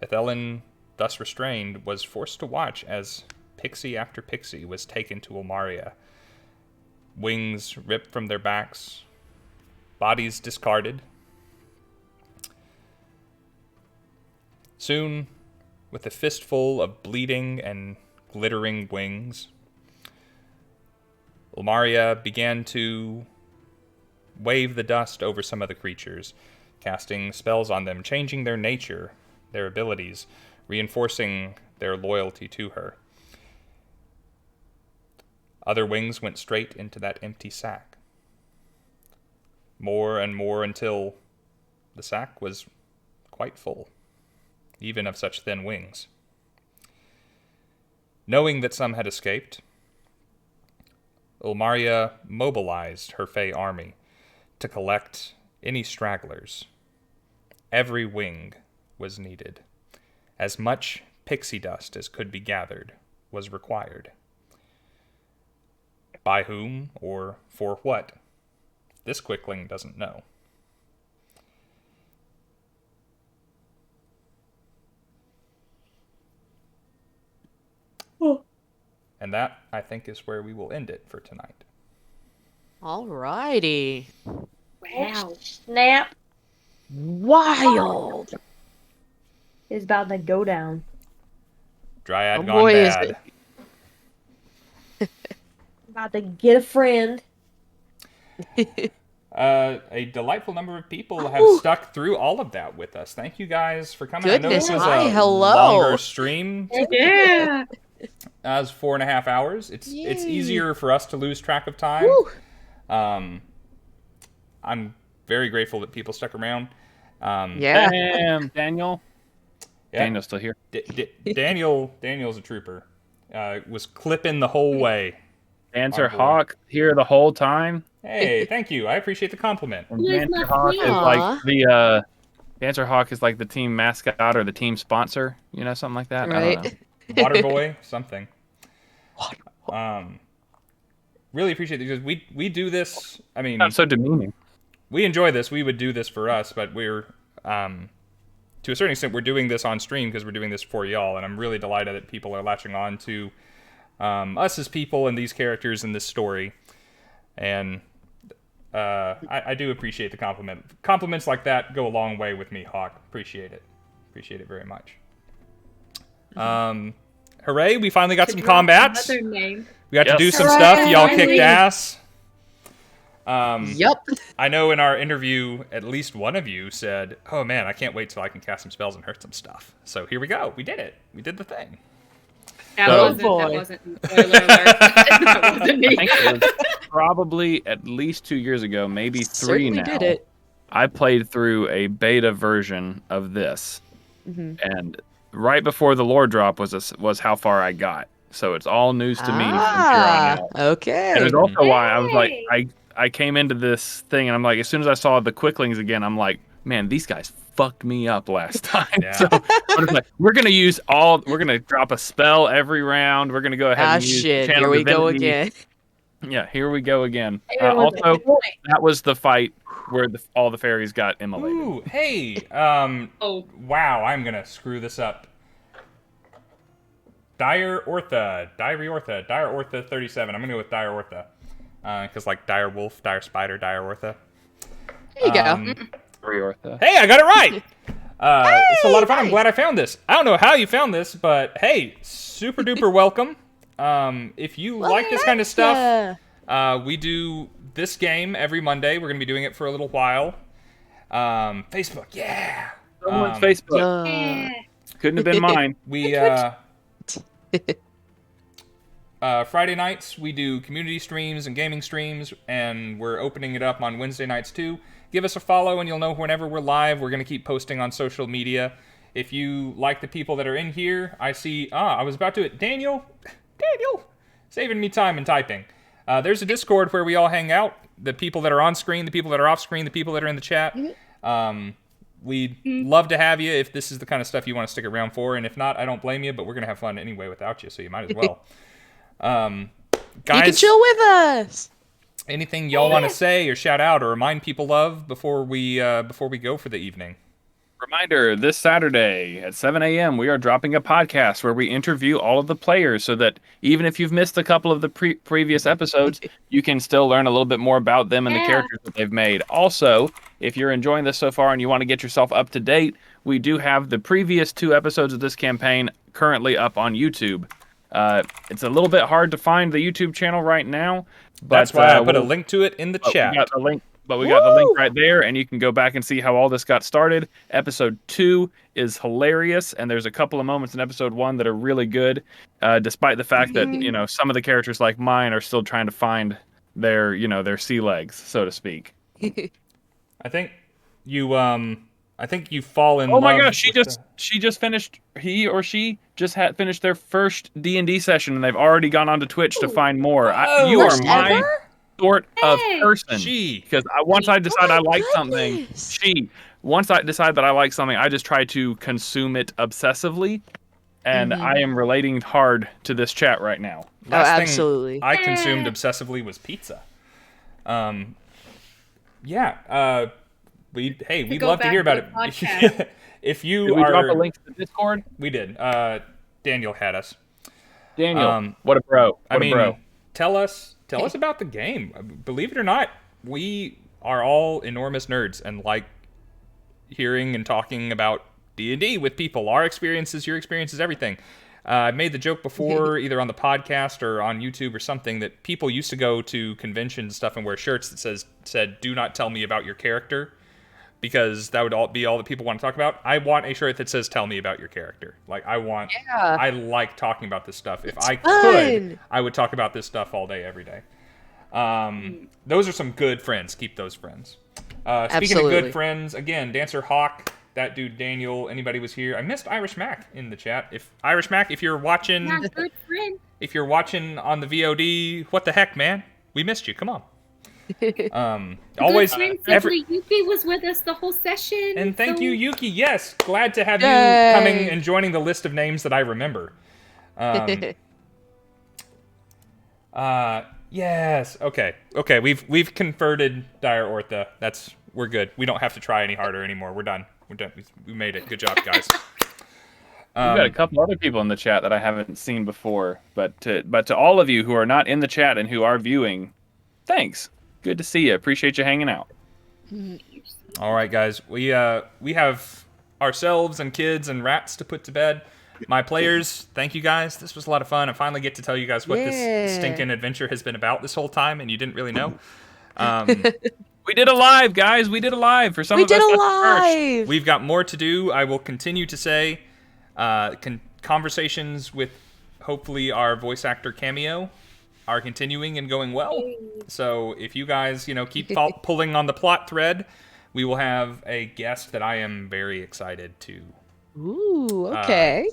Ethelyn, thus restrained, was forced to watch as pixie after pixie was taken to Ulmaria. Wings ripped from their backs, bodies discarded. Soon, with a fistful of bleeding and glittering wings, Ulmaria began to wave the dust over some of the creatures, casting spells on them, changing their nature, their abilities, reinforcing their loyalty to her. Other wings went straight into that empty sack. More and more until the sack was quite full, even of such thin wings. Knowing that some had escaped, Ulmaria mobilized her Fey army to collect any stragglers. Every wing was needed. As much pixie dust as could be gathered was required. By whom or for what? This quickling doesn't know. And that, I think, is where we will end it for tonight. Alrighty. Wow. Snap. Wild. It's about to go down. Dryad Oh gone boy, is bad. About to get a friend. A delightful number of people have stuck through all of that with us. Thank you guys for coming. Goodness, I know this was hi, a hello. longer stream. Yeah. As 4.5 hours. It's Yay. easier for us to lose track of time. Woo. I'm very grateful that people stuck around. Yeah. Damn, Daniel. Yeah. Daniel's still here. Daniel's a trooper. Was clipping the whole way. Dancer Our boy. Hawk here the whole time. Hey, thank you. I appreciate the compliment. And Where's my Dancer Hawk is queen? like the Dancer Hawk is like the team mascot or the team sponsor, you know, something like that. I don't know. Water boy, something. Really appreciate it because we do this. I mean, Not so demeaning. we enjoy this. We would do this for us, but we're to a certain extent we're doing this on stream because we're doing this for y'all, and I'm really delighted that people are latching on to us as people and these characters in this story. And I do appreciate the compliment. Compliments like that go a long way with me, Hawk. Appreciate it. Appreciate it very much. Hooray, we finally got some combats. Another name. We got to Yes. do some Hooray. stuff. Y'all kicked Finally. ass. Yep. I know in our interview, at least one of you said, "Oh man, I can't wait till I can cast some spells and hurt some stuff." So here we go. We did it. We did the thing. That So- wasn't. boy. That wasn't. Spoiler alert. That wasn't me. I think it was probably at least 2 years ago, maybe 3 Certainly now. did it. I played through a beta version of this, and right before the lore drop was how far I got. So it's all news to me from here on out. Okay. And it was also why I was like, Hey. I came into this thing and I'm like, as soon as I saw the quicklings again, I'm like, man, these guys fucked me up last time. Yeah. So I'm just like, we're gonna drop a spell every round. We're gonna go ahead and use shit. Channel Here we go Divinity. again. Yeah, here we go again. Everyone's Also, like, "Boy." that was the fight where all the fairies got immolated. Ooh, hey. Oh, Wow, I'm gonna screw this up. Dire Ortha 37. I'm gonna go with Dire Ortha. Because like Dire Wolf, Dire Spider, Dire Ortha. There you go. Ortha. Hey, I got it right! It's a lot of fun. I'm glad I found this. I don't know how you found this, but hey, super duper welcome. If you like this kind of stuff, we do this game every Monday. We're going to be doing it for a little while. Facebook, yeah. Someone's Facebook. Couldn't have been mine. We Friday nights we do community streams and gaming streams, and we're opening it up on Wednesday nights too. Give us a follow and you'll know whenever we're live. We're going to keep posting on social media. If you like the people that are in here, I see... I was about to... Daniel! Saving me time and typing. There's a Discord where we all hang out. The people that are on screen, the people that are off screen, the people that are in the chat. We'd love to have you if this is the kind of stuff you want to stick around for. And if not, I don't blame you, but we're going to have fun anyway without you, so you might as well. Guys, you can chill with us. Anything y'all want to say or shout out or remind people of before we go for the evening? Reminder, this Saturday at 7 a.m. we are dropping a podcast where we interview all of the players so that even if you've missed a couple of the previous episodes, you can still learn a little bit more about them and the characters that they've made. Also, if you're enjoying this so far and you want to get yourself up to date, we do have the previous 2 episodes of this campaign currently up on YouTube. It's a little bit hard to find the YouTube channel right now. But, that's why I put a link to it in the chat. We got the link. But we got the link right there, and you can go back and see how all this got started. Episode 2 is hilarious, and there's a couple of moments in episode 1 that are really good, despite the fact that, some of the characters like mine are still trying to find their sea legs, so to speak. I think you fall in love. Oh my gosh, she just finished, he or she just had finished their first D&D session, and they've already gone onto Twitch to find more. You are my sort of person. Because once I decide I like something, I just try to consume it obsessively, and I am relating hard to this chat right now. Absolutely. Thing I consumed obsessively was pizza. We'd love to hear about it. If you did we drop a link to the Discord? We did. Daniel had us. Daniel, what a bro. Bro. Tell us about the game. Believe it or not, we are all enormous nerds and like hearing and talking about D&D with people. Our experiences, your experiences, everything. I've made the joke before, either on the podcast or on YouTube or something, that people used to go to conventions and stuff and wear shirts that said, "Do not tell me about your character," because that would be all that people want to talk about. I want a shirt that says, "Tell me about your character." Like, I like talking about this stuff. If I could, I would talk about this stuff all day, every day. Those are some good friends. Keep those friends. Speaking of good friends, again, Dancer Hawk, that dude Daniel, anybody was here. I missed Irish Mac in the chat. If you're watching, if you're watching on the VOD, what the heck, man? We missed you. Come on. Always. Yuki was with us the whole session. And thank you, Yuki. Yes, glad to have you coming and joining the list of names that I remember. Yes. Okay. We've converted Dire Ortha. We're good. We don't have to try any harder anymore. We're done. We made it. Good job, guys. We've got a couple other people in the chat that I haven't seen before, but to all of you who are not in the chat and who are viewing, thanks. Good to see you. Appreciate you hanging out. All right, guys. We have ourselves and kids and rats to put to bed. My players, thank you guys. This was a lot of fun. I finally get to tell you guys what this stinking adventure has been about this whole time, and you didn't really know. We did a live, guys. We did a live for some of us. We did a live. We've got more to do. I will continue to say conversations with hopefully our voice actor cameo are continuing and going well. So if you guys, keep pulling on the plot thread, we will have a guest that I am very excited to. Ooh, okay.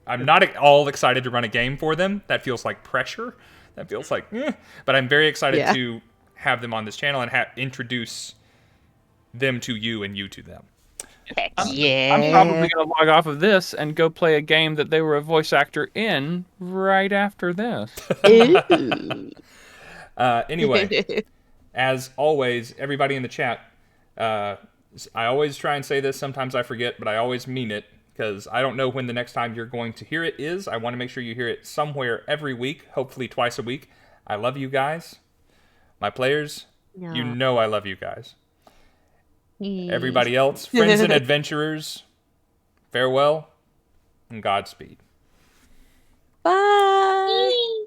I'm not at all excited to run a game for them. That feels like pressure. That feels like, but I'm very excited to have them on this channel and introduce them to you and you to them. I'm probably going to log off of this and go play a game that they were a voice actor in right after this. Anyway, as always, everybody in the chat, I always try and say this, sometimes I forget, but I always mean it, because I don't know when the next time you're going to hear it is. I want to make sure you hear it somewhere every week, hopefully twice a week. I love you guys. My players, you know I love you guys. Everybody else, friends and adventurers, farewell and Godspeed. Bye.